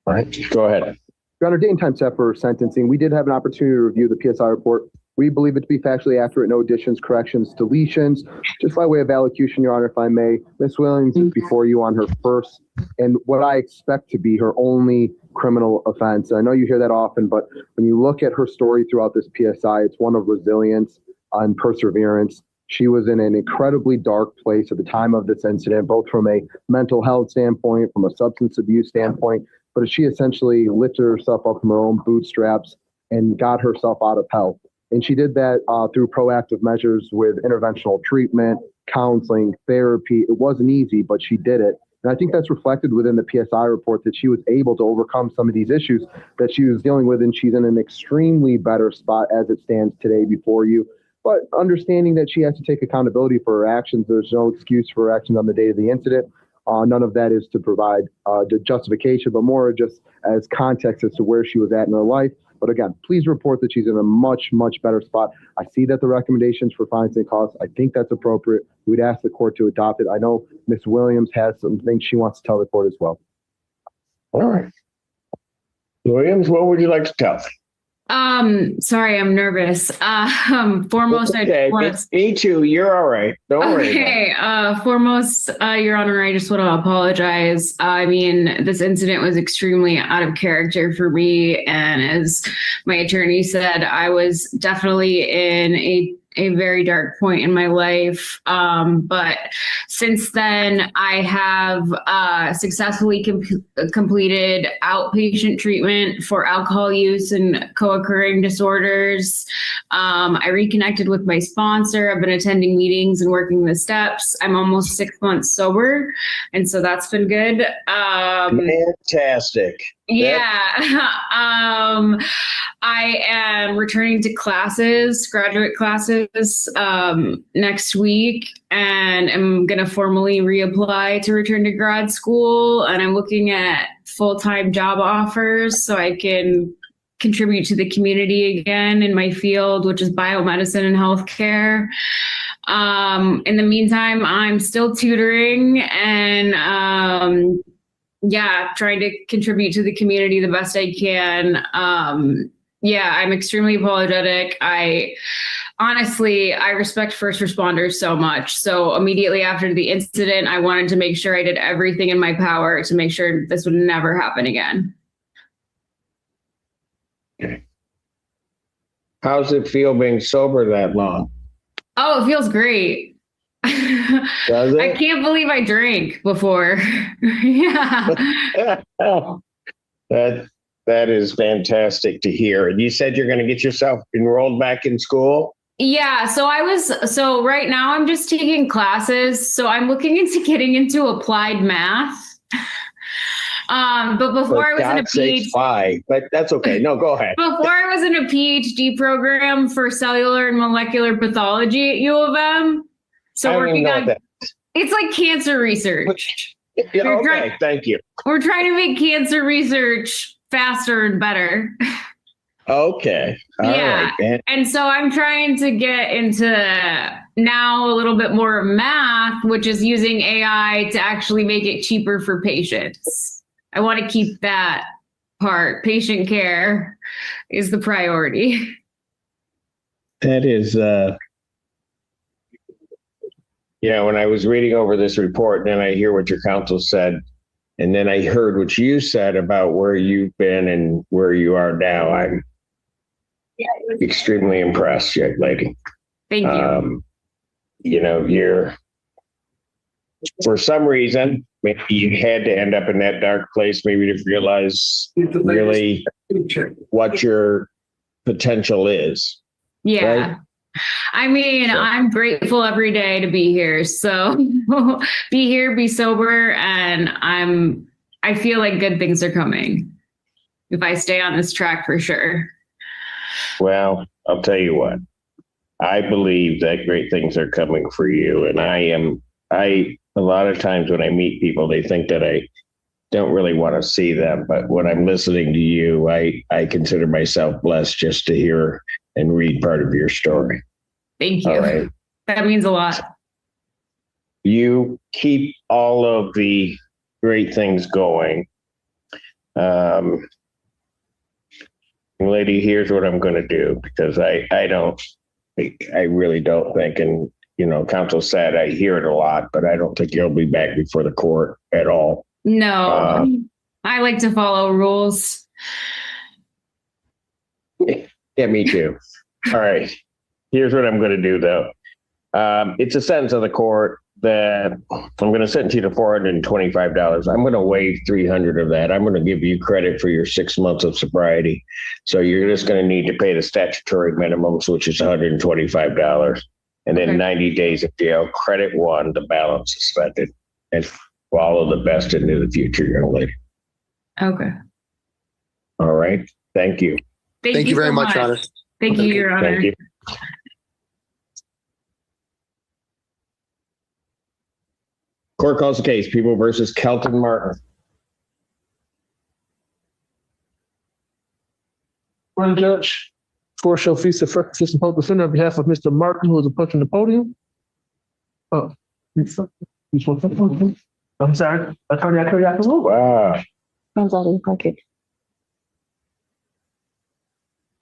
All right, go ahead. Your Honor, date and time set for sentencing. We did have an opportunity to review the PSI report. We believe it to be factually accurate, no additions, corrections, deletions. Just by way of allocution, Your Honor, if I may, Ms. Williams is before you on her first and what I expect to be her only criminal offense. I know you hear that often, but when you look at her story throughout this PSI, it's one of resilience and perseverance. She was in an incredibly dark place at the time of this incident, both from a mental health standpoint, from a substance abuse standpoint, but she essentially lifted herself up from her own bootstraps and got herself out of hell. And she did that through proactive measures with interventional treatment, counseling, therapy. It wasn't easy, but she did it. And I think that's reflected within the PSI report that she was able to overcome some of these issues that she was dealing with. And she's in an extremely better spot as it stands today before you. But understanding that she has to take accountability for her actions, there's no excuse for her actions on the day of the incident. None of that is to provide the justification, but more just as context as to where she was at in her life. But again, please report that she's in a much, much better spot. I see that the recommendations for fines and costs, I think that's appropriate. We'd ask the court to adopt it. I know Ms. Williams has some things she wants to tell the court as well. All right. Williams, what would you like to tell me? Sorry, I'm nervous. Foremost, Okay, me too. You're all right. Don't worry. Okay. Foremost, Your Honor, I just want to apologize. I mean, this incident was extremely out of character for me. And as my attorney said, I was definitely in a very dark point in my life. But since then, I have successfully completed outpatient treatment for alcohol use and co-occurring disorders. I reconnected with my sponsor. I've been attending meetings and working the steps. I'm almost 6 months sober. And so that's been good. Fantastic. Yeah. I am returning to classes, graduate classes, next week, and I'm going to formally reapply to return to grad school. And I'm looking at full-time job offers so I can contribute to the community again in my field, which is biomedicine and healthcare. In the meantime, I'm still tutoring and, trying to contribute to the community the best I can. I'm extremely apologetic. I respect first responders so much. So immediately after the incident, I wanted to make sure I did everything in my power to make sure this would never happen again. Okay. How's it feel being sober that long? Oh, it feels great. Does it? I can't believe I drank before. Yeah. That is fantastic to hear. And you said you're going to get yourself enrolled back in school? Yeah. So right now I'm just taking classes. So I'm looking into getting into applied math. But before I was in a PhD, why? But that's okay. No, go ahead. Before I was in a PhD program for cellular and molecular pathology at U of M. So working on it's like cancer research. Thank you. We're trying to make cancer research faster and better. Okay. All right. And so I'm trying to get into now a little bit more math, which is using AI to actually make it cheaper for patients. I want to keep that part. Patient care is the priority. That is, when I was reading over this report, and then I hear what your counsel said, and then I heard what you said about where you've been and where you are now. I'm extremely impressed, young lady. Thank you. You're, for some reason, maybe you had to end up in that dark place, maybe to realize really what your potential is. Yeah. Right? I mean, I'm grateful every day to be here. So be here, be sober. And I feel like good things are coming if I stay on this track for sure. Well, I'll tell you what, I believe that great things are coming for you. And a lot of times when I meet people, they think that I don't really want to see them. But when I'm listening to you, I consider myself blessed just to hear and read part of your story. Thank you. All right. That means a lot. You keep all of the great things going. Lady, here's what I'm going to do, because I really don't think, and counsel said, I hear it a lot, but I don't think you'll be back before the court at all. No, I like to follow rules. Yeah, me too. All right. Here's what I'm going to do, though. It's a sentence of the court that I'm going to sentence you to $425. I'm going to waive $300 of that. I'm going to give you credit for your 6 months of sobriety. So you're just going to need to pay the statutory minimums, which is $125, and then 90 days of jail. Credit one, the balance suspended, and follow the best into the future, young lady. Okay. All right. Thank you. Thank you very much, Your Honor. Thank you, Your Honor. Thank you. Court calls the case, People versus Kelton Martin. Morning, Judge. Court shall feast the first assistant public defender on behalf of Mr. Martin, who is approaching the podium. Oh, I'm sorry. Attorney, I have to move. Wow. Comes out of the pocket.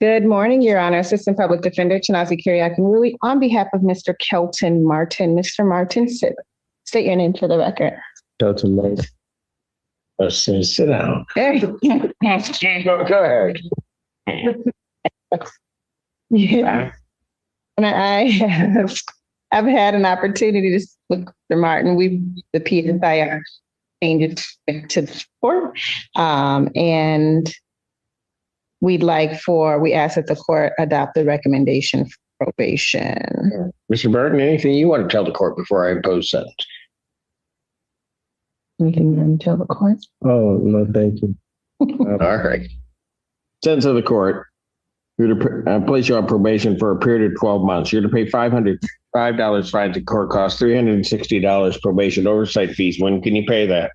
Good morning, Your Honor. Assistant Public Defender Chinazi Kiriakin-Rui on behalf of Mr. Kelton Martin. Mr. Martin, state your name for the record. Kelton Martin. Sit down. There you go. Go ahead. Yeah. And I've had an opportunity to speak with Mr. Martin. The PSI changed it to the court. And we ask that the court adopt the recommendation for probation. Mr. Burton, anything you want to tell the court before I impose sentence? Anything you want to tell the court? Oh, no, thank you. All right. Sentence of the court. You're to place you on probation for a period of 12 months. You're to pay $505 fines and court costs, $360 probation oversight fees. When can you pay that?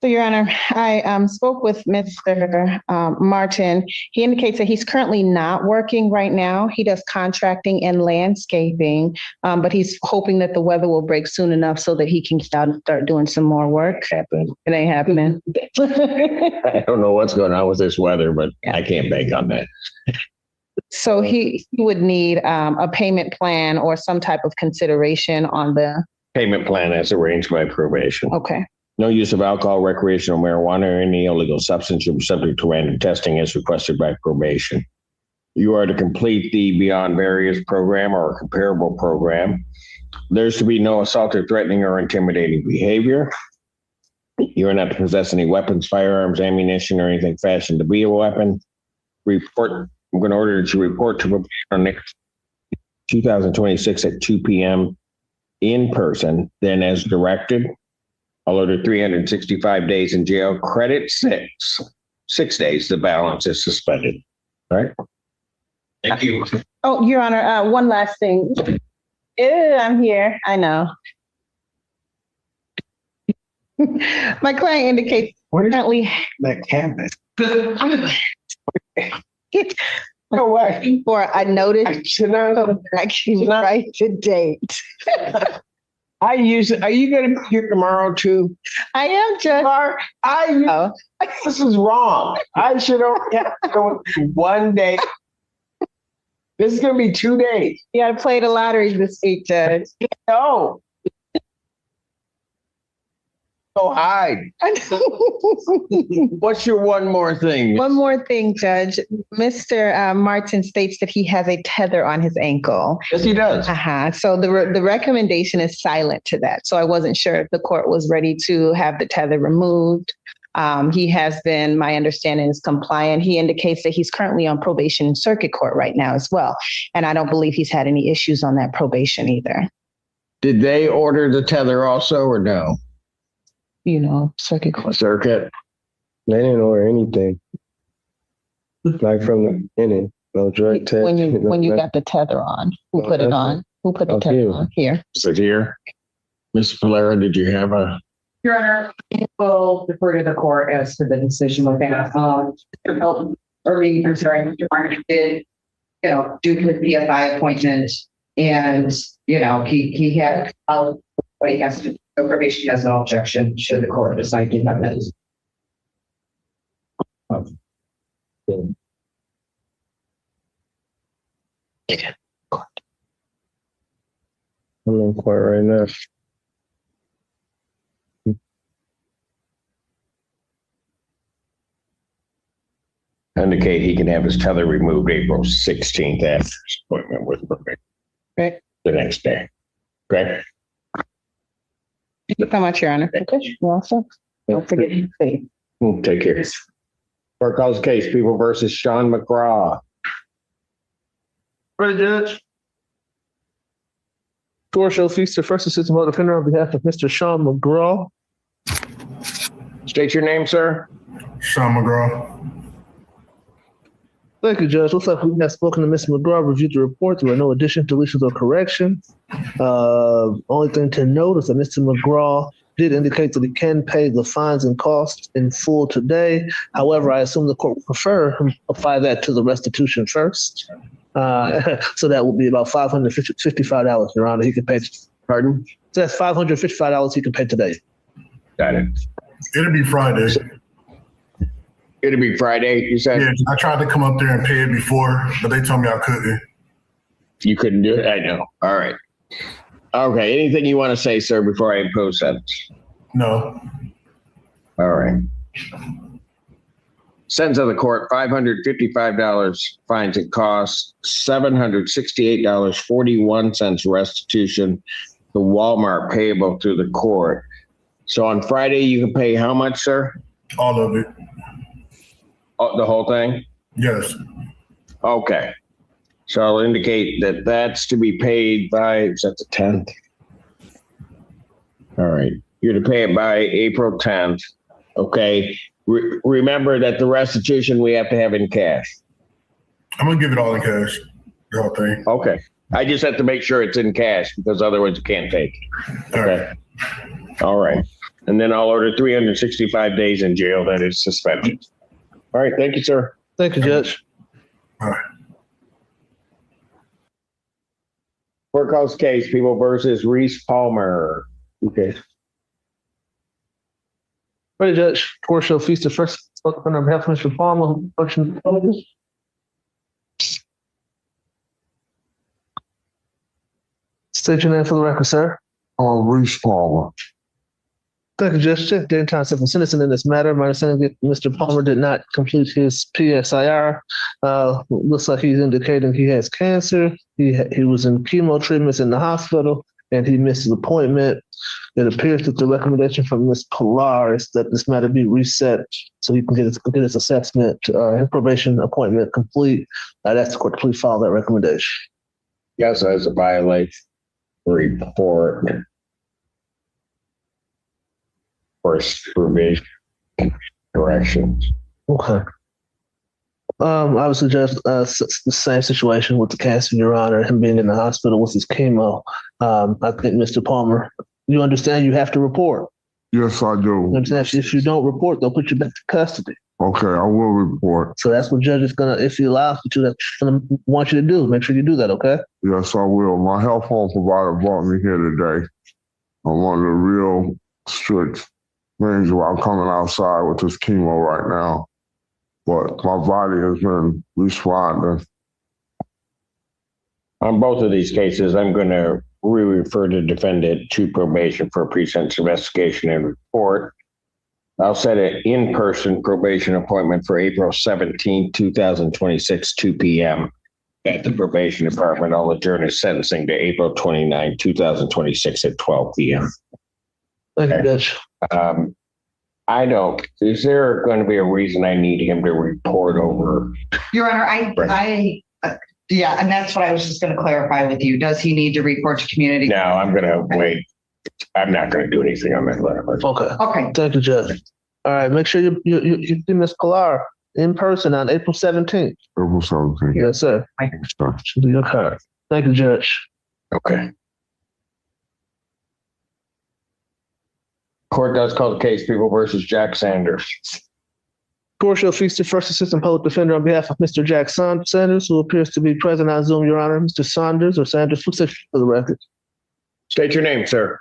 So, Your Honor, I spoke with Mr. Martin. He indicates that he's currently not working right now. He does contracting and landscaping, but he's hoping that the weather will break soon enough so that he can get out and start doing some more work. It ain't happening. I don't know what's going on with this weather, but I can't bank on that. So he would need a payment plan or some type of consideration on the Payment plan as arranged by probation. Okay. No use of alcohol, recreational marijuana, or any illegal substance will be subject to random testing as requested by probation. You are to complete the Beyond Barriers program or a comparable program. There's to be no assault or threatening or intimidating behavior. You are not to possess any weapons, firearms, ammunition, or anything fashioned to be a weapon. I'm going to order that you report to probation on next 2026 at 2 p.m. in person, then as directed. I'll order 365 days in jail. Credit 6 days. The balance is suspended. All right. Thank you. Oh, Your Honor, one last thing. I'm here. I know. My client indicates currently that cabinet. No way. For a notice. I can write the date. Are you going to be here tomorrow too? I am, Judge. This is wrong. I should only have to go 1 day. This is going to be 2 days. Yeah, I played a lottery this week, Judge. No. Go hide. What's your one more thing? One more thing, Judge. Mr. Martin states that he has a tether on his ankle. Yes, he does. So the recommendation is silent to that. So I wasn't sure if the court was ready to have the tether removed. He has been, my understanding is compliant. He indicates that he's currently on probation in circuit court right now as well. And I don't believe he's had any issues on that probation either. Did they order the tether also or no? Circuit court. Circuit. They didn't order anything. Like from the beginning. No drug test. When you got the tether on, who put it on? Who put the tether on? Here. Is it here? Ms. Valera, did you have a? Your Honor, we'll defer to the court as to the decision with that. I'm sorry, Mr. Martin did, do his PSI appointment and, he had, what he has to, probation has no objection should the court decide to have that. I'm in court right now. Indicate he can have his tether removed April 16th after his appointment with probation. Right. The next day. Okay. Thank you so much, Your Honor. Okay. You also don't forget to say. Take care. Court calls case People versus Sean McGraw. Ready, Judge. Court shall feast the first assistant public defender on behalf of Mr. Sean McGraw. State your name, sir. Sean McGraw. Thank you, Judge. Looks like we have spoken to Ms. McGraw, reviewed the report. There were no additions, deletions, or corrections. Only thing to note is that Mr. McGraw did indicate that he can pay the fines and costs in full today. However, I assume the court would prefer him apply that to the restitution first. So that will be about $555, Your Honor. He can pay. Pardon? So that's $555 he can pay today. Got it. It'll be Friday. It'll be Friday, you said? Yeah, I tried to come up there and pay it before, but they told me I couldn't. You couldn't do it? I know. All right. Okay. Anything you want to say, sir, before I impose sentence? No. All right. Sentence of the court, $555 fines and costs, $768.41 restitution to Walmart payable through the court. So on Friday, you can pay how much, sir? All of it. Oh, the whole thing? Yes. Okay. So I'll indicate that that's to be paid by, is that the 10th? All right. You're to pay it by April 10th. Okay. Remember that the restitution we have to have in cash. I'm going to give it all in cash. The whole thing. Okay. I just have to make sure it's in cash because otherwise you can't take it. Okay. All right. And then I'll order 365 days in jail that is suspended. All right. Thank you, sir. Thank you, Judge. All right. Court calls case, People versus Reese Palmer. Okay. Ready, Judge. Court shall feast the first spoken on behalf of Mr. Palmer. Motion. State your name for the record, sir. Reese Palmer. Thank you, Judge. Check date and time set for sentencing in this matter. My understanding is that Mr. Palmer did not complete his PSIR. Looks like he's indicating he has cancer. He was in chemo treatments in the hospital, and he missed his appointment. It appears that the recommendation from Ms. Pilar is that this matter be reset so he can get his assessment, his probation appointment complete. I'd ask the court to please follow that recommendation. Yes, as a violation report for supervision corrections. Okay. Obviously, Judge, the same situation with the cancer, Your Honor, him being in the hospital with his chemo. I think, Mr. Palmer, you understand you have to report. Yes, I do. You understand? If you don't report, they'll put you back to custody. Okay, I will report. So that's what Judge is gonna, if he allows you to, that's gonna want you to do. Make sure you do that, okay? Yes, I will. My health home provider brought me here today. I'm under real strict things about coming outside with this chemo right now. But my body has been responding. On both of these cases, I'm going to refer the defendant to probation for a pre-sentence investigation and report. I'll set an in-person probation appointment for April 17, 2026, 2 p.m. at the probation department. I'll adjourn his sentencing to April 29, 2026 at 12 p.m. Thank you, Judge. Is there going to be a reason I need him to report over? Your Honor, yeah, and that's what I was just going to clarify with you. Does he need to report to community? No, I'm going to wait. I'm not going to do anything on that letter. Okay. Okay. Thank you, Judge. All right, make sure you see Ms. Pilar in person on April 17th. April 17th. Yes, sir. Should be your card. Thank you, Judge. Okay. Court does call the case People versus Jack Sanders. Court shall feast the first assistant public defender on behalf of Mr. Jack Sanders, who appears to be present on Zoom, Your Honor. Mr. Saunders or Sanders, please state for the record. State your name, sir.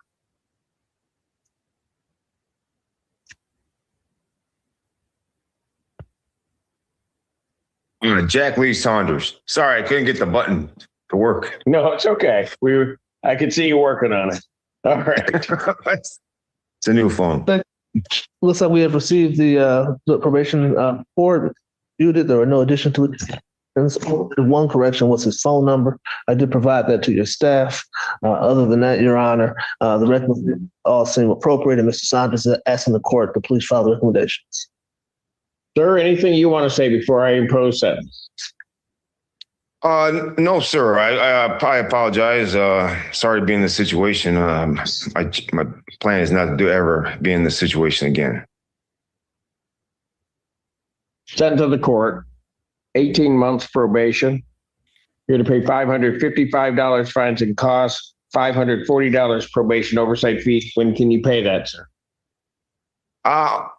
Jack Lee Saunders. Sorry, I couldn't get the button to work. No, it's okay. I could see you working on it. All right. It's a new phone. Looks like we have received the probation report. Viewed it. There were no addition to it. And one correction was his phone number. I did provide that to your staff. Other than that, Your Honor, the recommendations all seem appropriate, and Mr. Saunders is asking the court to please follow the recommendations. Sir, anything you want to say before I impose sentence? No, sir. I apologize. Sorry to be in this situation. My plan is not to ever be in this situation again. Sentence of the court, 18 months probation. You're to pay $555 fines and costs, $540 probation oversight fee. When can you pay that, sir?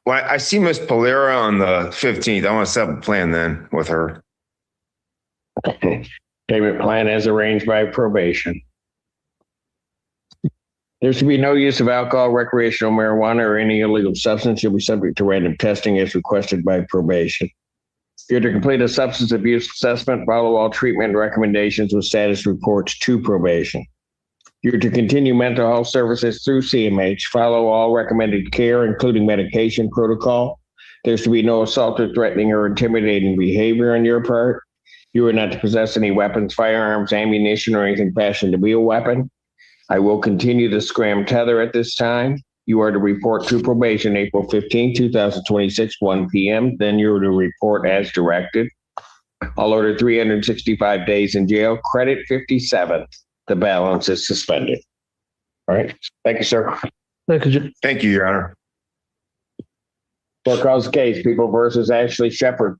When I see Miss Polera on the 15th, I want to set up a plan then with her. Payment plan as arranged by probation. There should be no use of alcohol, recreational marijuana, or any illegal substance. You'll be subject to random testing as requested by probation. You're to complete a substance abuse assessment, follow all treatment recommendations with status reports to probation. You're to continue mental health services through CMH, follow all recommended care, including medication protocol. There's to be no assault or threatening or intimidating behavior on your part. You are not to possess any weapons, firearms, ammunition, or anything fashioned to be a weapon. I will continue the scram tether at this time. You are to report to probation April 15, 2026, 1 p.m. Then you're to report as directed. I'll order 365 days in jail, credit 57. The balance is suspended. All right. Thank you, sir. Thank you. Thank you, Your Honor. Court calls case, People versus Ashley Shepard.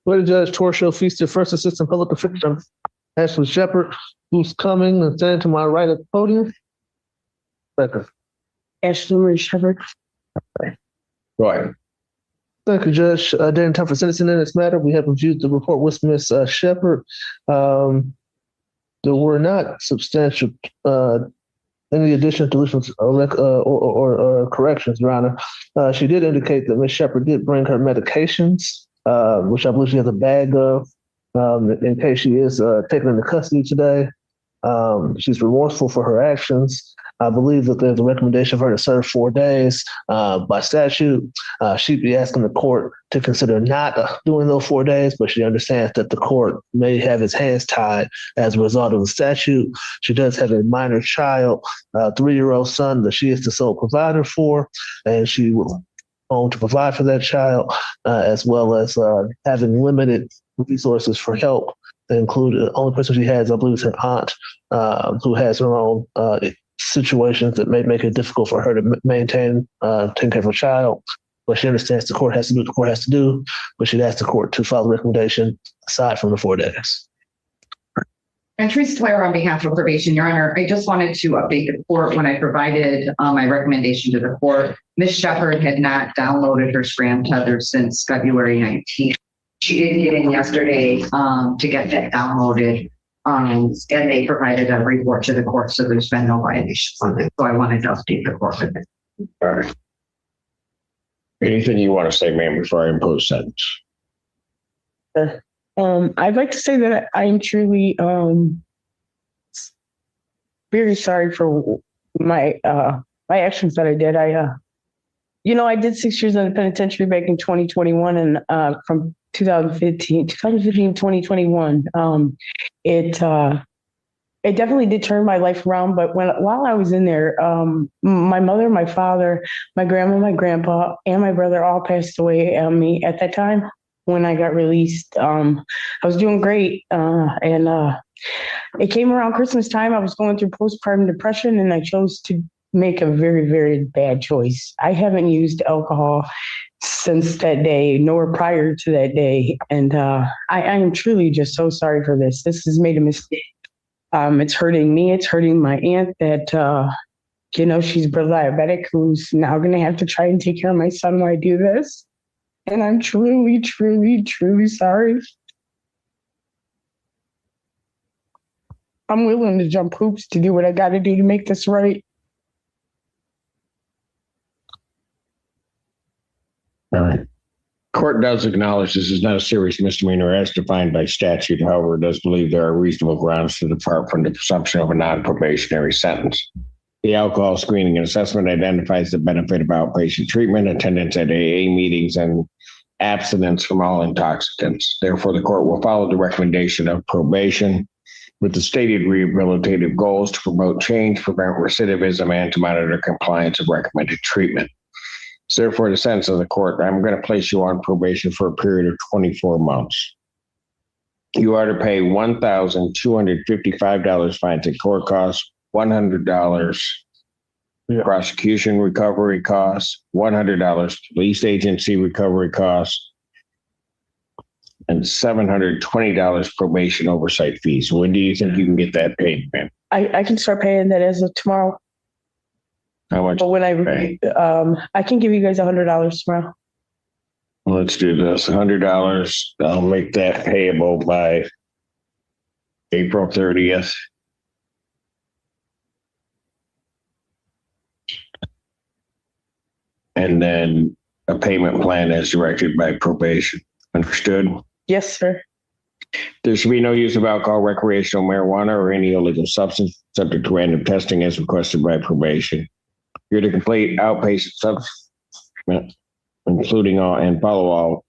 Lady Judge Torshell Feaster, First Assistant Public Defender Ashley Shepard, who's coming and standing to my right at the podium. Becca. Ashley Marie Shepard. Go ahead. Thank you, Judge. During time for sentencing in this matter, we have reviewed the report with Ms. Shepard. There were not substantial any additional deletions or corrections, Your Honor. She did indicate that Ms. Shepard did bring her medications, which I believe she has a bag of, in case she is taken into custody today. She's remorseful for her actions. I believe that there's a recommendation for her to serve 4 days. By statute, she'd be asking the court to consider not doing those 4 days, but she understands that the court may have its hands tied as a result of the statute. She does have a minor child, a 3-year-old son that she is the sole provider for, and she will own to provide for that child, as well as having limited resources for help. Include the only person she has, I believe, is her aunt, who has her own situations that may make it difficult for her to maintain taking care of her child. But she understands the court has to do what the court has to do, but she'd ask the court to follow the recommendation aside from the 4 days. And Teresa Claire on behalf of probation, Your Honor, I just wanted to update the court when I provided my recommendation to the court. Ms. Shepard had not downloaded her scram tether since February 19th. She did get in yesterday to get that downloaded. And they provided a report to the court, so there's been no violations on it. So I wanted to update the court with it. All right. Anything you want to say, ma'am, before I impose sentence? I'd like to say that I am truly very sorry for my actions that I did. I did 6 years in the penitentiary back in 2021, and from 2015, 2021. It definitely did turn my life around. But while I was in there, my mother, my father, my grandma, my grandpa, and my brother all passed away on me at that time when I got released. I was doing great. And it came around Christmas time. I was going through postpartum depression, and I chose to make a very, very bad choice. I haven't used alcohol since that day, nor prior to that day. And I am truly just so sorry for this. This has made a mistake. It's hurting me. It's hurting my aunt that, she's diabetic, who's now going to have to try and take care of my son while I do this. And I'm truly, truly, truly sorry. I'm willing to jump hoops to do what I got to do to make this right. All right. Court does acknowledge this is not a serious misdemeanor as defined by statute. However, it does believe there are reasonable grounds to depart from the presumption of a non-probationary sentence. The alcohol screening and assessment identifies the benefit of outpatient treatment, attendance at AA meetings, and abstinence from all intoxicants. Therefore, the court will follow the recommendation of probation with the stated rehabilitative goals to promote change, prevent recidivism, and to monitor compliance of recommended treatment. So therefore, the sentence of the court, I'm going to place you on probation for a period of 24 months. You are to pay $1,255 fines and court costs, $100 prosecution recovery costs, $100 police agency recovery costs, and $720 probation oversight fees. When do you think you can get that paid, ma'am? I can start paying that as of tomorrow. How much? But when I can give you guys $100 tomorrow. Let's do this. $100. I'll make that payable by April 30th. And then a payment plan as directed by probation. Understood? Yes, sir. There should be no use of alcohol, recreational marijuana, or any illegal substance subject to random testing as requested by probation. You're to complete outpatient substance, including all and follow all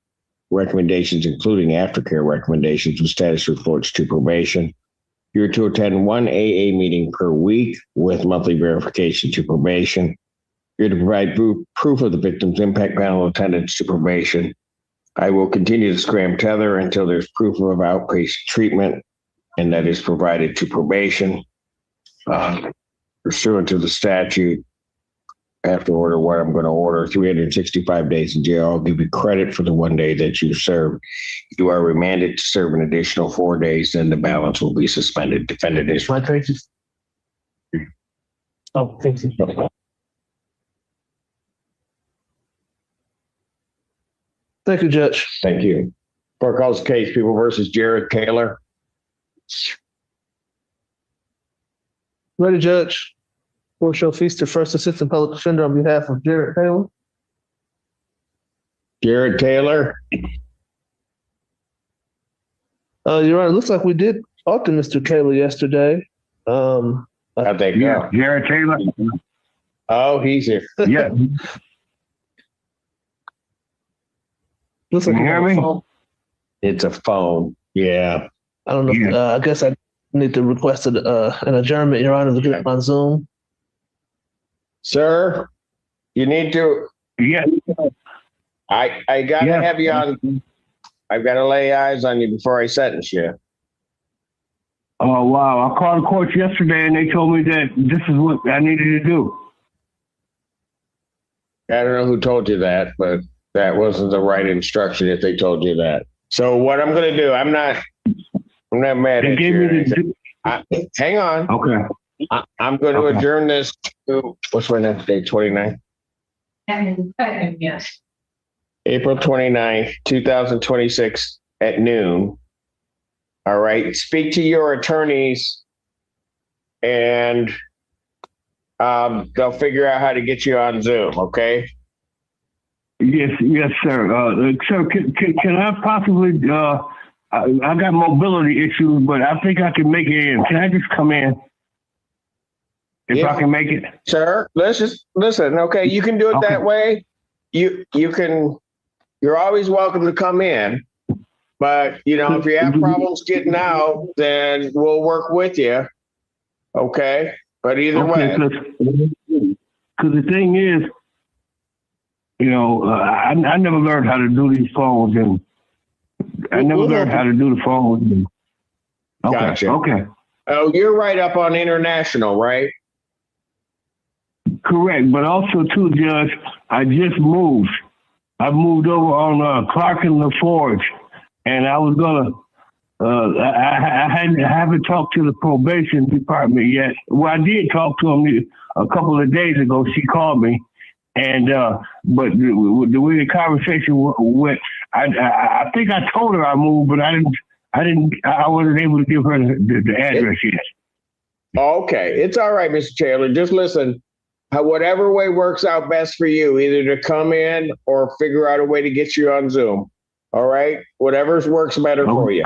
recommendations, including aftercare recommendations with status reports to probation. You're to attend one AA meeting per week with monthly verification to probation. You're to provide proof of the victim's impact panel attendance to probation. I will continue to scram tether until there's proof of outpatient treatment, and that is provided to probation. Pursuant to the statute, after order what I'm going to order, 365 days in jail. I'll give you credit for the 1 day that you served. You are remanded to serve an additional 4 days, then the balance will be suspended. Defendant is. My thank you. Oh, thank you. Thank you, Judge. Thank you. Court calls the case People versus Jared Taylor. Ready, Judge. Court shall feast the first assistant public defender on behalf of Jared Taylor. Jared Taylor. Your Honor, it looks like we did talk to Mr. Taylor yesterday. I think. Yeah, Jared Taylor. Oh, he's here. Yeah. Looks like Can you hear me? phone. It's a phone. Yeah. I don't know. Yeah. I guess I need to request an adjournment, Your Honor, to get on Zoom. Sir, you need to. Yeah. I gotta have you on. I've got to lay eyes on you before I sentence you. Oh, wow. I called the court yesterday and they told me that this is what I needed to do. I don't know who told you that, but that wasn't the right instruction if they told you that. So what I'm going to do, I'm not mad They at gave you. me the. Hang on. Okay. I'm going to adjourn this to, what's my next date, 29th? Yes. April 29th, 2026 at noon. All right. Speak to your attorneys and they'll figure out how to get you on Zoom. Okay. Yes, sir. Sir, can I possibly, I got mobility issues, but I think I can make it in. Can I just come in? If I can make it. Sir, let's just listen. Okay. You can do it that way. You can, you're always welcome to come in, but if you have problems getting out, then we'll work with you. Okay. But either way. Because the thing is, I never learned how to do these phones, and I never learned how to do the phones. Okay. Gotcha. Okay. Oh, you're right up on international, right? Correct. But also, too, Judge, I just moved. I moved over on Clark and LaForge, and I was gonna. I haven't talked to the probation department yet. Well, I did talk to them a couple of days ago. She called me, and but the way the conversation went, I think I told her I moved, but I wasn't able to give her the address yet. Okay, it's all right, Mr. Taylor. Just listen. Whatever way works out best for you, either to come in or figure out a way to get you on Zoom. All right, whatever works better for you.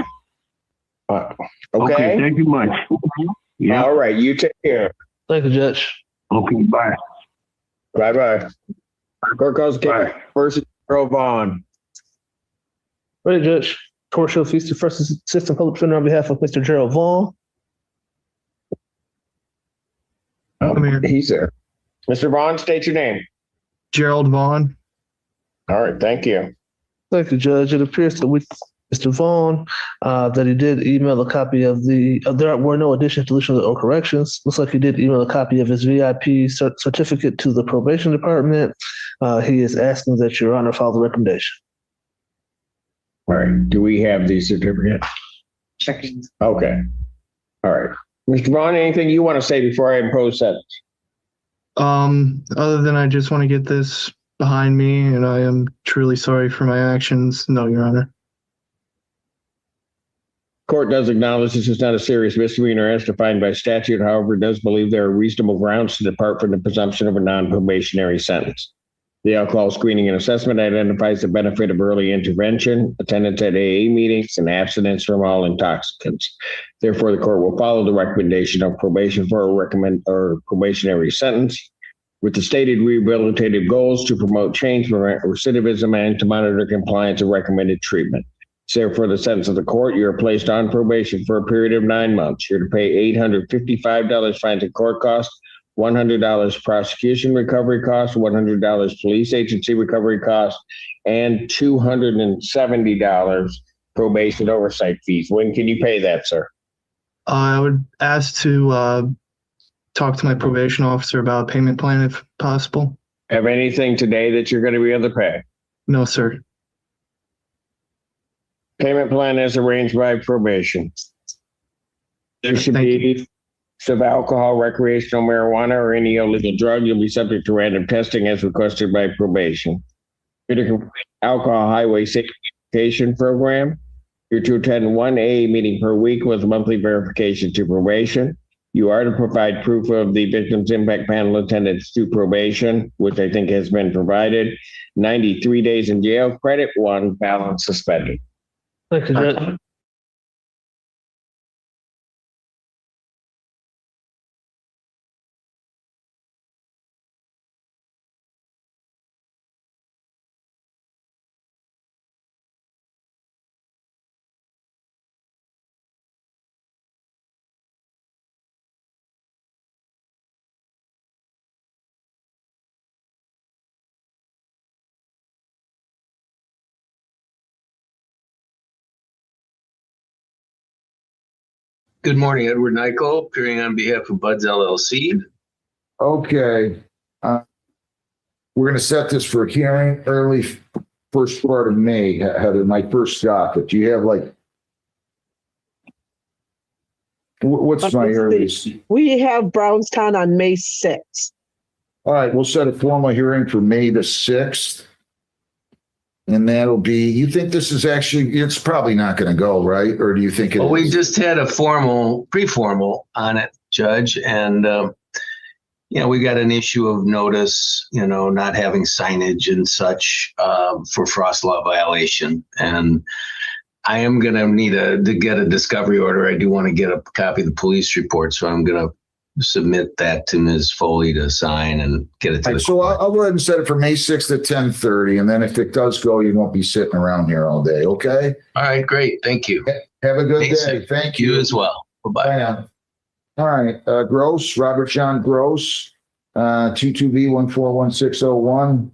Okay. Thank you much. Yeah. All right. You take care. Thank you, Judge. Okay. Bye. Bye. Court calls the versus Earl Vaughn. Ready, Judge. Court shall feast the first assistant public defender on behalf of Mr. Gerald Vaughn. He's there. Mr. Vaughn, state your name. Gerald Vaughn. All right. Thank you. Thank you, Judge. It appears that with Mr. Vaughn, that he did email a copy of there were no additions, deletions, or corrections. Looks like he did email a copy of his VIP certificate to the probation department. He is asking that Your Honor file the recommendation. All right. Do we have the certificate? Checking. Okay. All right. Mr. Vaughn, anything you want to say before I impose sentence? Other than I just want to get this behind me, and I am truly sorry for my actions. No, Your Honor. Court does acknowledge this is not a serious misdemeanor as defined by statute. However, it does believe there are reasonable grounds to depart from the presumption of a non-probationary sentence. The alcohol screening and assessment identifies the benefit of early intervention, attendance at AA meetings, and abstinence from all intoxicants. Therefore, the court will follow the recommendation of probation for a probationary sentence with the stated rehabilitative goals to promote change, prevent recidivism, and to monitor compliance of recommended treatment. Therefore, the sentence of the court, you are placed on probation for a period of 9 months. You're to pay $855 fines and court costs, $100 prosecution recovery costs, $100 police agency recovery costs, and $270 probation oversight fees. When can you pay that, sir? I would ask to talk to my probation officer about a payment plan if possible. Have anything today that you're going to be able to pay? No, sir. Payment plan is arranged by probation. There should be of alcohol, recreational marijuana, or any illegal drug. You'll be subject to random testing as requested by probation. You're to alcohol highway safety education program. You're to attend 1 AA meeting per week with monthly verification to probation. You are to provide proof of the victim's impact panel attendance to probation, which I think has been provided. 93 days in jail, credit 1, balance suspended. Thank you, Judge. Good morning, Edward Nyko, appearing on behalf of Buds LLC. Okay. We're going to set this for a hearing early first part of May, Heather, my first stop. But do you have what's my earliest? We have Brownstown on May 6th. All right, we'll set a formal hearing for May the 6th. And that'll be, you think this is actually, it's probably not going to go, right? Or do you think it Well, we is? just had a pre-formal on it, Judge, and, we got an issue of notice, not having signage and such for frost law violation. And I am going to need to get a discovery order. I do want to get a copy of the police report, so I'm going to submit that to Ms. Foley to sign and get it to the So I'll go ahead and set it for May 6th at 10:30. And then if it does go, you won't be sitting around here all day. Okay. All right. Great. Thank you. Have a good Thanks, day. sir. Thank you. You as well. Bye-bye. Bye. All right. Gross, Robert John Gross, 22B141601.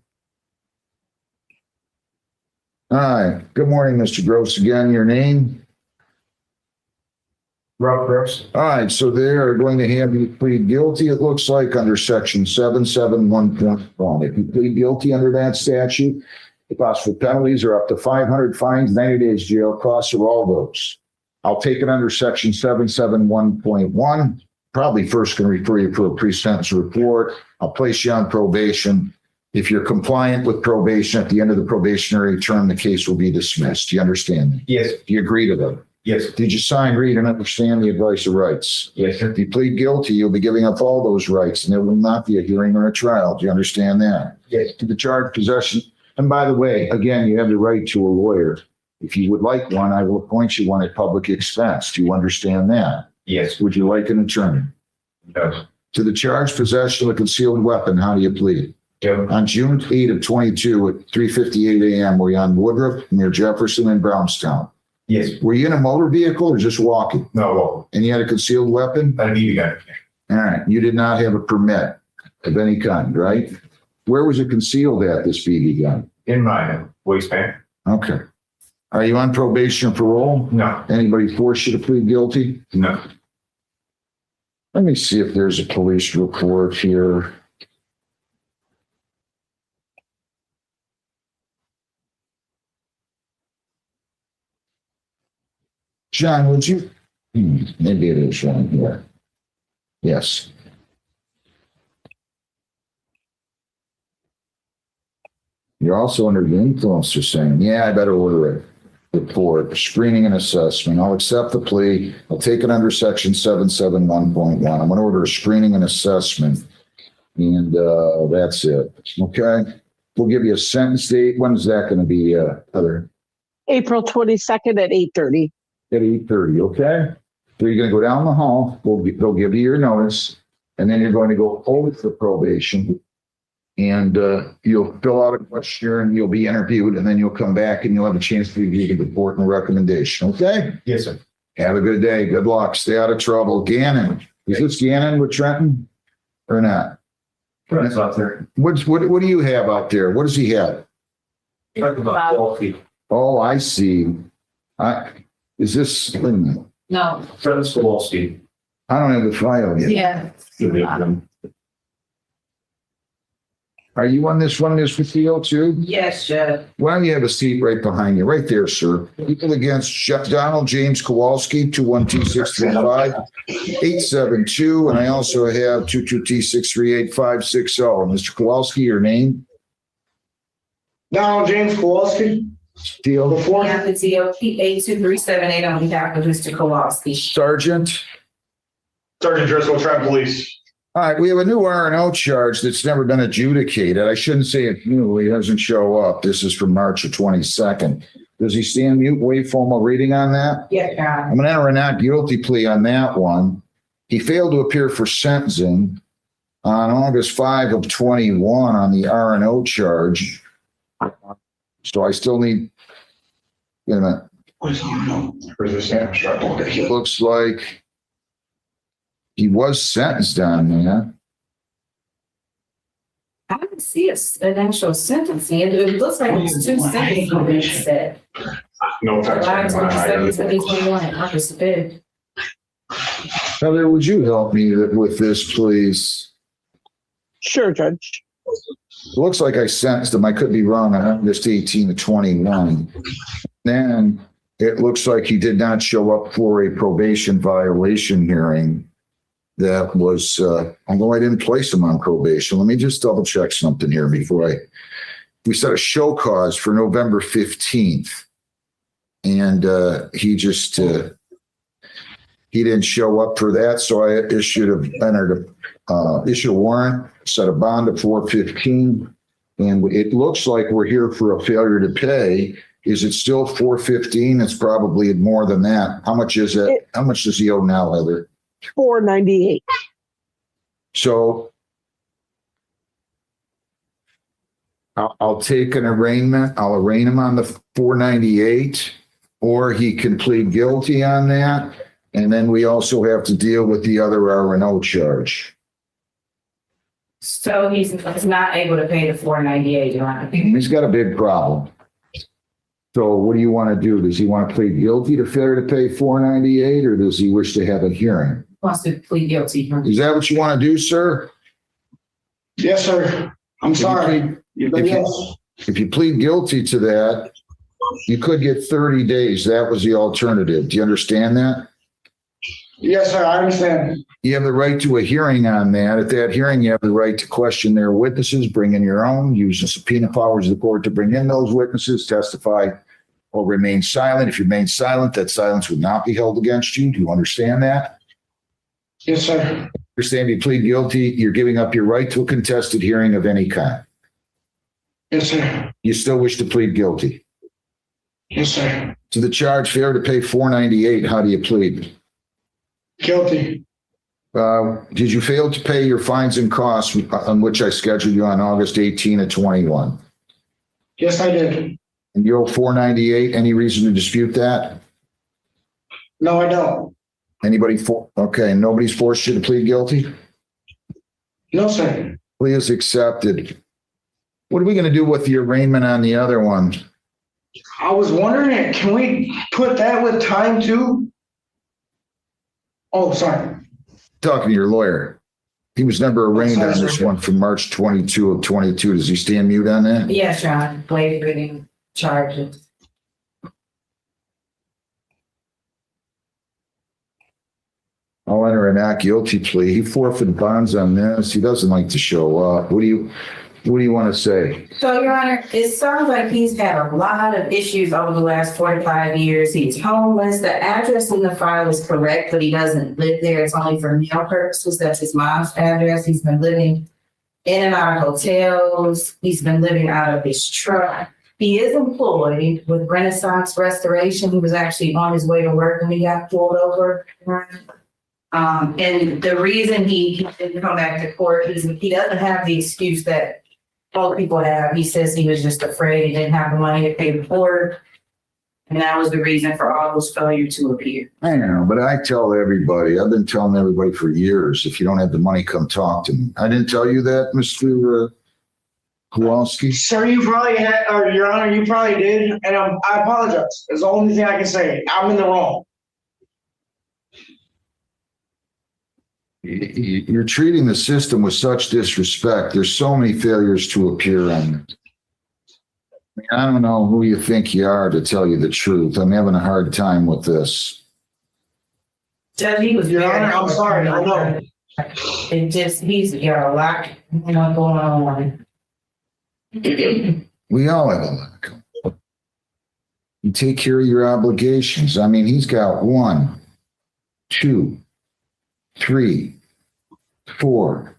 All right. Good morning, Mr. Gross. Again, your name? Rob Gross. All right. So they are going to have you plead guilty, it looks like, under section 771.1. If you plead guilty under that statute, the possible penalties are up to 500 fines, 90 days jail, costs of all those. I'll take it under section 771.1. Probably first going to refer you for a pre-sentence report. I'll place you on probation. If you're compliant with probation at the end of the probationary term, the case will be dismissed. Do you understand that? Yes. Do you agree to that? Yes. Did you sign, read, and understand the advice of rights? Yes. If you plead guilty, you'll be giving up all those rights, and there will not be a hearing or a trial. Do you understand that? Yes. To the charge possession. And by the way, again, you have the right to a lawyer. If you would like one, I will appoint you one at public expense. Do you understand that? Yes. Would you like an attorney? Yes. To the charge possession of a concealed weapon, how do you plead? Yeah. On June 8 of 22 at 3:58 a.m., were you on Woodruff near Jefferson and Brownstown? Yes. Were you in a motor vehicle or just walking? No, walking. And you had a concealed weapon? A BB gun. All right. You did not have a permit of any kind, right? Where was it concealed at, this BB gun? In my waistband. Okay. Are you on probation or parole? No. Anybody force you to plead guilty? No. Let me see if there's a police report here. John, would you? Maybe it is right here. Yes. You're also under the influence, you're saying. Yeah, I better order it. report, screening and assessment. I'll accept the plea. I'll take it under section 771.1. I'm going to order a screening and assessment. And that's it. Okay. We'll give you a sentence date. When is that going to be, Heather? April 22nd at 8:30. At 8:30. Okay. So you're going to go down the hall. They'll give you your notice. And then you're going to go over for probation. And you'll fill out a questionnaire and you'll be interviewed. And then you'll come back and you'll have a chance to review the report and recommendation. Okay. Yes, sir. Have a good day. Good luck. Stay out of trouble. Gannon. Is this Gannon with Trenton or not? That's out there. What do you have out there? What does he have? Oh, I see. Is this? Wait a minute. No. Travis Kowalski. I don't have the file yet. Yeah. Are you on this one, Ms. Castillo, too? Yes, Judge. Why don't you have a seat right behind you? Right there, sir. People against Donald James Kowalski, 212-635-872. And I also have 22T-638-560. Mr. Kowalski, your name? Donald James Kowalski. Deal before? Yeah, the DOT 82378 on behalf of Mr. Kowalski. Sergeant? Sergeant Driscoll, Traffic Police. All right, we have a new R&O charge that's never been adjudicated. I shouldn't say it new. He doesn't show up. This is from March of 22nd. Does he stand mute? Wait formal reading on that? Yes, Your Honor. I'm going to enter a not guilty plea on that one. He failed to appear for sentencing on August 5 of 21 on the R&O charge. So I still need, wait a minute. Where's this abstract? It looks like he was sentenced on that. I didn't see an actual sentencing. It looks like it's two sentences said. No July offense. 27, 2021, August 5th. Heather, would you help me with this, please? Sure, Judge. It looks like I sentenced him. I could be wrong on August 18 to 21. Then it looks like he did not show up for a probation violation hearing. That was, although I didn't place him on probation. Let me just double check something here before we set a show cause for November 15th. And he just, he didn't show up for that. So I issued a warrant, set a bond of $415. And it looks like we're here for a failure to pay. Is it still $415? It's probably more than that. How much is it? How much does he owe now, Heather? $498. So I'll take an arraignment. I'll arraign him on the $498, or he can plead guilty on that. And then we also have to deal with the other R&O charge. So he's not able to pay the $498, Your Honor. He's got a big problem. So what do you want to do? Does he want to plead guilty to failure to pay $498, or does he wish to have a hearing? Wants to plead guilty. Is that what you want to do, sir? Yes, sir. I'm sorry. If you plead guilty to that, you could get 30 days. That was the alternative. Do you understand that? Yes, sir. I understand. You have the right to a hearing on that. At that hearing, you have the right to question their witnesses, bring in your own, use the subpoena powers of the court to bring in those witnesses, testify, or remain silent. If you remain silent, that silence would not be held against you. Do you understand that? Yes, sir. Understand, if you plead guilty, you're giving up your right to a contested hearing of any kind. Yes, sir. You still wish to plead guilty? Yes, sir. To the charge, failure to pay $498, how do you plead? Guilty. Did you fail to pay your fines and costs on which I scheduled you on August 18 and 21? Yes, I did. And you owe $498. Any reason to dispute that? No, I don't. Anybody okay, nobody's forced you to plead guilty? No, sir. Plea is accepted. What are we going to do with the arraignment on the other one? I was wondering, can we put that with time too? Oh, sorry. Talking to your lawyer. He was never arraigned on this one from March 22 of 22. Does he stand mute on that? Yes, Your Honor. Waive reading charges. I'll enter a not guilty plea. He forfeited bonds on this. He doesn't like to show up. What do you What do you want to say? So, Your Honor, it sounds like he's had a lot of issues over the last 45 years. He's homeless. The address in the file is correct, but he doesn't live there. It's only for meal purposes. That's his mom's address. He's been living in and out of hotels. He's been living out of his truck. He is employed with Renaissance Restoration. He was actually on his way to work when he got pulled over. And the reason he didn't come back to court is he doesn't have the excuse that all people have. He says he was just afraid he didn't have the money to pay the court. And that was the reason for all those failure to appear. I know, but I tell everybody, I've been telling everybody for years, if you don't have the money, come talk to me. I didn't tell you that, Mr. Kowalski? Sir, you probably had, or Your Honor, you probably did, and I apologize. It's the only thing I can say. I'm in the wrong. You're treating the system with such disrespect. There's so many failures to appear on. I don't know who you think you are, to tell you the truth. I'm having a hard time with this. Judge, he was Your Honor, I'm sorry. I know. It just, he's got a lot going on. We all have a lot going on. You take care of your obligations. I mean, he's got 1, 2, 3, 4,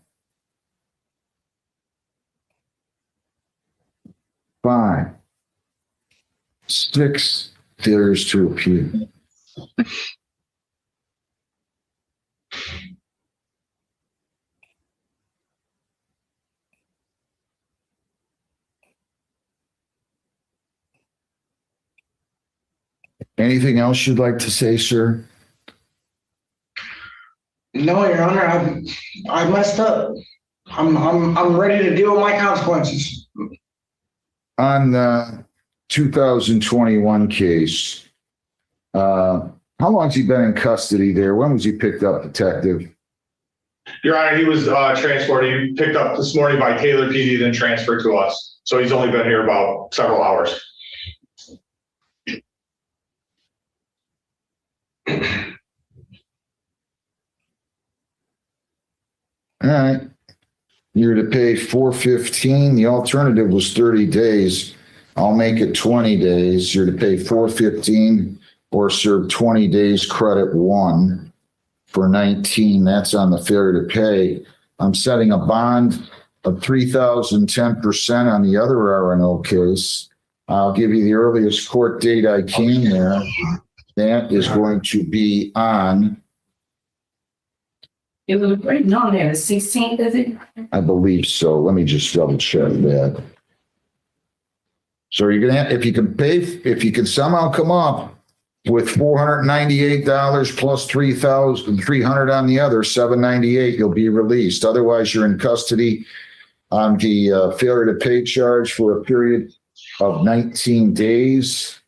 5, 6 failures to appear. Anything else you'd like to say, sir? No, Your Honor, I messed up. I'm ready to deal with my consequences. On the 2021 case, how long has he been in custody there? When was he picked up, Detective? Your Honor, he was transported. He picked up this morning by Taylor PD, then transferred to us. So he's only been here about several hours. All right. You're to pay $415. The alternative was 30 days. I'll make it 20 days. You're to pay $415 or serve 20 days credit 1 for 19. That's on the failure to pay. I'm setting a bond of $3,000, 10% on the other R&O case. I'll give you the earliest court date I can there. That is going to be on, It was written on there, the 16th, is it? I believe so. Let me just double check that. So you're gonna have, if you can somehow come up with $498 plus $3,300 on the other, $798, you'll be released. Otherwise, you're in custody on the failure to pay charge for a period of 19 days.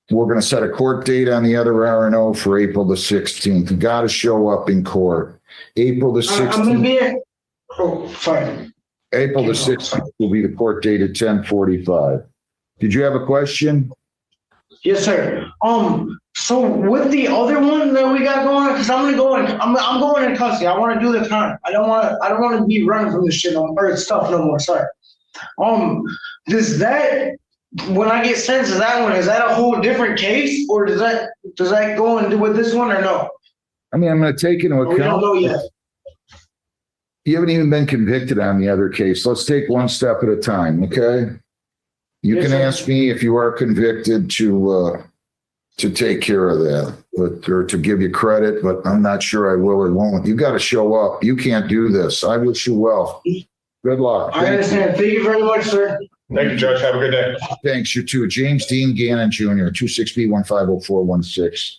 We're going to set a court date on the other R&O for April the 16th. You got to show up in court. April the 16th. I'm going to be at, oh, sorry. April the 16th will be the court date at 10:45. Did you have a question? Yes, sir. So with the other one that we got going, because I'm gonna go in, I'm going in custody. I want to do the time. I don't want to be running from this shit or stuff no more. Sorry. Does that, when I get sentenced to that one, is that a whole different case, or does that go into with this one or no? I mean, I'm going to take into account. We don't know yet. You haven't even been convicted on the other case. Let's take one step at a time, okay? You can ask me if you are convicted to take care of that, or to give you credit, but I'm not sure I will or won't. You got to show up. You can't do this. I wish you well. Good luck. I understand. Thank you very much, sir. Thank you, Judge. Have a good day. Thanks. You too. James Dean Gannon Jr., 26B150416,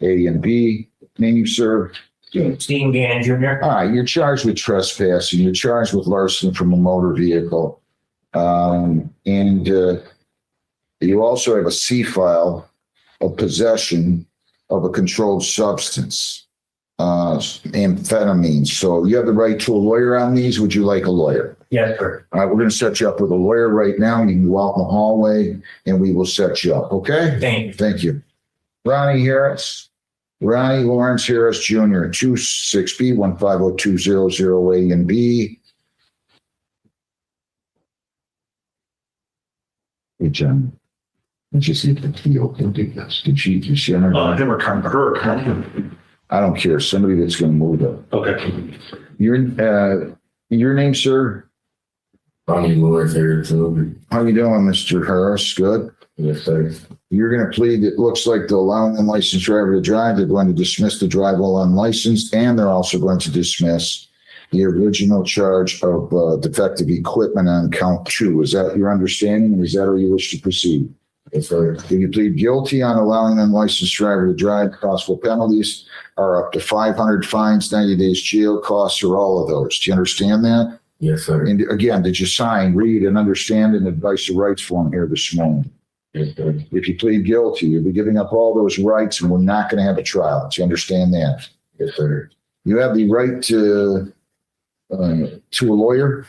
A and B. Name you, sir? James Dean Gannon Jr. All right. You're charged with trespassing. You're charged with larceny from a motor vehicle. And you also have a C file of possession of a controlled substance, amphetamine. So you have the right to a lawyer on these. Would you like a lawyer? Yes, sir. All right, we're going to set you up with a lawyer right now. You can go out in the hallway and we will set you up. Okay? Thank you. Thank you. Ronnie Harris. Ronnie Lawrence Harris Jr., 26B 1502000A and B. Hey, John. Did you see the deal? Did she enter? Him or her. I don't care. Somebody that's going to move it. Okay. Your name, sir? Ronnie Lawrence Harris. How you doing, Mr. Harris? Good? Yes, sir. You're going to plead, it looks like they're allowing unlicensed driver to drive. They're going to dismiss the drive while unlicensed, and they're also going to dismiss the original charge of defective equipment on count 2. Is that your understanding? Is that how you wish to proceed? Yes, sir. If you plead guilty on allowing an unlicensed driver to drive, possible penalties are up to 500 fines, 90 days jail, costs, or all of those. Do you understand that? Yes, sir. And again, did you sign, read, and understand an advice of rights form here this morning? Yes, sir. If you plead guilty, you'll be giving up all those rights, and we're not going to have a trial. Do you understand that? Yes, sir. You have the right to a lawyer.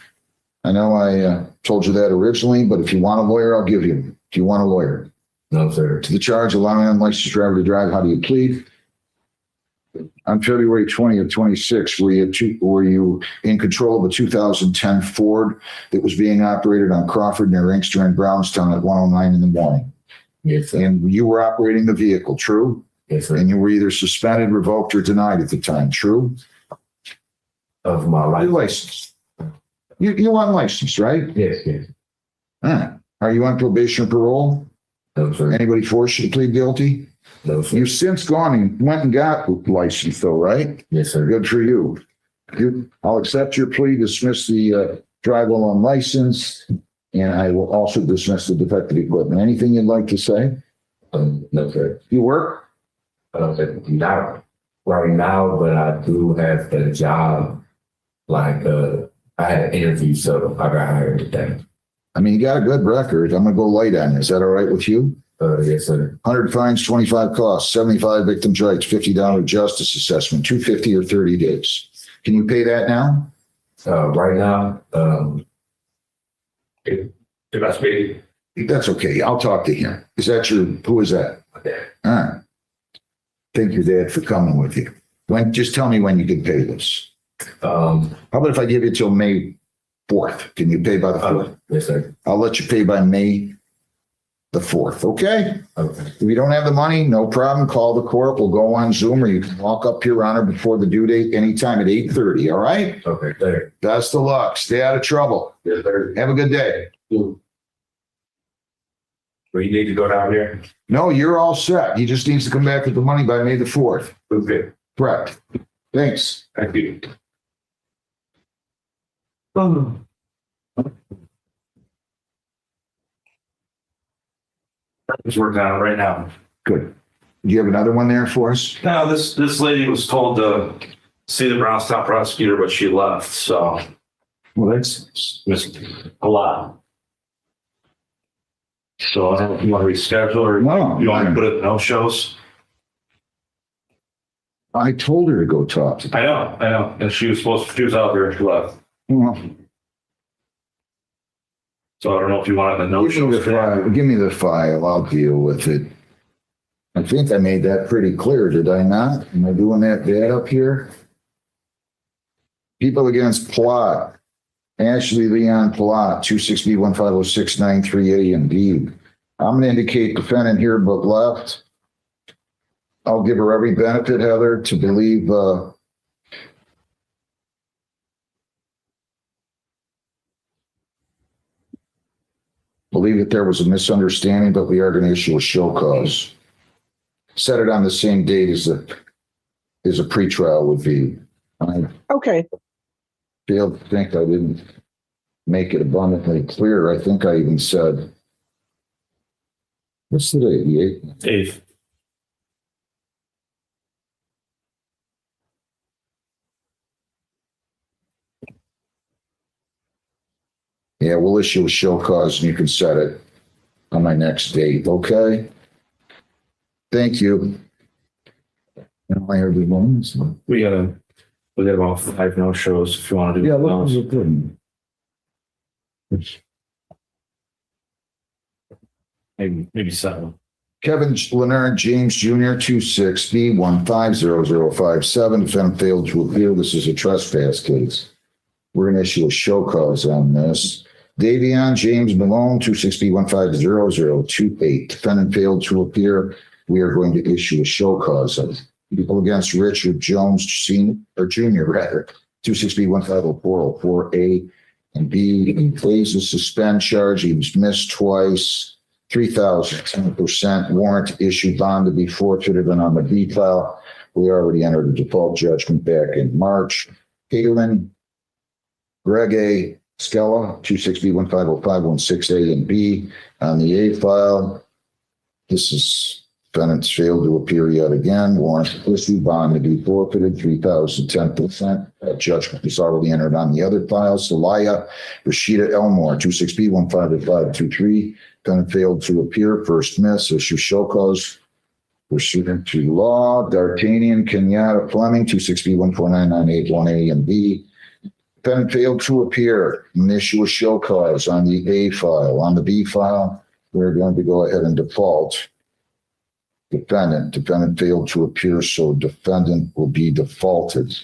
I know I told you that originally, but if you want a lawyer, I'll give you. Do you want a lawyer? No, sir. To the charge allowing an unlicensed driver to drive, how do you plead? On February 20th, 26, were you in control of a 2010 Ford that was being operated on Crawford near Inkster and Brownstown at 1:09 in the morning? Yes, sir. And you were operating the vehicle, true? Yes, sir. And you were either suspended, revoked, or denied at the time, true? Of my life. License. You unlicensed, right? Yes, yes. Are you on probation or parole? No, sir. Anybody forced you to plead guilty? No, sir. You've since gone and went and got licensed though, right? Yes, sir. Good for you. I'll accept your plea, dismiss the drive while unlicensed, and I will also dismiss the defective equipment. Anything you'd like to say? No, sir. You work? Not right now, but I do have a job. Like, I had an interview, so I got hired today. I mean, you got a good record. I'm going to go light on you. Is that all right with you? Yes, sir. 100 fines, 25 costs, 75 victims' rights, $50 justice assessment, 250 or 30 days. Can you pay that now? Right now, that's me. That's okay. I'll talk to him. Is that who is that? My dad. All right. Thank your dad for coming with you. Just tell me when you can pay this. How about if I give you till May 4th? Can you pay by the 4th? Yes, sir. I'll let you pay by May the 4th, okay? Okay. If you don't have the money, no problem. Call the court. We'll go on Zoom, or you can walk up to your honor before the due date anytime at 8:30, all right? Okay, sir. Best of luck. Stay out of trouble. Yes, sir. Have a good day. Do you need to go down here? No, you're all set. He just needs to come back with the money by May the 4th. Okay. Correct. Thanks. Thank you. Just working on it right now. Good. Do you have another one there for us? No, this lady was told to see the Brownstown prosecutor, but she left, so. Well, that's a lot. So I don't know if you want to reschedule or No, you want to put it in no shows? I told her to go talk to them. I know. And she was out there and she left. Well, So I don't know if you want it in the no shows. give me the file. I'll deal with it. I think I made that pretty clear, did I not? Am I doing that bad up here? People against Plot. Ashley Leon Plot, 26B1506938 and D. I'm going to indicate defendant here but left. I'll give her every benefit, Heather, to believe that there was a misunderstanding, but we are going to issue a show cause. Set it on the same date as a pretrial would be. Okay. Failed to think I didn't make it abundantly clear. I think I even said, what's the date? The 8th. Yeah, we'll issue a show cause and you can set it on my next date, okay? Thank you. Am I every moment? We got about 5 no shows if you want to do. Yeah, those. look, good. Maybe 7. Kevin Leonard James Jr., 260-150-057. Defendant failed to appear. This is a trespass case. We're going to issue a show cause on this. Davion James Malone, 260-150-0028. Defendant failed to appear. We are going to issue a show cause on people against Richard Jones Sr., 260-150-404A and B. He plays a suspend charge. He was missed twice. 3,000% warrant issued, bond to be forfeited, and on the B file, we already entered a default judgment back in March. Kaylin Greg A. Scala, 260-150-516A and B. On the A file, this is defendants failed to appear yet again. Warrant issued, bond to be forfeited, 3,010%. That judgment is already entered on the other files. Celaya Rashida Elmore, 260-155-23. Defendant failed to appear. First miss. Issue show cause. Pursuant to law. D'Artagnan Kenyatta Fleming, 260-149-981A and B. Defendant failed to appear. And issue a show cause on the A file. On the B file, we're going to go ahead and default. Defendant failed to appear, so defendant will be defaulted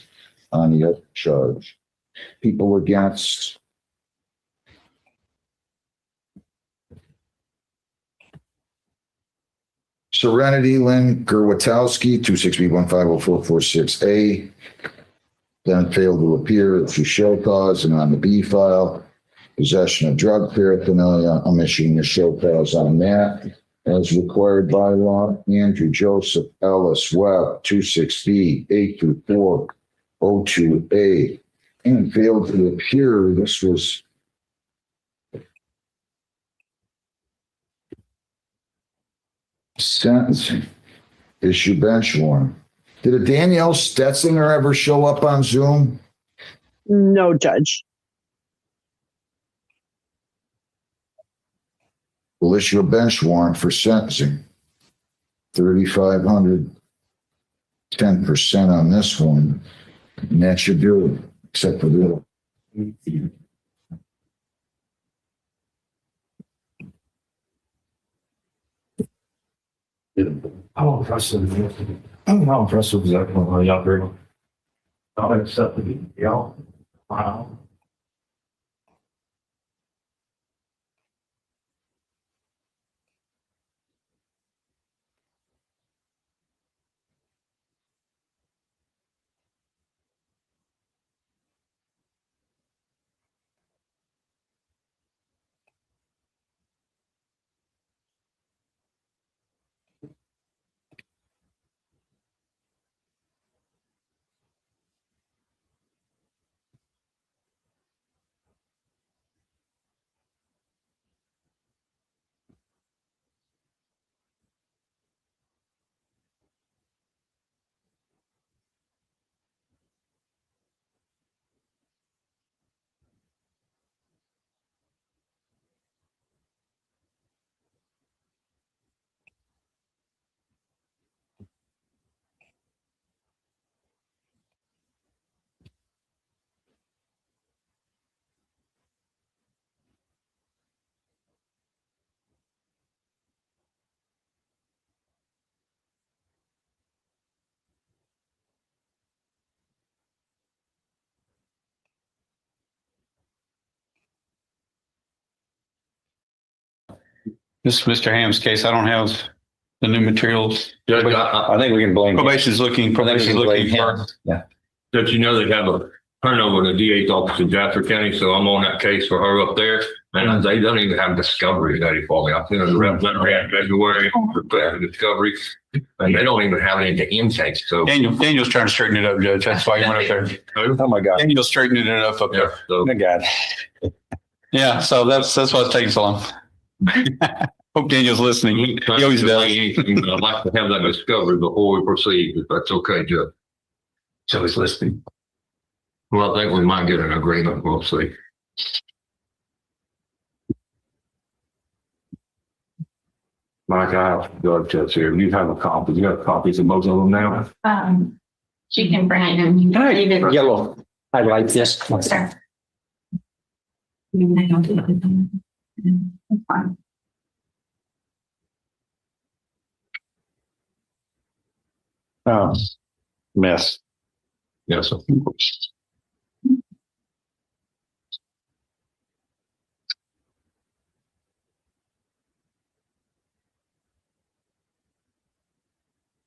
on the other charge. People against Serenity Lynn Gerwatowski, 260-150-446A. Then failed to appear through show cause, and on the B file, possession of drug paraphernalia. I'm issuing a show cause on that as required by law. Andrew Joseph Ellis Webb, 260-824-02A, and failed to appear. This was sentencing. Issue bench warrant. Did a Danielle Stetzinger ever show up on Zoom? No, Judge. We'll issue a bench warrant for sentencing. 3,500, 10% on this one. And that should do it, except for the How impressive was that when y'all bring them? I'll accept it, y'all. Wow. This is Mr. Ham's case. I don't have the new materials. Judge, I think we can blame. Probation's looking for. Yeah. Judge, you know they have a turnover in the DA's office in Jasper County, so I'm on that case for her up there. And they don't even have discovery ready for me. I sent her the rep letter in February for discovery, and they don't even have it into intake. So Daniel's trying to straighten it up, Judge. That's why you went up there. Oh my God. Daniel's straightening it up there. So, oh my God. Yeah. So that's why it's taking so long. Hope Daniel's listening. He always does. I'd like to have that discovery before we proceed, if that's okay, Judge. So he's listening. Well, I think we might get an agreement. We'll see. Mike, I have Judge here. You have a copy. You have copies of both of them now? She can bring them. Yellow. I like this. Sir. I don't do it. That's fine. Mess. Yes, sir.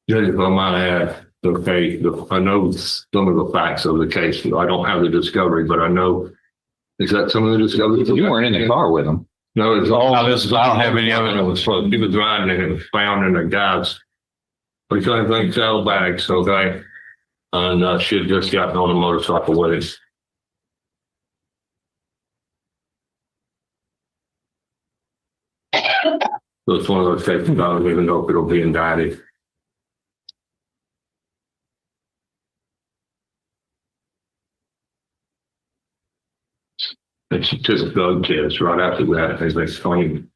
Judge, if I might add, okay, I know some of the facts of the case. I don't have the discovery, but I know, is that some of the discovery? You weren't in the car with him. No, it's Oh, all, I don't have any of it. It was, he was riding and it was found in a guy's, what do you think, saddlebags, okay? And she had just gotten on a motorcycle with him. So it's one of those cases, I don't even know if it'll be indicted. And she took a drug test right after that, as they claim.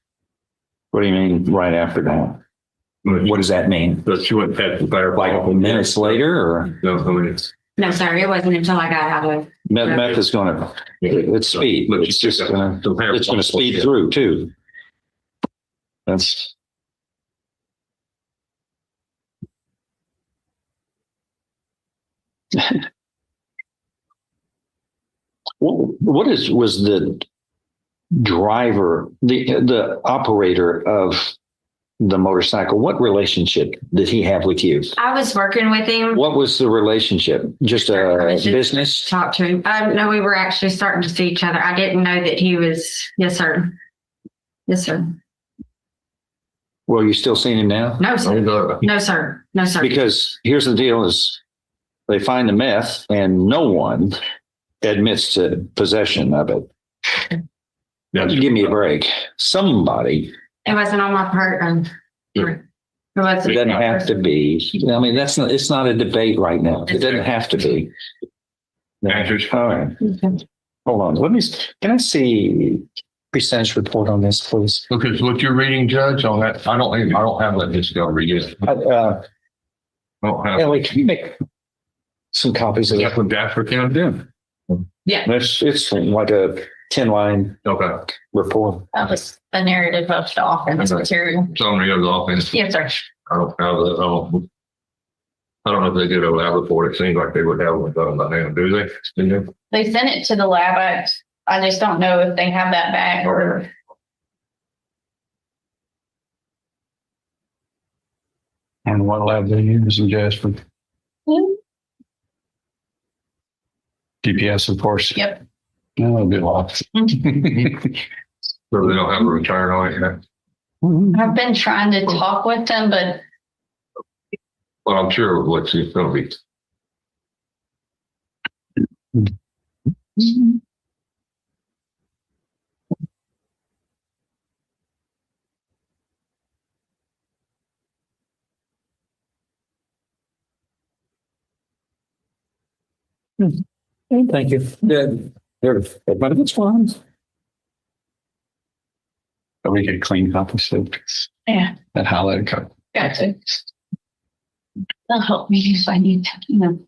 What do you mean right after that? What does that mean? But she went past the fire. Like minutes later, or? No, I mean, it's. No, sorry, it wasn't until I got out of. Meth is gonna, it's speed, but it's just gonna speed through too. That's. Was the driver, the operator of the motorcycle, what relationship did he have with you? I was working with him. What was the relationship? Just a business? Talk to him. No, we were actually starting to see each other. I didn't know that he was. Yes, sir. Yes, sir. Well, you still seeing him now? No, sir. No, sir. No, sir. Because here's the deal: is they find the meth, and no one admits to possession of it. Give me a break. Somebody. It wasn't on my part. It doesn't have to be. I mean, that's not. It's not a debate right now. It doesn't have to be. All right. Hold on. Let me. Can I see pre-sentence report on this, please? Okay, so what you're reading, Judge, on that, I don't have that discovery yet. I don't have. Ellie, can you make some copies of that? From Jasper County? Yeah. It's like a 10-line report. That was a narrative of the offense material. Summary of the offense. Yes, sir. I don't have that. I don't know if they did a lab report. It seems like they would have one done by now. Do they? They sent it to the lab. I just don't know if they have that back or. And what lab they use in Jasper? DPS, of course. Yep. No, it'll be lost. So they don't have a return on it yet? I've been trying to talk with them, but. Well, I'm sure what's it's going to be. Thank you. But it's fine. But we get clean copies too. Yeah. That highlighted copy. Gotcha. That'll help me if I need to, you know.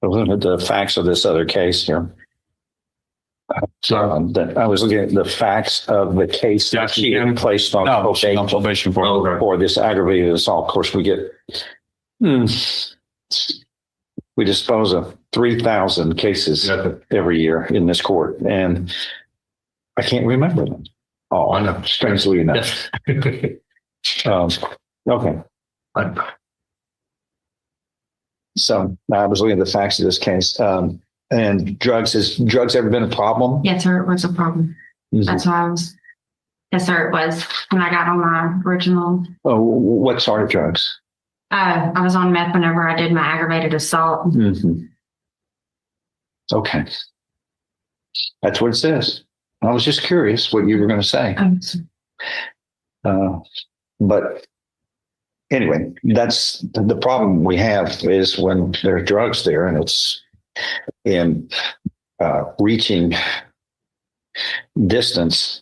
Looking at the facts of this other case here. I was looking at the facts of the case that she had placed on probation for this aggravated assault. Of course, we get we dispose of 3,000 cases every year in this court, and I can't remember them. Oh, I know. Strangely enough. Okay. So I was looking at the facts of this case. And drugs, has drugs ever been a problem? Yes, sir. It was a problem. That's why I was. Yes, sir. It was when I got on my original. Oh, what sort of drugs? I was on meth whenever I did my aggravated assault. Okay. That's what it says. I was just curious what you were going to say. But anyway, that's the problem we have is when there's drugs there and it's in reaching distance,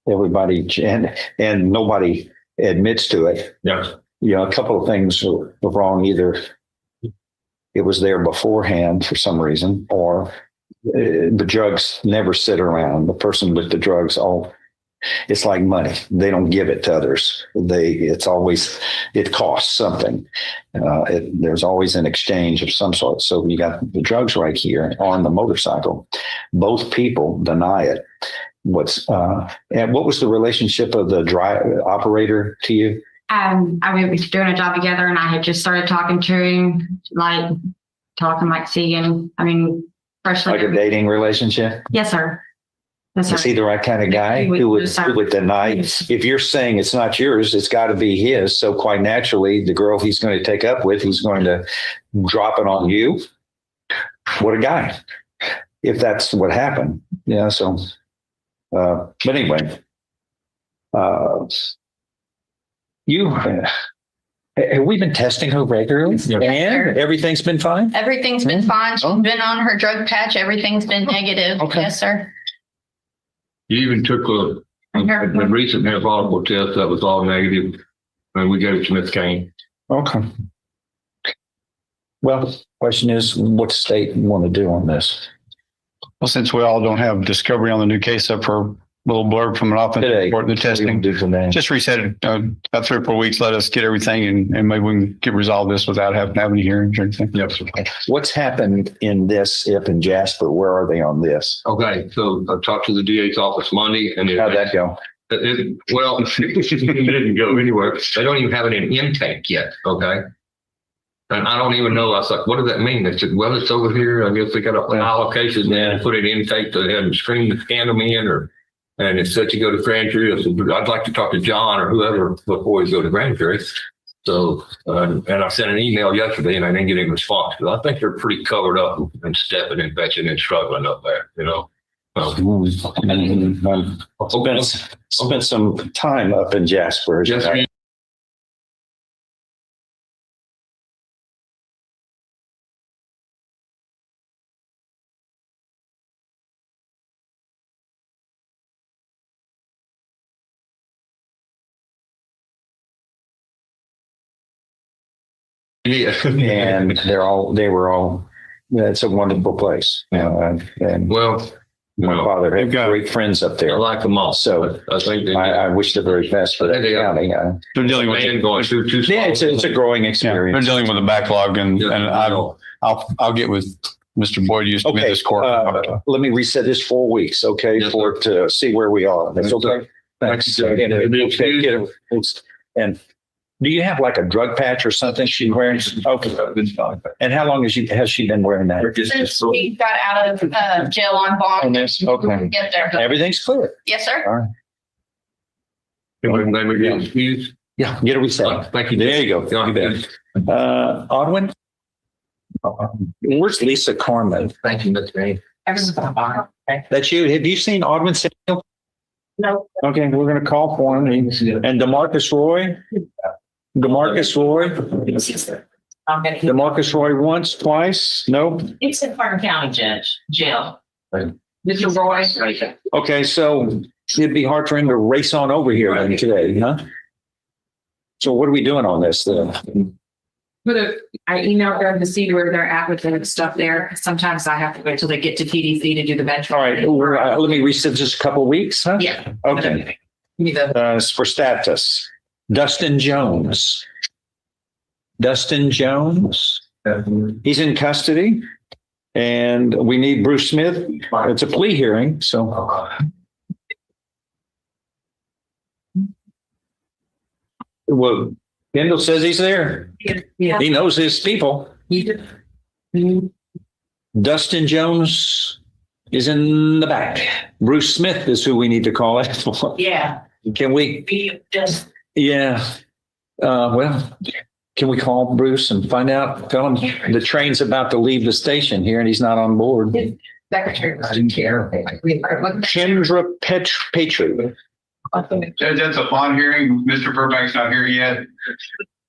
everybody and nobody admits to it. Yeah. A couple of things were wrong. Either it was there beforehand for some reason, or the drugs never sit around. The person with the drugs, it's like money. They don't give it to others. It costs something. There's always an exchange of some sort. So you got the drugs right here on the motorcycle. Both people deny it. And what was the relationship of the operator to you? I mean, we were doing a job together, and I had just started talking to him, seeing. I mean, first like a dating relationship. Yes, sir. Is he the right kind of guy who would deny? If you're saying it's not yours, it's got to be his. So quite naturally, the girl he's going to take up with, he's going to drop it on you. What a guy! If that's what happened, yeah. So, but anyway, have we been testing her regularly? Yes, and everything's been fine? Everything's been fine. She's been on her drug patch. Everything's been negative. Okay. Yes, sir. You even took a recent neurological test that was all negative, and we gave it to Miss Kane. Okay. Well, question is, what state you want to do on this? Well, since we all don't have discovery on the new case, up for a little blurb from an offensive report, the testing, just reset it about 3 or 4 weeks. Let us get everything, and maybe we can get resolve this without having any hearings or anything. Yep. What's happened in this up in Jasper? Where are they on this? Okay, so I talked to the DA's office Monday, and how'd that go? Well, it didn't go anywhere. They don't even have an intake yet. Okay. And I don't even know. I was like, what does that mean? They said, well, it's over here. I guess they got an allocation and put it in intake. They hadn't scanned them in and it said to go to grand jury. I said, I'd like to talk to John or whoever before we go to grand jury. So, and I sent an email yesterday and I didn't get any response. But I think they're pretty covered up and stepping and fetching and struggling up there, Spent some time up in Jasper. Yes, and they were all. It's a wonderful place. And well, my father had great friends up there. I like them all. So I think I wish the very best for that county. They're dealing with it's a growing experience. They're dealing with a backlog, and I'll get with Mr. Boyd. Used to be this court. Let me reset this 4 weeks, okay, to see where we are. That's okay. Thanks. And do you have like a drug patch or something she's wearing? Okay. And how long has she been wearing that? Since we got out of jail on bond. On this? Okay. Get there. Everything's clear. Yes, sir. All right. Yeah, get a reset. Thank you. There you go. Odwin? Where's Lisa Carmen? Thank you, Mr. Mayor. That's you. Have you seen Odwin Samuel? No. Okay, we're going to call for him. And DeMarcus Roy? DeMarcus Roy once, twice? No? It's in Carter County Jail. Mr. Roy. Okay, so it'd be hard for him to race on over here then today, huh? So what are we doing on this then? I emailed them to see where they're at with the stuff there. Sometimes I have to wait till they get to PDC to do the bench. All right, let me reset just a couple of weeks, huh? Yeah. Okay. For status, Dustin Jones. He's in custody, and we need Bruce Smith. It's a plea hearing, so. Well, Kendall says he's there. Yeah. He knows his people. Dustin Jones is in the back. Bruce Smith is who we need to call it for. Yeah. Can we? Yeah. Well, can we call Bruce and find out? Tell him the train's about to leave the station here and he's not on board. Secretary. I didn't care. Kendra Petrie. Judge, that's a bond hearing. Mr. Burbank's not here yet.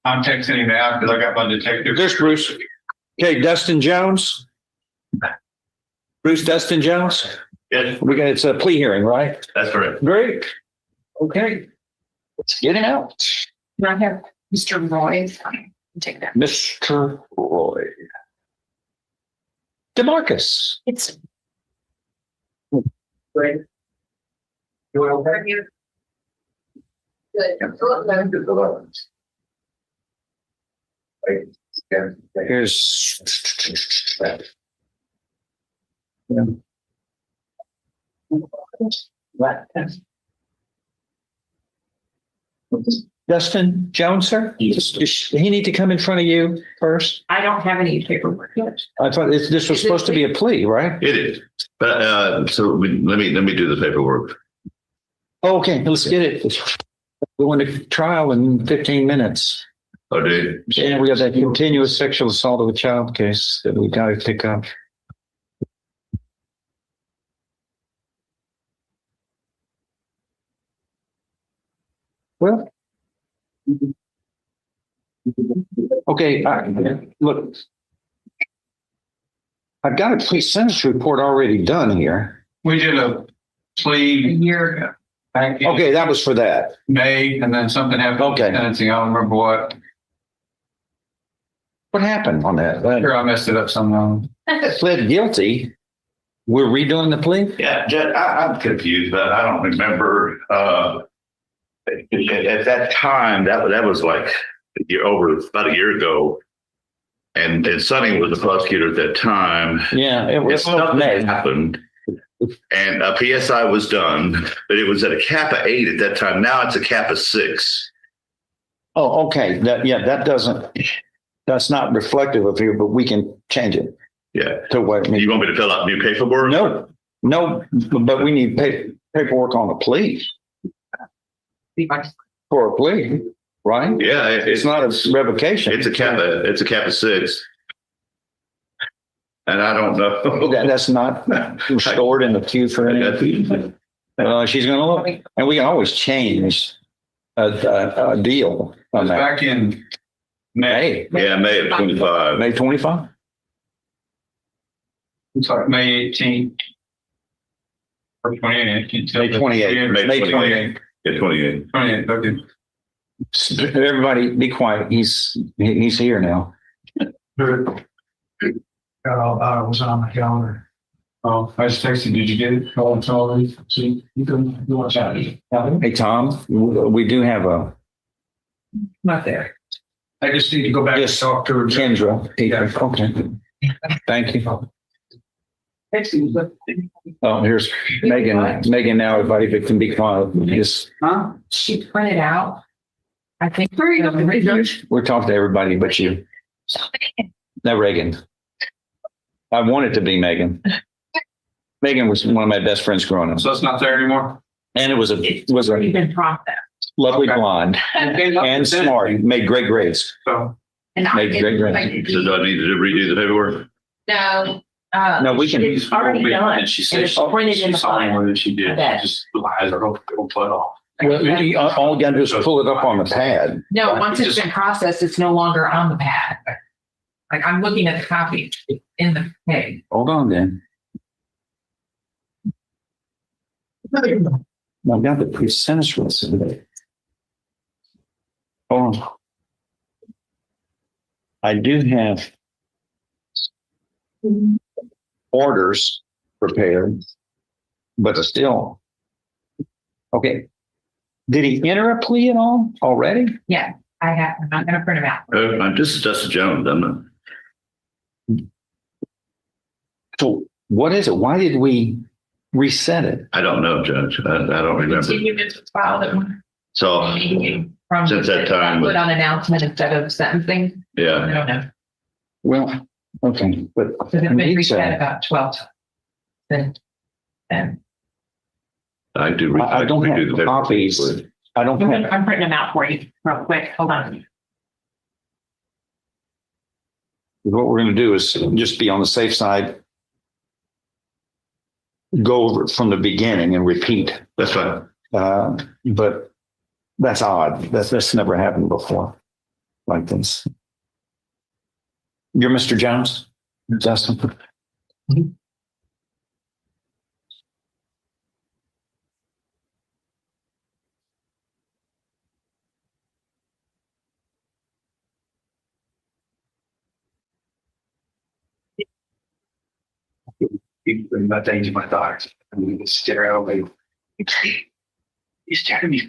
I'm texting him now because I got my detective. There's Bruce. Okay, Dustin Jones. Bruce Dustin Jones. Yes, It's a plea hearing, right? that's correct. Great. Okay. Let's get him out. I have Mr. Roy. Take that. Mr. Roy. DeMarcus. It's. Great. Here's. Dustin Jones, sir? Does he need to come in front of you first? I don't have any paperwork yet. I thought this was supposed to be a plea, right? It is. But, let me do the paperwork. Okay, let's get it. We want to trial in 15 minutes. Oh, dude. And we got that continuous sexual assault of a child case that we got to pick up. Well, okay, look, I've got a pre-sentence report already done here. We did a plea A year ago. back in Okay, that was for that. May, and then something happened. Okay. Sentencing, I don't remember what. What happened on that? Sure, I messed it up somehow. Pled guilty. We're redoing the plea? Yeah, Judge, I'm confused, but I don't remember, at that time, that was like about a year ago. And Sonny was the prosecutor at that time. Yeah, it was Something happened. And a PSI was done, but it was at a cap of 8 at that time. Now it's a cap of 6. Oh, okay. That's not reflective of here, but we can change it. Yeah. To what? You want me to fill out new paperwork? No, but we need paperwork on the plea. For a plea, right? Yeah. It's not a revocation. It's a cap of 6. And I don't know. That's not stored in the queue for anything. She's going to look, and we can always change a deal on that. Back in May. Yeah, May of 25. May 25? I'm sorry, May 18th. Or 28th. May 28th. May 28th. Yeah, 28th. 28th, okay. Everybody be quiet. He's here now. Was on my calendar. Oh, I just texted, did you get it? See, you want to chat? Hey, Tom, we do have a. Not there. I just need to go back and talk to her. Kendra. Yeah. Okay. Thank you. Oh, here's Megan. Megan now, everybody, if it can be quiet. Yes. Huh? She printed out. I think. We're talking to everybody but you. No, Reagan. I want it to be Megan. Megan was one of my best friends growing up. So it's not there anymore? And it was a Been processed. lovely blonde and smart, made great grades. So. And Made great grades. So do I need to redo the paperwork? No. No, we can. It's already done. And she And said it's printed in the file. more than she did. Bet. She just lies or don't put off. Well, all you gotta do is pull it up on the pad. No, once it's been processed, it's no longer on the pad. Like I'm looking at the copy in the page. Hold on then. I've got the pre-sentence receipt. Hold on. I do have orders prepared, but still. Okay. Did he enter a plea at all already? Yeah, I have. I'm not going to print them out. This is Dustin Jones, I'm So what is it? Why did we reset it? I don't know, Judge. I don't remember. Continuance filed at one. So From since that time, put on announcement instead of sentencing. I yeah, don't know. Well, okay, but Because it's been reset about 12 times. Then I do. I don't redo have the paperwork. copies. I don't have. I'm printing them out for you real quick. Hold on. What we're going to do is just be on the safe side. Go over it from the beginning and repeat. That's fine. But that's odd. That's never happened before like this. You're Mr. Jones? Justin? Keep bringing that thing to my daughters. I'm going to stare at me. You stared at me.